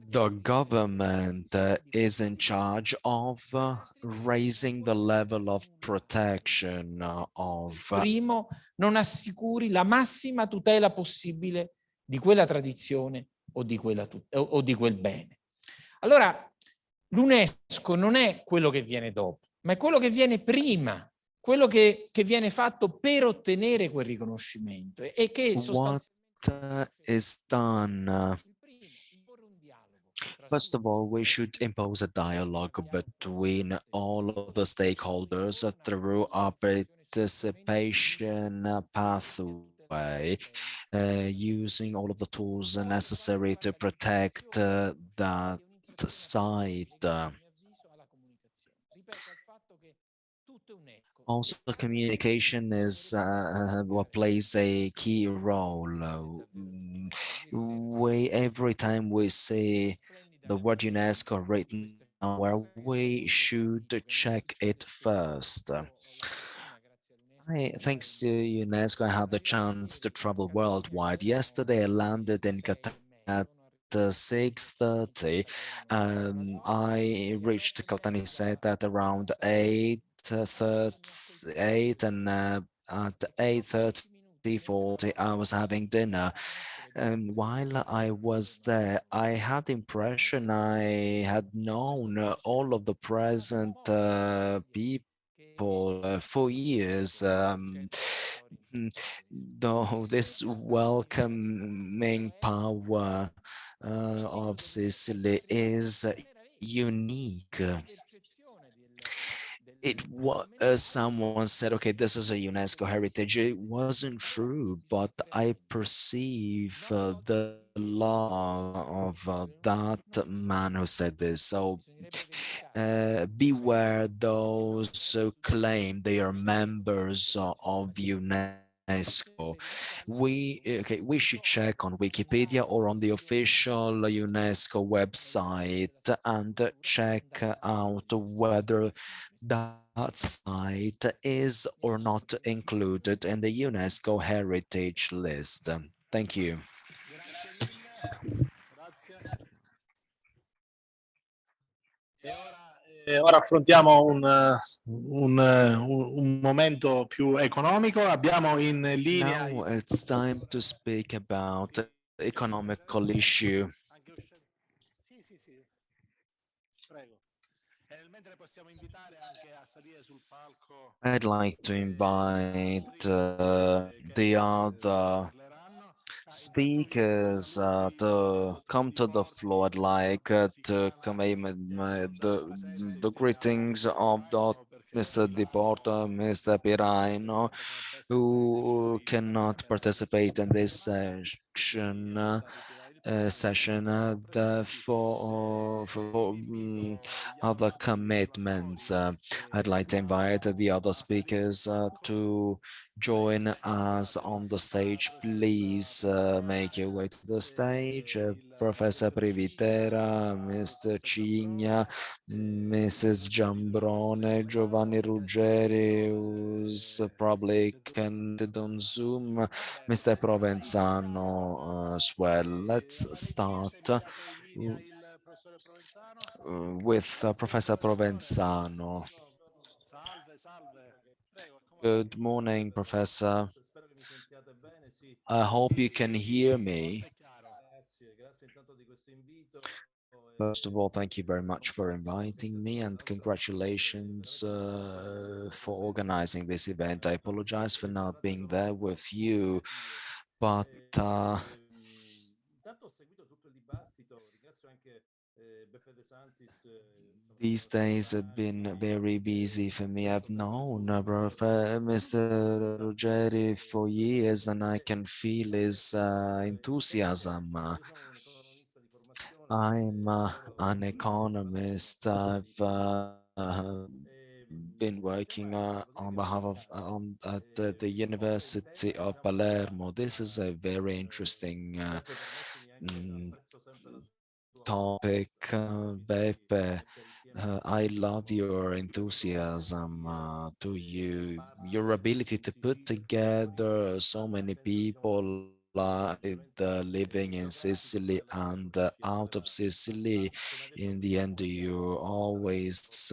The government is in charge of raising the level of protection of Primo, non assicuri la massima tutela possibile di quella tradizione o di quel bene. Allora, l'UNESCO non è quello che viene dopo, ma è quello che viene prima, quello che viene fatto per ottenere quel riconoscimento e che what is done. First of all, we should impose a dialogue between all of the stakeholders through a participation pathway, using all of the tools necessary to protect that site. Also, communication is what plays a key role. Every time we see the word UNESCO written somewhere, we should check it first. Thanks to UNESCO, I had the chance to travel worldwide. Yesterday, I landed in Qatar at 6:30. I reached Caltanissetta at around 8:38, and at 8:30-40, I was having dinner. And while I was there, I had the impression I had known all of the present people for years. Though this welcoming power of Sicily is unique. It was someone said, okay, this is a UNESCO heritage. It wasn't true, but I perceive the love of that man who said this. So beware those who claim they are members of UNESCO. We should check on Wikipedia or on the official UNESCO website and check out whether that site is or not included in the UNESCO heritage list. Thank you. Ora affrontiamo un momento più economico. Abbiamo in linea. Now it's time to speak about economical issue. Sì, sì, sì. Prego. Mentre possiamo invitare anche a salire sul palco. I'd like to invite the other speakers to come to the floor. I'd like to convey the greetings of Mr. Di Porto, Mr. Piraino, who cannot participate in this session for other commitments. I'd like to invite the other speakers to join us on the stage. Please make your way to the stage. Professor Privitera, Mr. Cigna, Mrs. Giambrone, Giovanni Ruggeri, who's probably connected on Zoom, Mr. Provenzano as well. Let's start with Professor Provenzano. Good morning, Professor. I hope you can hear me. First of all, thank you very much for inviting me and congratulations for organizing this event. I apologize for not being there with you, but these days have been very busy for me. I've known Mr. Ruggeri for years and I can feel his enthusiasm. I'm an economist. I've been working on behalf of at the University of Palermo. This is a very interesting topic, Beppe. I love your enthusiasm to you, your ability to put together so many people living in Sicily and out of Sicily. In the end, you always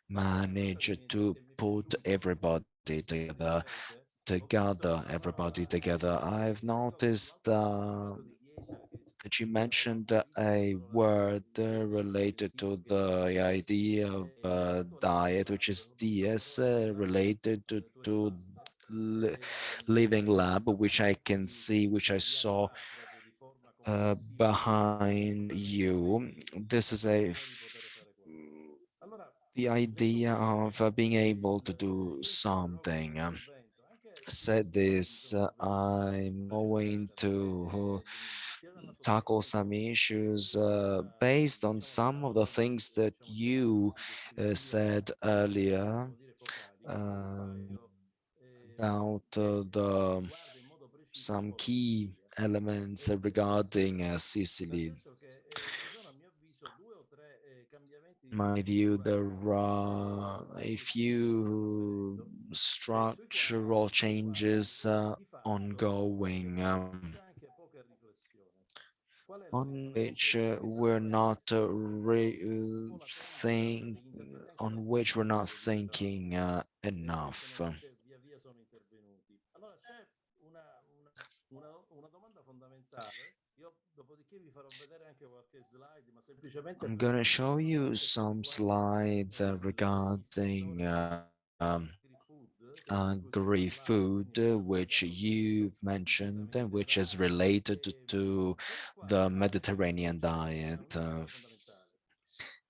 manage to put everybody everybody together. I've noticed that you mentioned a word related to the idea of diet, which is DS, related to living lab, which I can see, which I saw behind you. This is the idea of being able to do something. Said this, I'm going to tackle some issues based on some of the things that you said earlier about some key elements regarding Sicily. In my view, there are a few structural changes ongoing on which we're not on which we're not thinking enough. I'm going to show you some slides regarding agri-food, which you've mentioned, which is related to the Mediterranean diet.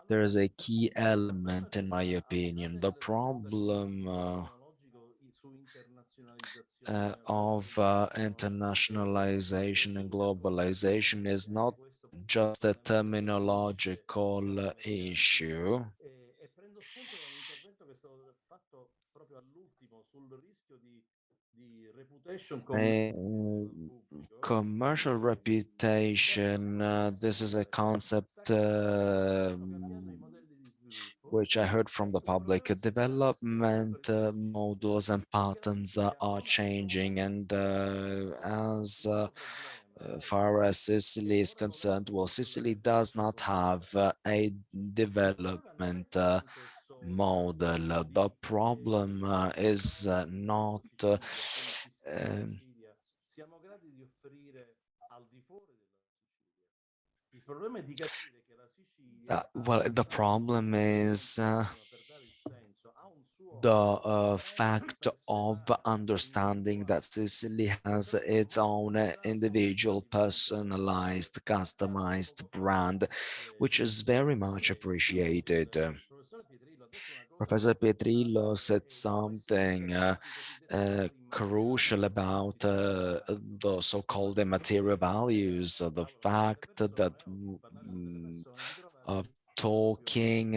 There is a key element, in my opinion. The problem of internationalization and globalization is not just a terminological issue. E prendo spunto da un intervento che è stato fatto proprio all'ultimo sul rischio di reputation Commercial reputation, this is a concept which I heard from the public. Development models and patterns are changing, and as far as Sicily is concerned, well, Sicily does not have a development model. The problem is not siamo gradi di offrire al di fuori della Sicilia. Il problema è di capire che la Sicilia well, the problem is the fact of understanding that Sicily has its own individual, personalized, customized brand, which is very much appreciated. Professor Pietrillo said something crucial about the so-called immaterial values, the fact that of talking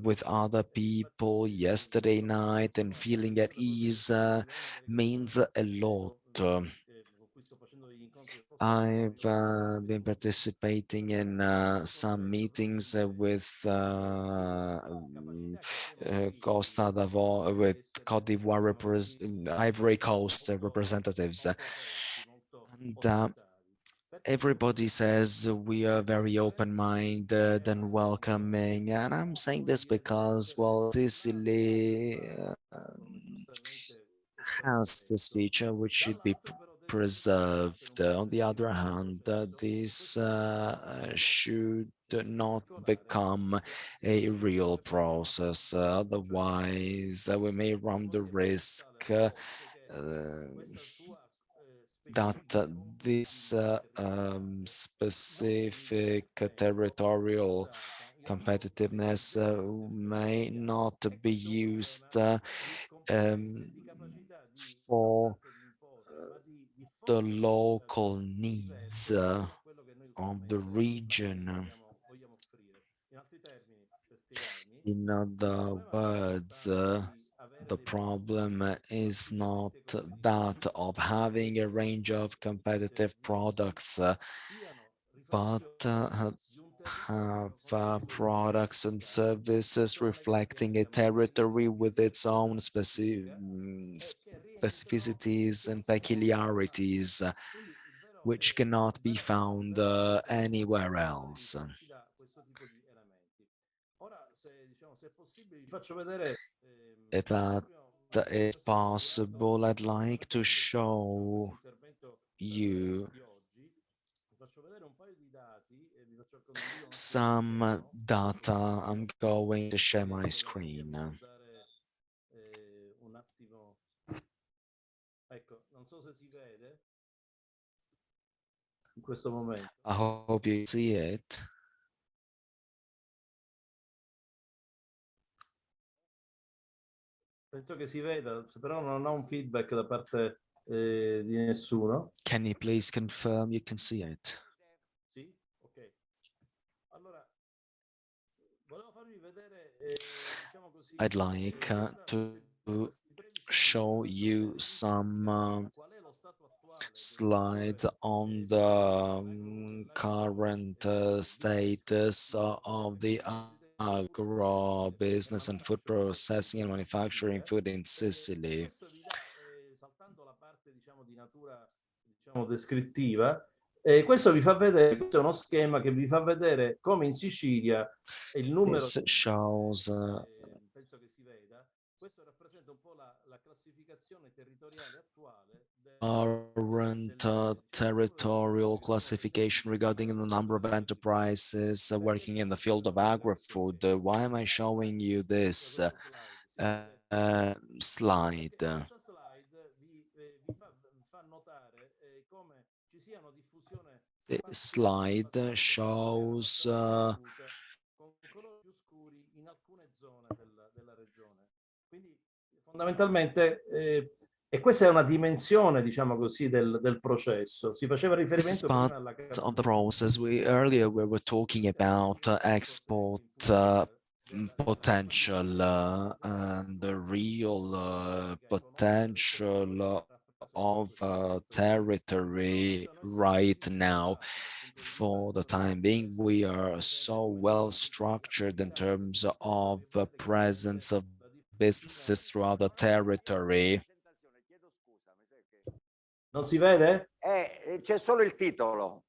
with other people yesterday night and feeling at ease means a lot. I've been participating in some meetings with Costa d'Ivoire, with Cote d'Ivoire, Ivory Coast representatives, and everybody says we are very open-minded and welcoming, and I'm saying this because, well, Sicily has this feature which should be preserved. On the other hand, this should not become a real process. Otherwise, we may run the risk that this specific territorial competitiveness may not be used for the local needs of the region. In other words, the problem is not that of having a range of competitive products, but have products and services reflecting a territory with its own specificities and peculiarities, which cannot be found anywhere else. If that is possible, I'd like to show you some data. I'm going to share my screen. I hope you see it. Penso che si veda, però non ho un feedback da parte di nessuno. Can you please confirm you can see it? Sì? Ok. Allora, volevo farvi vedere, diciamo così, I'd like to show you some slides on the current status of the agro business and food processing and manufacturing food in Sicily. Questo vi dà, saltando la parte, diciamo, di natura, diciamo, descrittiva, questo vi fa vedere, questo è uno schema che vi fa vedere come in Sicilia il numero... This shows penso che si veda, questo rappresenta un po' la classificazione territoriale attuale current territorial classification regarding the number of enterprises working in the field of agri-food. Why am I showing you this slide? This slide shows fondamentalmente E questa è una dimensione, diciamo così, del processo. Si faceva This is riferimento part prima alla of the process. We were talking about export potential and the real potential of territory right now. For the time being, we are so well structured in terms of presence of businesses throughout the territory. Non si vede? C'è solo il titolo.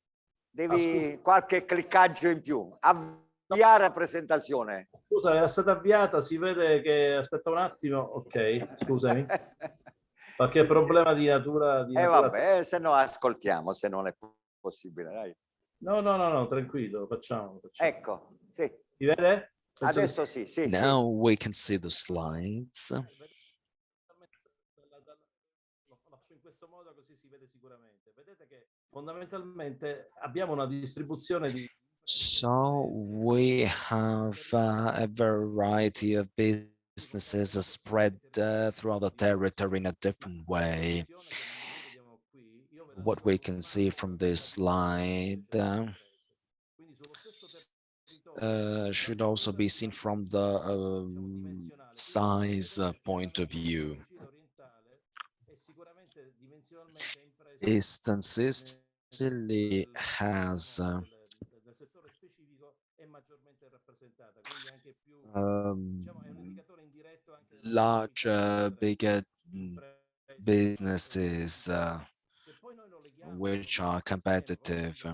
Devi scusa. qualche cliccaggio in più. Avviare la presentazione. Scusa, era stata avviata, si vede che... Aspetta un attimo. Ok, scusami. Qualche problema di natura... Vabbè, se no ascoltiamo, se non è possibile. Dai. No, tranquillo, facciamo. Ecco, sì. Si vede? Adesso sì. Now we can see the slides. Lo faccio in questo modo così si vede sicuramente. Vedete che fondamentalmente abbiamo una distribuzione di... So we have a variety of businesses spread throughout the territory in a different way. What we can see from this slide should also be seen from the size point of view. Eastern Sicily has large, bigger businesses which are competitive.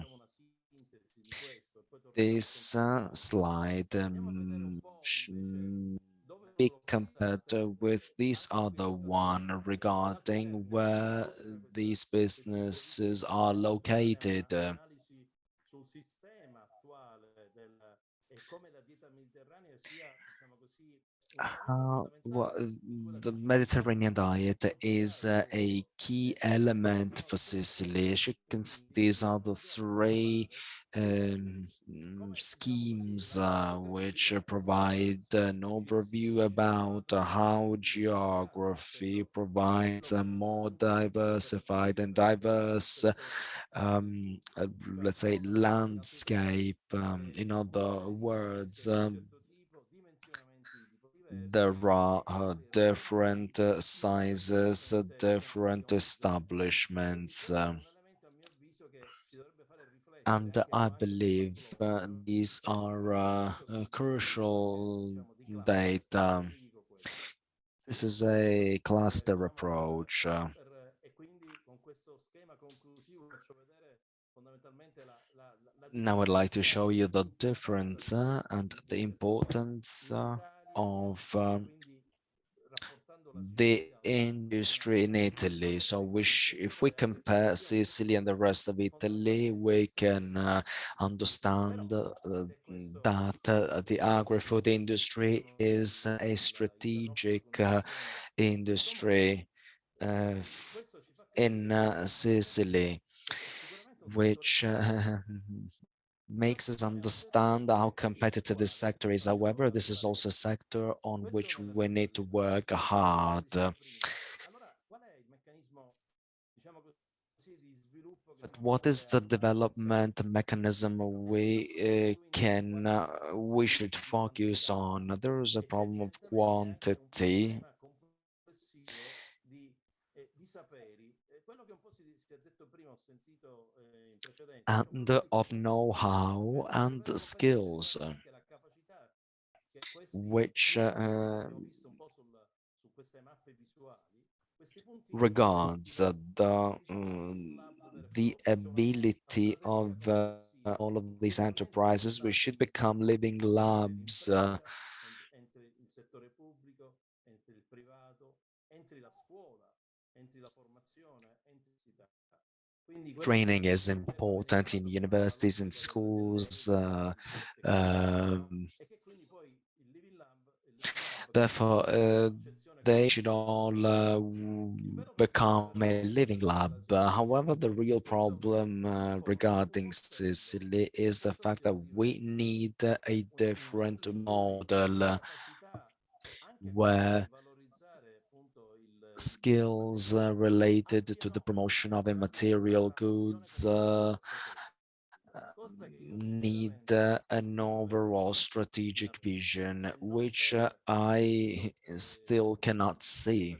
This slide be compared with this other one regarding where these businesses are located. The Mediterranean diet is a key element for Sicily. As you can see, these are the three schemes which provide an overview about how geography provides a more diversified and diverse let's say landscape. In other words, there are different sizes, different establishments, and I believe these are crucial data. This is a cluster approach. Now I'd like to show you the difference and the importance of the industry in Italy. So if we compare Sicily and the rest of Italy, we can understand that the agri-food industry is a strategic industry in Sicily, which makes us understand how competitive this sector is. However, this is also a sector on which we need to work hard. But what is the development mechanism we should focus on? There is a problem of quantity and of know-how and skills, which regards the ability of all of these enterprises. We should become living labs. Training is important in universities and schools. Therefore, they should all become a living lab. However, the real problem regarding Sicily is the fact that we need a different model where skills related to the promotion of immaterial goods need an overall strategic vision, which I still cannot see.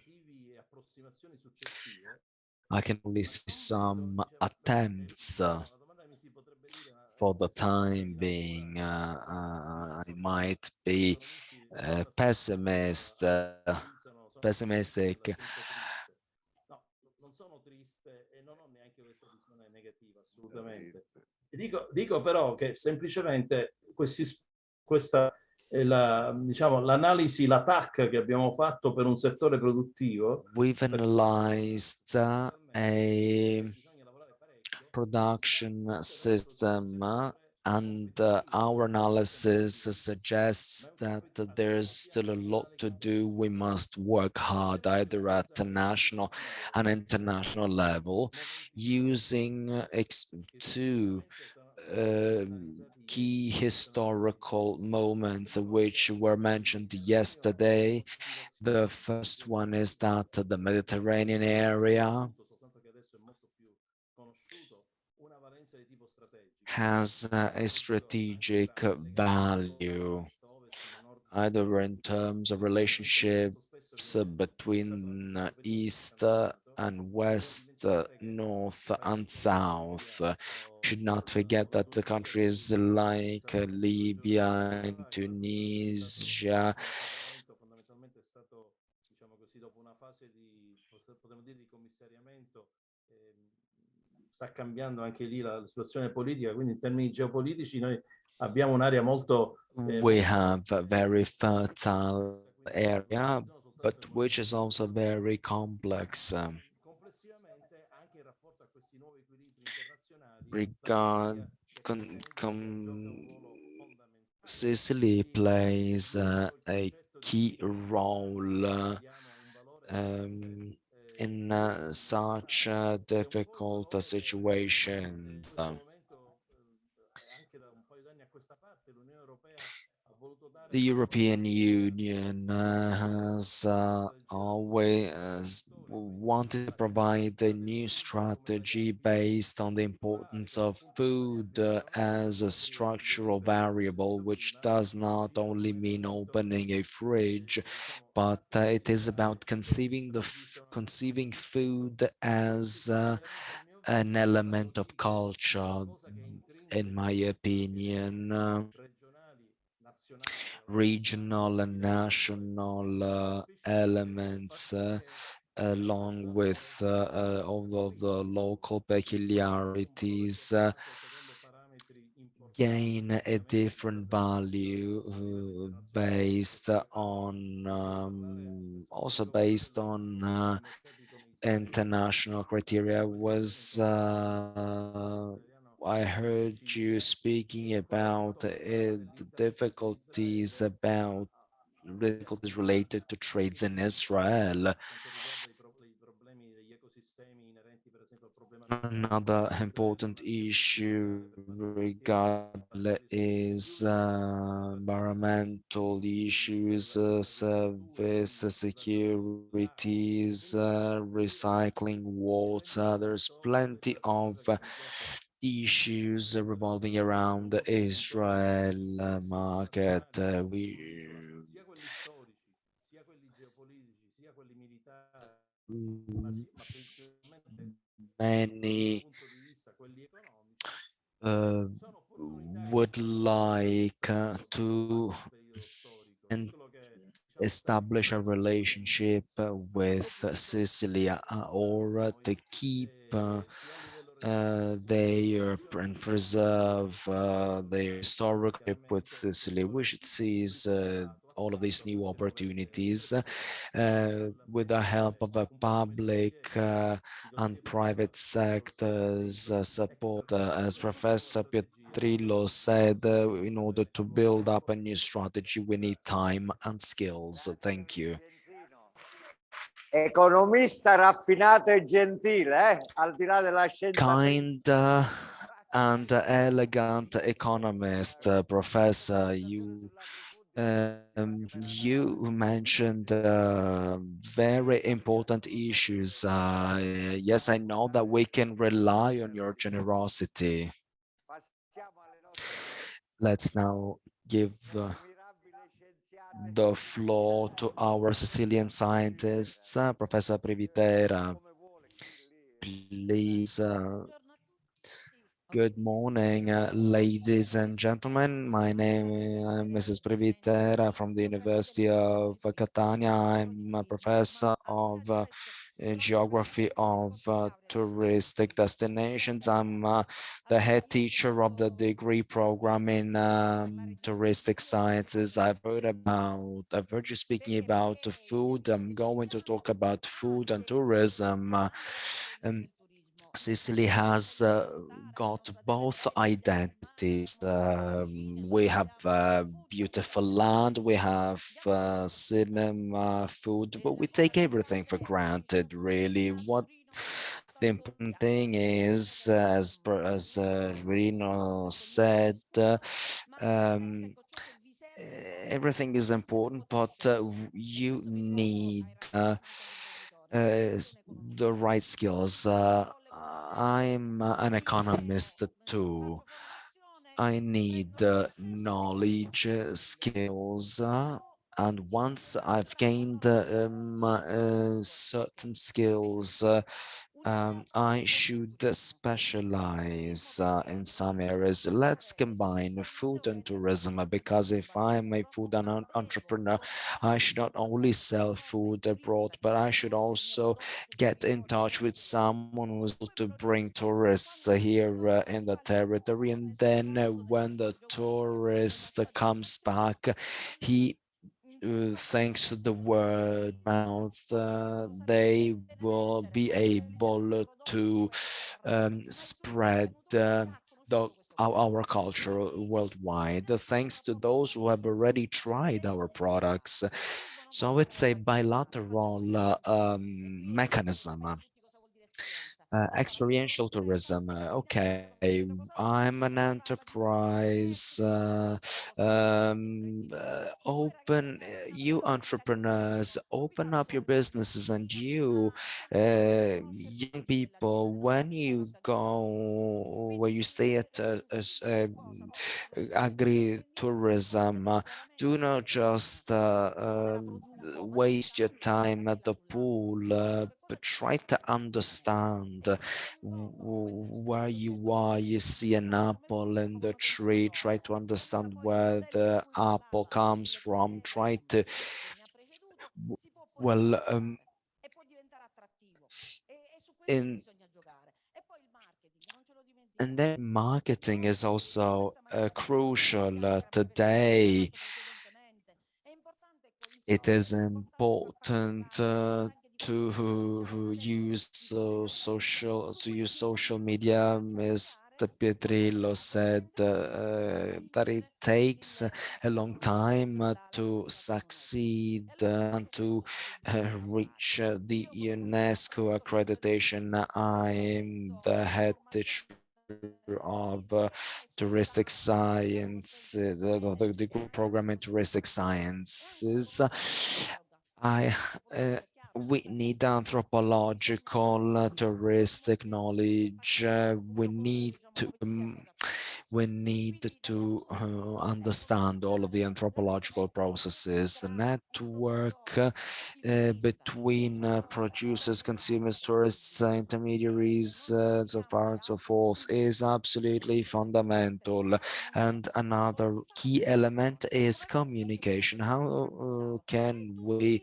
I can only see some attempts for the time being. I might be pessimistic. Non sono triste e non ho neanche questa visione negativa, assolutamente. Dico però che semplicemente questa è diciamo, l'analisi, l'attacco che abbiamo fatto per un settore produttivo. We've analyzed a production system and our analysis suggests that there's still a lot to do. We must work hard either at the national and international level using two key historical moments which were mentioned yesterday. The first one is that the Mediterranean area has a strategic value, either in terms of relationships between East and West, North and South. We should not forget that the countries like Libya and Tunisia sta cambiando anche lì la situazione politica, quindi in termini geopolitici noi abbiamo un'area molto we have a very fertile area, but which is also very complex. Sicily plays a key role in such difficult situations. The European Union has always wanted to provide a new strategy based on the importance of food as a structural variable, which does not only mean opening a fridge, but it is about conceiving food as an element of culture, in my opinion. Regional and national elements along with all of the local peculiarities gain a different value based on also based on international criteria. I heard you speaking about the difficulties related to trades in Israel. Another important issue regarding is environmental issues, service securities, recycling water. There's plenty of issues revolving around the Israel market. Many would like to establish a relationship with Sicily or to keep and preserve their historic with Sicily. We should seize all of these new opportunities with the help of a public and private sectors support, as Professor Pietrillo said, in order to build up a new strategy, we need time and skills. Thank you. Economista raffinato e gentile, al di là della scienza. Kind and elegant economist, Professor. You You mentioned very important issues. Yes, I know that we can rely on your generosity. Let's now give the floor to our Sicilian scientists, Professor Privitera. Please. Good morning, ladies and gentlemen. My name is Mrs. Privitera from the University of Catania. I'm a professor of geography of touristic destinations. I'm the head teacher of the degree program in touristic sciences. I've heard you speaking about food. I'm going to talk about food and tourism. And Sicily has got both identities. We have beautiful land, we have cinema, food, but we take everything for granted, really. What the important thing is, as Rino said, everything is important, but you need the right skills. I'm an economist too. I need knowledge, skills, and once I've gained certain skills, I should specialize in some areas. Let's combine food and tourism because if I'm a food entrepreneur, I should not only sell food abroad, but I should also get in touch with someone who's able to bring tourists here in the territory. And then when the tourist comes back, he thanks to the word mouth, they will be able to spread our culture worldwide, thanks to those who have already tried our products. So it's a bilateral mechanism. Experiential tourism. Okay, I'm an enterprise. You entrepreneurs, open up your businesses, and you young people, when you go, where you stay at agri-tourism, do not just waste your time at the pool, but try to understand where you are. You see an apple in the tree, try to understand where the apple comes from, try to, well, in and then marketing is also crucial today. It is important to use social media. Mr. Pietrillo said that it takes a long time to succeed and to reach the UNESCO accreditation. I'm the head teacher of touristic sciences, the degree program in touristic sciences. I we need anthropological touristic knowledge. We need to understand all of the anthropological processes. The network between producers, consumers, tourists, intermediaries, so far and so forth is absolutely fundamental. And another key element is communication. How can we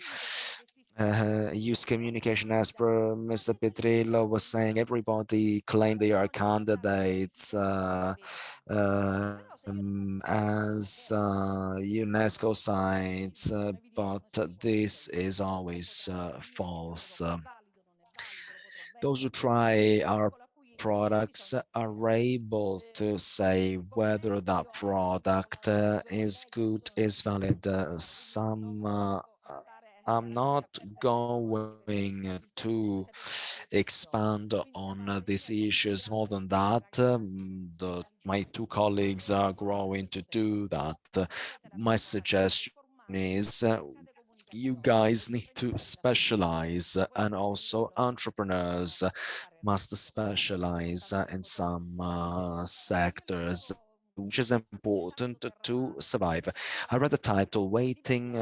use communication? As per Mr. Petrillo was saying, everybody claim they are candidates as UNESCO sites, but this is always false. Those who try our products are able to say whether that product is good, is valid. I'm not going to expand on these issues more than that. My two colleagues are going to do that. my suggestion is you guys need to specialize, and also entrepreneurs must specialize in some sectors, which is important to survive. I read the title, Waiting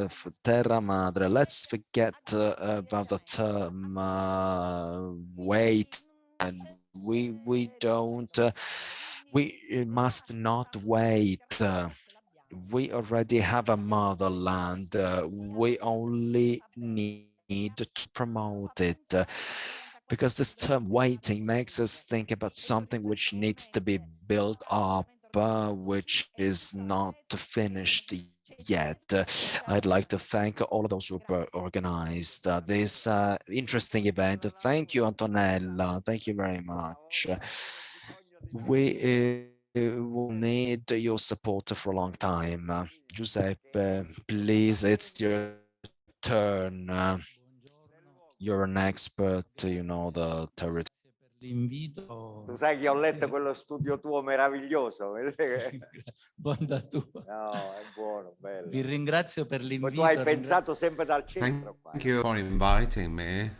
for Terra Madre. Let's forget about the term wait, and we don't, we must not wait. We already have a motherland. We only need to promote it. Because this term waiting makes us think about something which needs to be built up, which is not finished yet. I'd like to thank all of those who organized this interesting event. Thank you, Antonella. Thank you very much. We will need your support for a long time. Giuseppe, please, it's your turn. You're an expert, you know the territory. Tu sai che ho letto quello studio tuo meraviglioso. Bontà tua. No, è buono, bello. Vi ringrazio per Poi l'invito. tu hai pensato sempre dal centro. Thank you for inviting me.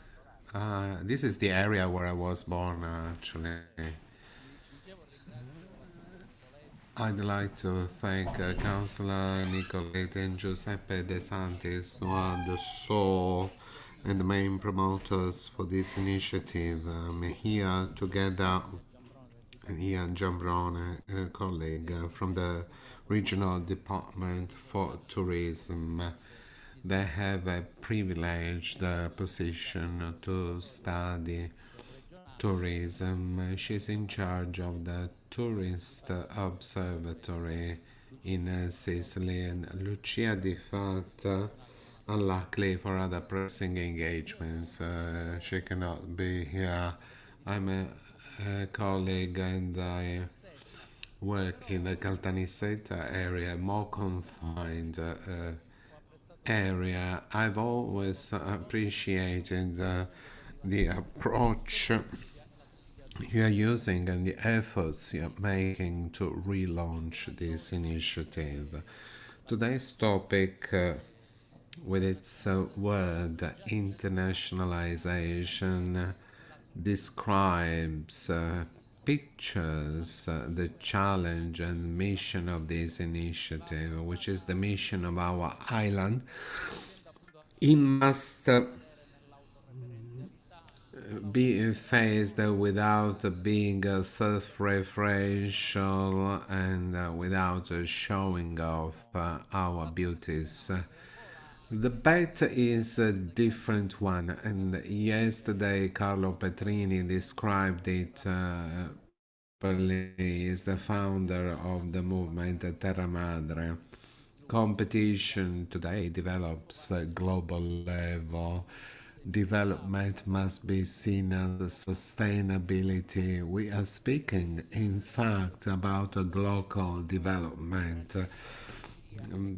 This is the area where I was born, actually. I'd like to thank Councillor Nicolette and Giuseppe De Santis, who are the soul and the main promoters for this initiative. Here together, and Ian Giambrone, a colleague from the Regional Department for Tourism. They have a privileged position to study tourism. She's in charge of the Tourist Observatory in Sicily, and Lucia Di Fat, unluckily for other pressing engagements, she cannot be here. I'm a colleague and I work in the Caltanissetta area, more confined area. I've always appreciated the approach you're using and the efforts you're making to relaunch this initiative. Today's topic, with its word internationalization, describes, pictures the challenge and mission of this initiative, which is the mission of our island. It must be faced without being self-referential and without showing off our beauties. The bet is a different one, and yesterday Carlo Petrini described it properly. Is the founder of the movement Terra Madre. Competition today develops at global level. Development must be seen as sustainability. We are speaking, in fact, about a global development.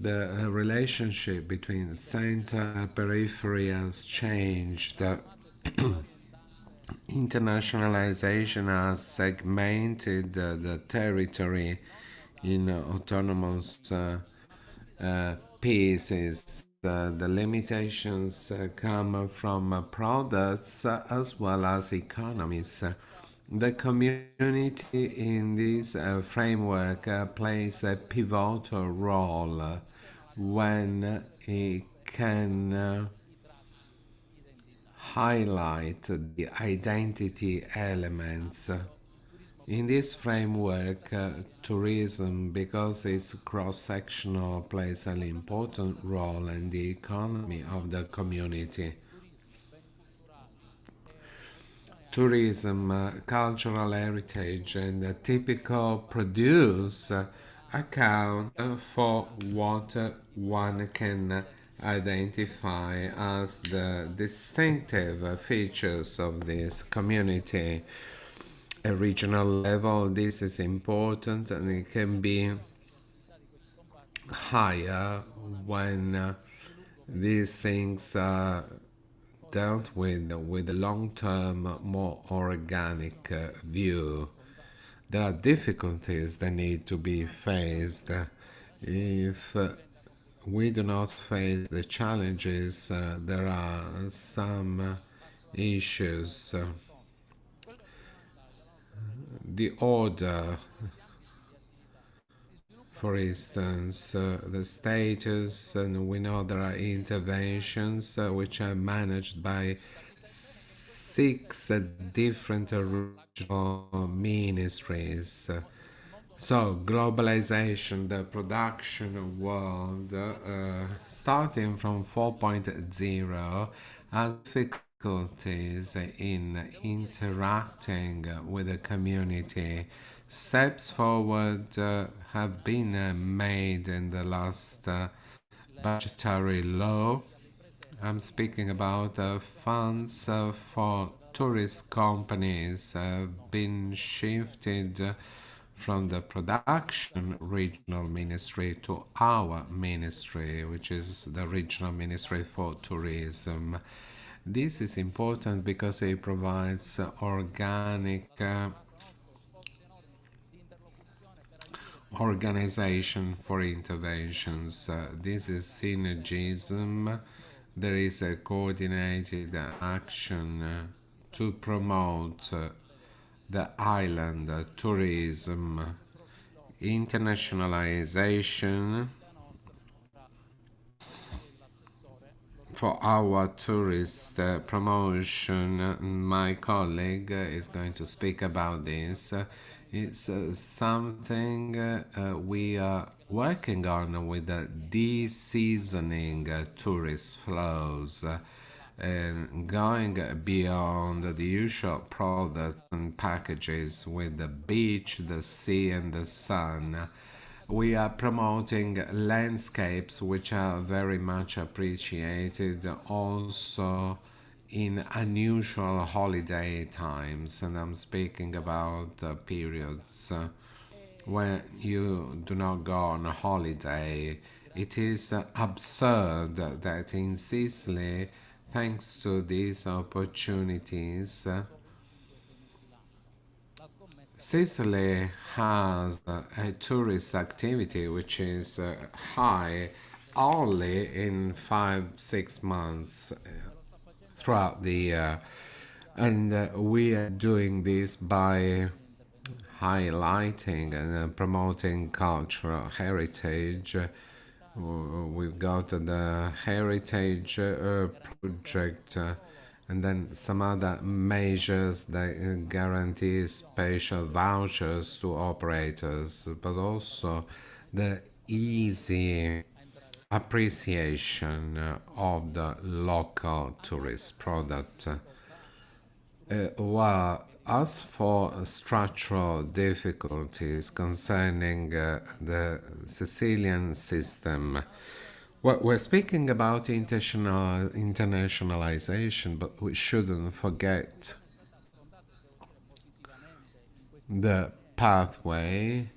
The relationship between center and periphery has changed. Internationalization has segmented the territory in autonomous pieces. The limitations come from products as well as economies. The community in this framework plays a pivotal role when it can highlight the identity elements. In this framework, tourism, because it's cross-sectional, plays an important role in the economy of the community. Tourism, cultural heritage, and typical produce account for what one can identify as the distinctive features of this community. At regional level, this is important, and it can be higher when these things are dealt with a long-term, more organic view. There are difficulties that need to be faced. If we do not face the challenges, there are some issues. The order, for instance, the status, and we know there are interventions which are managed by 6 different regional ministries. So, globalization, the production world, starting from 4.0, has difficulties in interacting with the community. Steps forward have been made in the last budgetary law. I'm speaking about funds for tourist companies have been shifted from the production regional ministry to our ministry, which is the regional ministry for tourism. This is important because it provides organic organization for interventions. This is synergism. There is a coordinated action to promote the island tourism, internationalization for our tourist promotion. My colleague is going to speak about this. It's something we are working on with the de-seasoning tourist flows and going beyond the usual products and packages with the beach, the sea, and the sun. We are promoting landscapes which are very much appreciated also in unusual holiday times, and I'm speaking about periods when you do not go on a holiday. It is absurd that in Sicily, thanks to these opportunities, Sicily has a tourist activity which is high only in 5-6 months throughout the year, and we are doing this by highlighting and promoting cultural heritage. We've got the heritage project and then some other measures that guarantee special vouchers to operators, but also the easy appreciation of the local tourist product. Well, as for structural difficulties concerning the Sicilian system, well, we're speaking about internationalization, but we shouldn't forget the pathway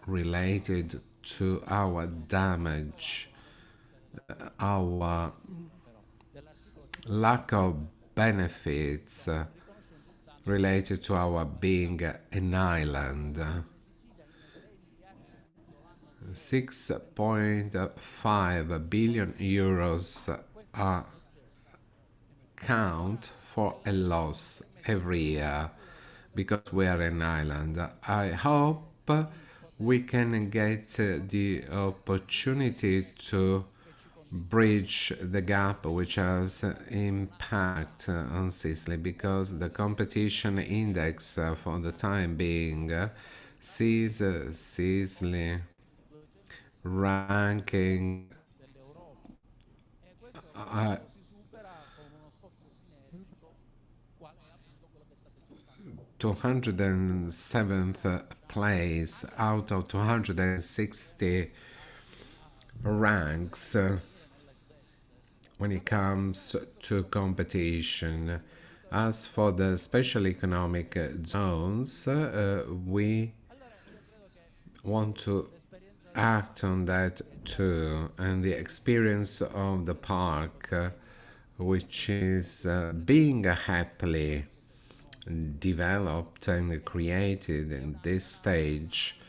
related to our damage, our lack of benefits related to our being an island. 6.5 billion euros count for a loss every year because we are an island. I hope we can get the opportunity to bridge the gap which has impact on Sicily, because the competition index for the time being sees Sicily ranking 207th place out of 260 ranks when it comes to competition. As for the special economic zones, we want to act on that too, and the experience of the park, which is being happily developed and created in this stage,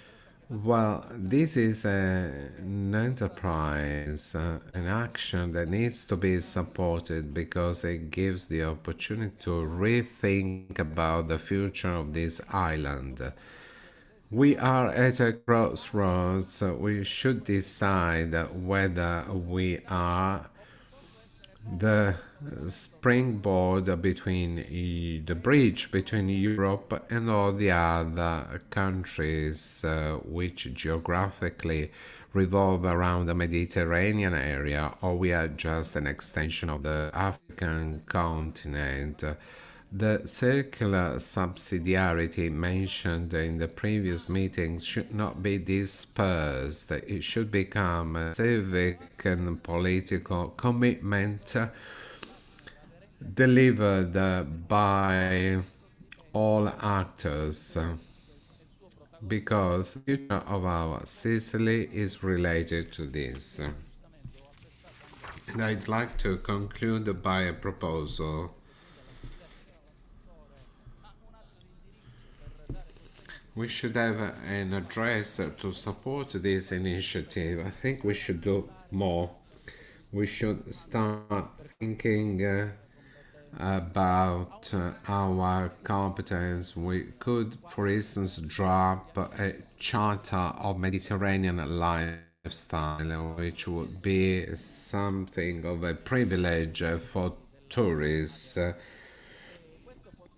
Well, this is an enterprise, an action that needs to be supported because it gives the opportunity to rethink about the future of this island. We are at a crossroads. We should decide whether we are the springboard between the bridge between Europe and all the other countries which geographically revolve around the Mediterranean area, or we are just an extension of the African continent. The circular subsidiarity mentioned in the previous meetings should not be dispersed. It should become a civic and political commitment delivered by all actors because the future of our Sicily is related to this. And I'd like to conclude by a proposal. We should have an address to support this initiative. I think we should do more. We should start thinking about our competence. We could, for instance, drop a charter of Mediterranean lifestyle, which would be something of a privilege for tourists. And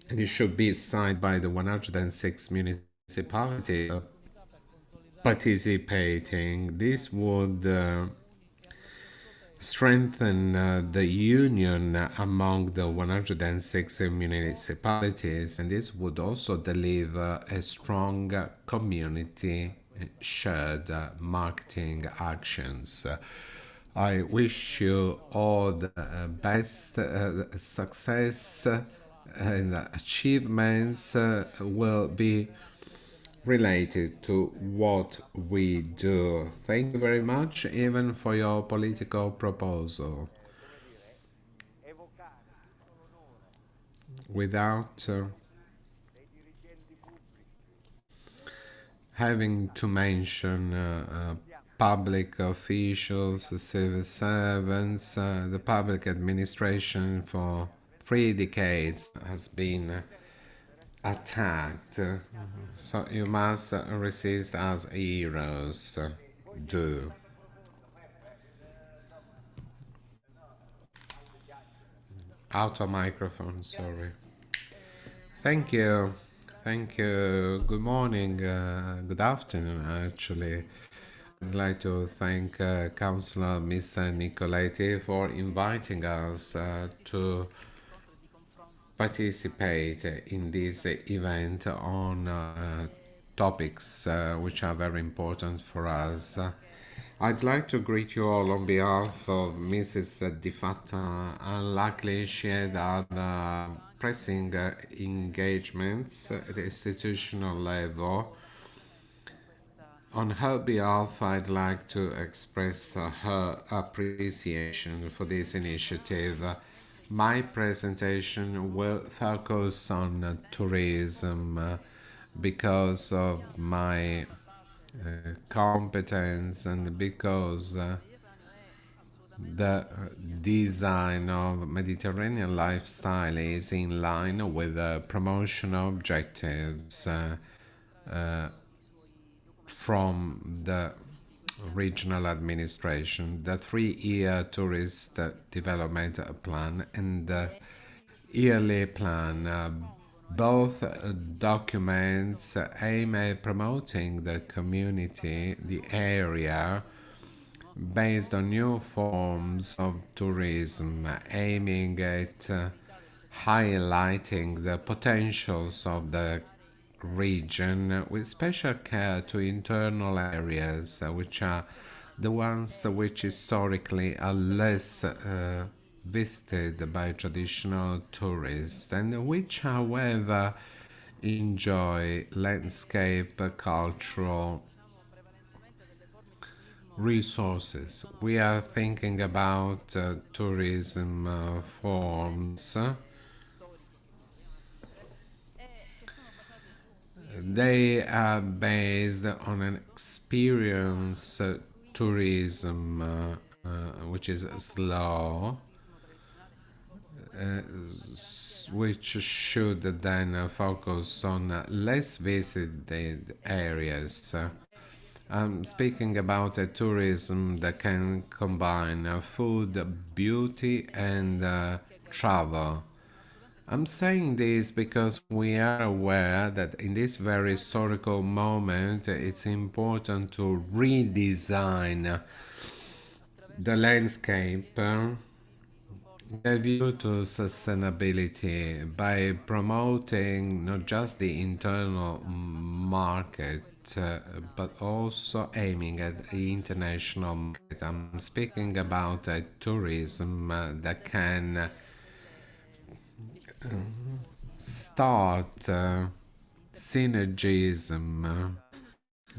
it should be signed by the 106 municipalities participating. This would strengthen the union among the 106 municipalities, and this would also deliver a strong community shared marketing actions. I wish you all the best success and achievements will be related to what we do. Thank you very much, even for your political proposal. Without having to mention public officials, civil servants, the public administration for 3 decades has been attacked. So you must resist as heroes do. Out of microphone, sorry. Thank you. Thank you. Good morning, good afternoon, actually. I'd like to thank Councillor Mr. Nicoletti for inviting us to participate in this event on topics which are very important for us. I'd like to greet you all on behalf of Mrs. Di Fatta. Unluckily, she had other pressing engagements at the institutional level. On her behalf, I'd like to express her appreciation for this initiative. My presentation will focus on tourism because of my competence and because the design of Mediterranean lifestyle is in line with the promotional objectives from the regional administration, the 3-year tourist development plan and the yearly plan. Both documents aim at promoting the community, the area, based on new forms of tourism, aiming at highlighting the potentials of the region with special care to internal areas, which are the ones which historically are less visited by traditional tourists and which, however, enjoy landscape cultural resources. We are thinking about tourism forms they are based on an experience tourism, which is slow, which should then focus on less visited areas. I'm speaking about a tourism that can combine food, beauty, and travel. I'm saying this because we are aware that in this very historical moment, it's important to redesign the landscape with a view to sustainability by promoting not just the internal market but also aiming at the international market. I'm speaking about a tourism that can start synergism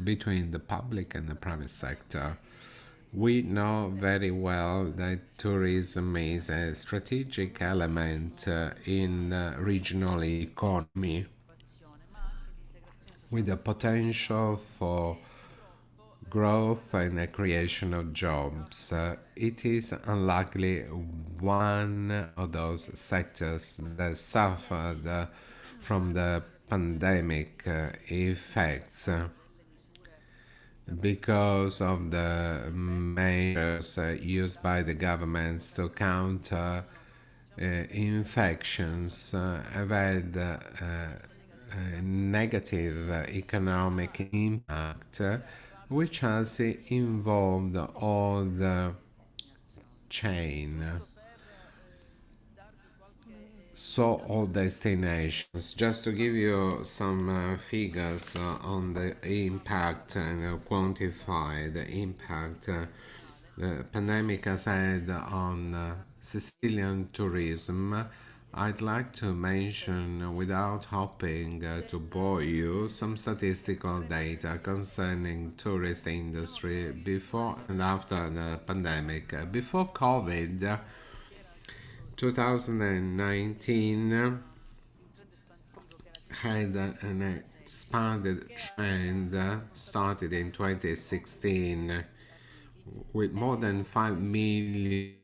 between the public and the private sector. We know very well that tourism is a strategic element in regional economy with the potential for growth and the creation of jobs. It is unlikely one of those sectors that suffered from the pandemic effects because of the measures used by the governments to counter infections have had a negative economic impact, which has involved all the chain. So all destinations. Just to give you some figures on the impact and quantify the impact the pandemic has had on Sicilian tourism, I'd like to mention, without hoping to bore you, some statistical data concerning tourist industry before and after the pandemic. Before COVID, 2019 had an expanded trend started in 2016 with more than 5 million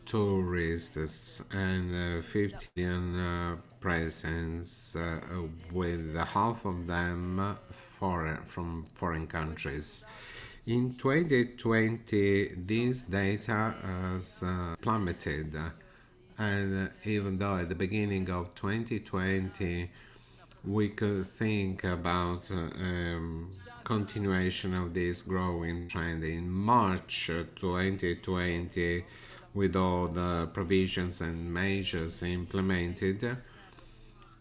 tourists and 50 million presence, with half of them from foreign countries. In 2020, this data has plummeted, and even though at the beginning of 2020 we could think about continuation of this growing trend in March 2020, with all the provisions and measures implemented,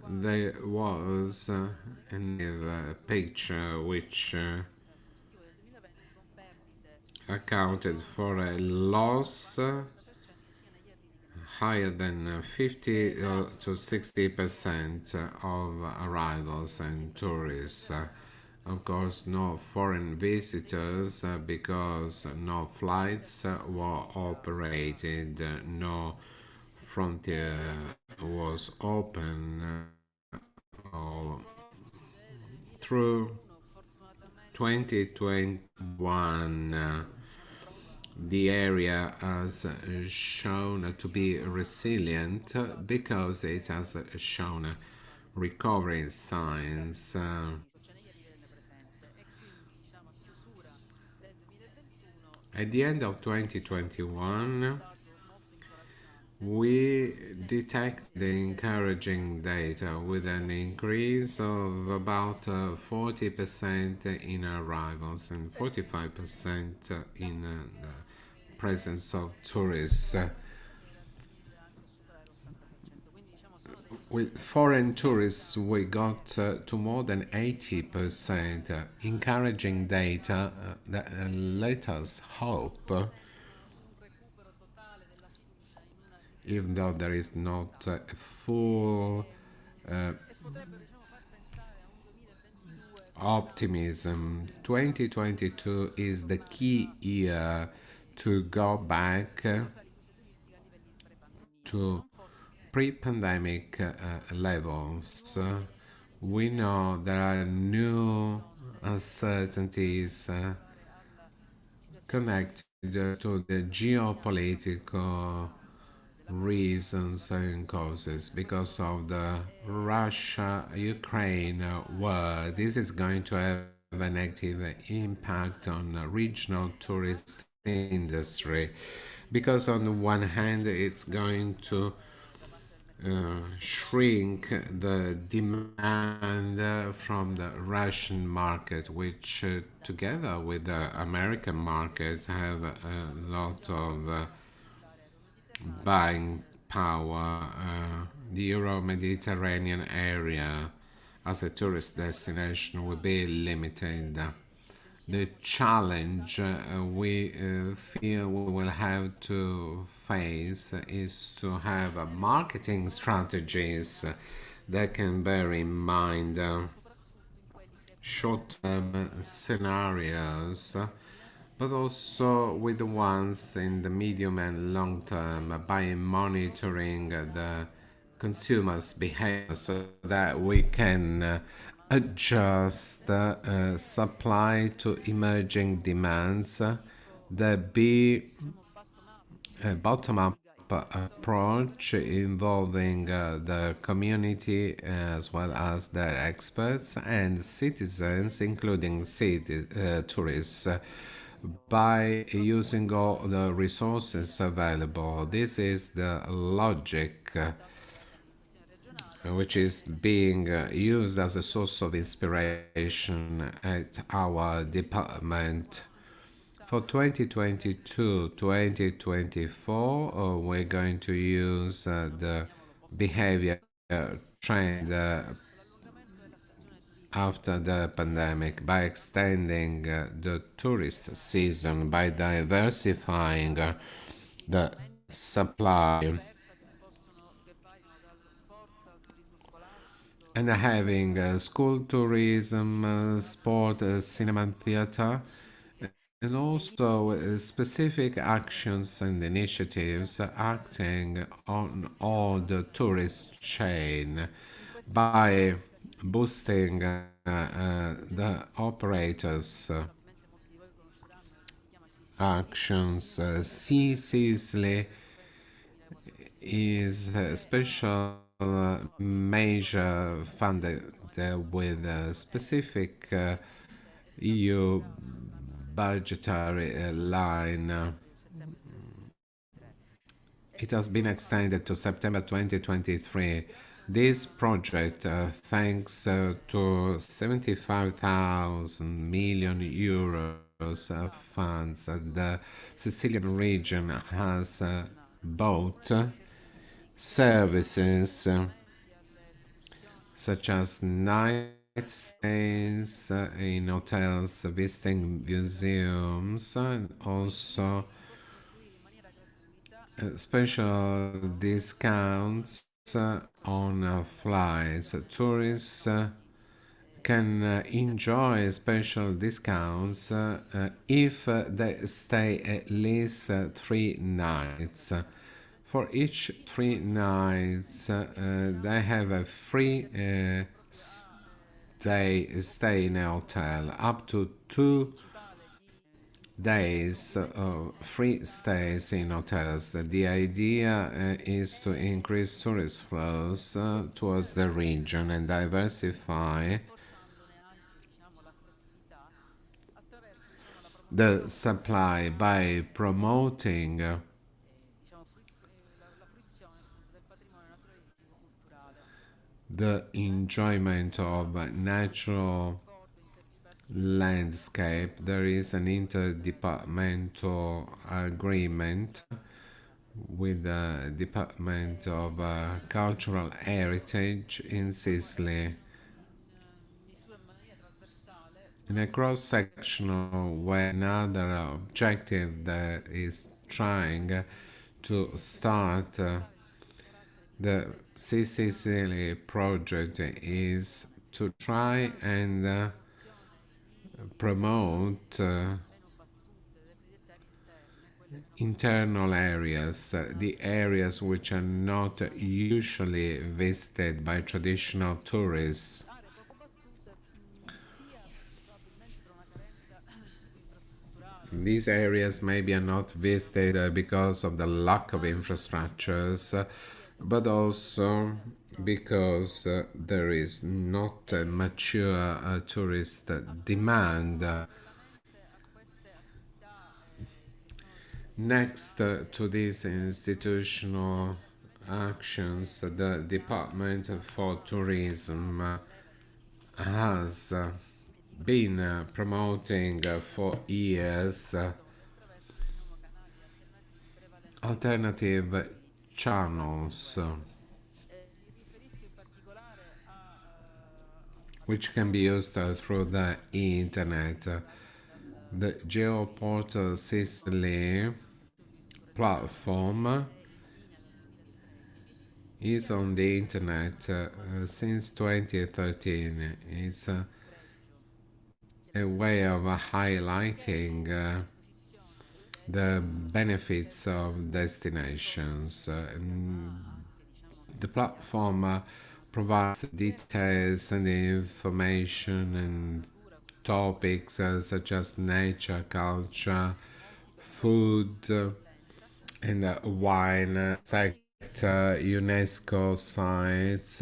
there was a picture which accounted for a loss higher than 50 to 60% of arrivals and tourists. Of course, no foreign visitors because no flights were operated, no frontier was open. Through 2021, the area has shown to be resilient because it has shown recovery signs. At the end of 2021, we detected encouraging data with an increase of about 40% in arrivals and 45% in the presence of tourists. With foreign tourists, we got to more than 80%, encouraging data that let us hope, even though there is not a full optimism. 2022 is the key year to go back to pre-pandemic levels we know there are new uncertainties connected to the geopolitical reasons and causes because of the Russia-Ukraine war. This is going to have a negative impact on the regional tourist industry because on the one hand it's going to shrink the demand from the Russian market, which together with the American market have a lot of buying power. The Euro-Mediterranean area as a tourist destination will be limited. The challenge we feel we will have to face is to have marketing strategies that can bear in mind short-term scenarios, but also with the ones in the medium and long term by monitoring the consumers' behavior so that we can adjust supply to emerging demands that be a bottom-up approach involving the community as well as their experts and citizens, including tourists, by using all the resources available. This is the logic which is being used as a source of inspiration at our department. For 2022-2024, we're going to use the behavior trend after the pandemic by extending the tourist season, by diversifying the supply and having school tourism, sport, cinema and theater, and also specific actions and initiatives acting on all the tourist chain by boosting the operators' actions. CCSLE is a special measure funded with a specific EU budgetary line. It has been extended to September 2023. This project, thanks to 75,000 million euros of funds, the Sicilian region has bought services such as night stays in hotels, visiting museums, and also special discounts on flights. Tourists can enjoy special discounts if they stay at least 3 nights. For each 3 nights, they have a free stay in a hotel, up to 2 days of free stays in hotels. The idea is to increase tourist flows towards the region and diversify the supply by promoting the enjoyment of natural landscape. There is an interdepartmental agreement with the Department of Cultural Heritage in Sicily in a cross-sectional way. Another objective that is trying to start the Sicily project is to try and promote internal areas, the areas which are not usually visited by traditional tourists. these areas maybe are not visited because of the lack of infrastructures, but also because there is not a mature tourist demand. Next to these institutional actions, the Department for Tourism has been promoting for years alternative channels which can be used through the internet. The Geoportal Sicily platform is on the internet since 2013. It's a way of highlighting the benefits of destinations. The platform provides details and information and topics such as nature, culture, food, and wine sector, UNESCO sites.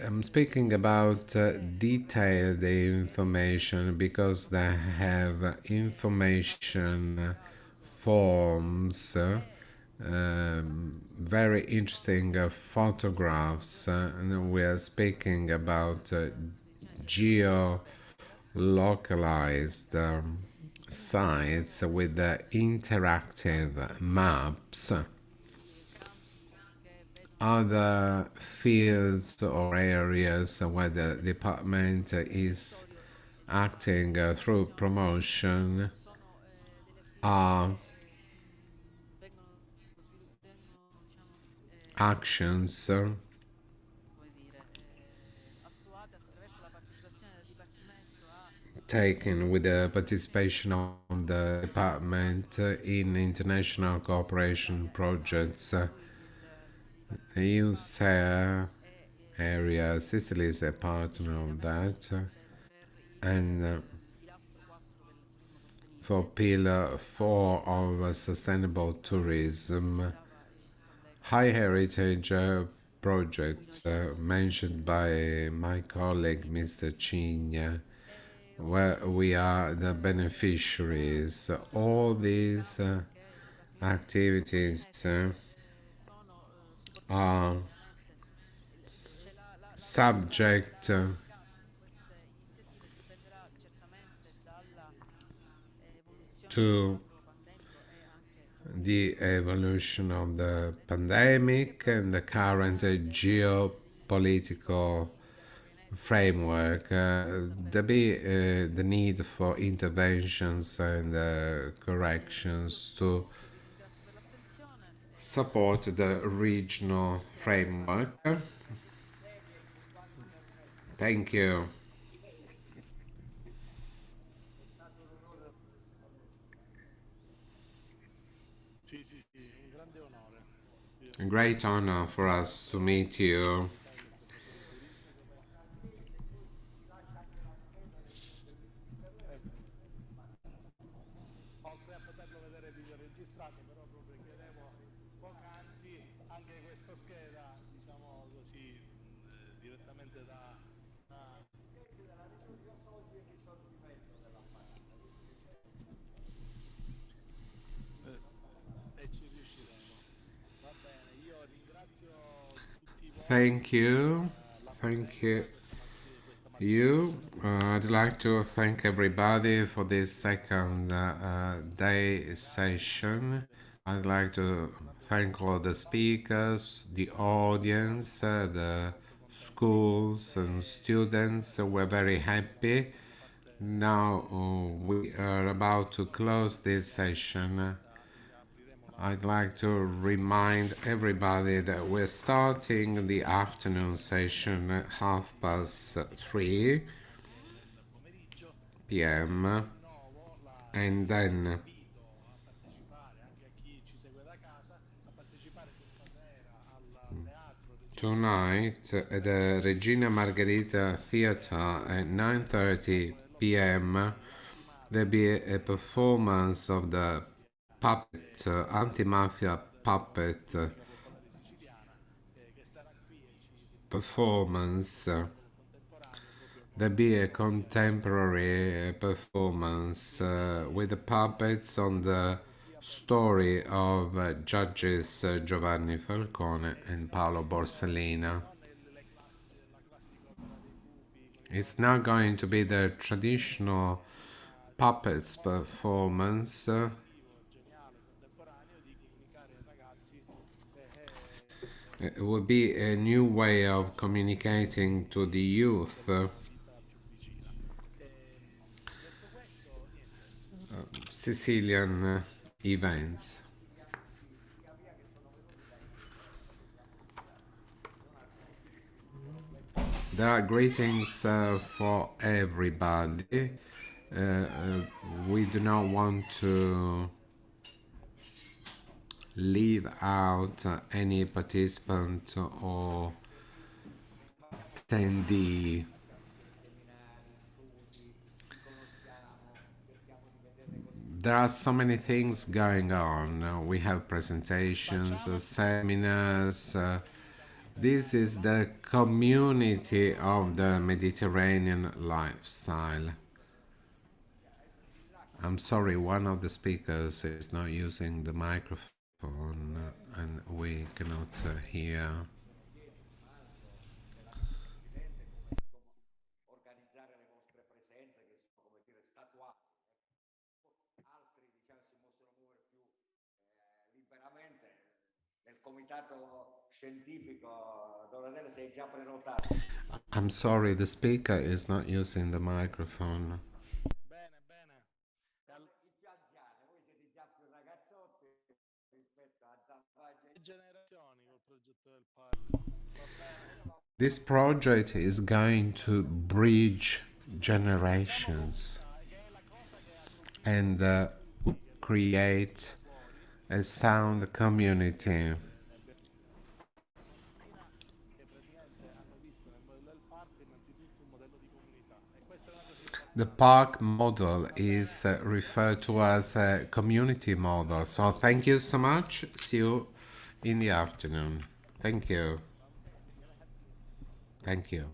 I'm speaking about detailed information because they have information forms, very interesting photographs, and we are speaking about geo-localized sites with interactive maps. Other fields or areas where the department is acting through promotion are actions taken with the participation of the department in international cooperation projects. EU area, Sicily is a partner of that, and for Pillar 4 of Sustainable Tourism, High Heritage project mentioned by my colleague Mr. Cigna, where we are the beneficiaries. All these activities are subject to the evolution of the pandemic and the current geopolitical framework. There be the need for interventions and corrections to support the regional framework. Thank you. A great honor for us to meet you. Oltre a poterlo vedere video registrato, però proprio chiedevo poc'anzi anche questa scheda, diciamo così, direttamente dalla regione. Io so di risorgimento dell'apparato, e ci riusciremo. Va bene, io ringrazio tutti voi. Thank you. Thank you. I'd like to thank everybody for this second day session. I'd like to thank all the speakers, the audience, the schools and students. We're very happy. Now we are about to close this session. I'd like to remind everybody that we're starting the afternoon session at 3:30 p.m. and then tonight at the Regina Margherita Theatre at 9:30 p.m. there be a performance of the puppet, anti-mafia puppet performance. There be a contemporary performance with the puppets on the story of judges Giovanni Falcone and Paolo Borsellino. It's now going to be the traditional puppets performance. It will be a new way of communicating to the youth. Sicilian events. There are greetings for everybody. We do not want to leave out any participant or attendee. There are so many things going on. We have presentations, seminars. This is the community of the Mediterranean lifestyle. I'm sorry, one of the speakers is not using the microphone and we cannot hear. I'm sorry, the speaker is not using the microphone. This project is going to bridge generations and create a sound community. The park model is referred to as a community model. So thank you so much. See you in the afternoon. Thank you. Thank you.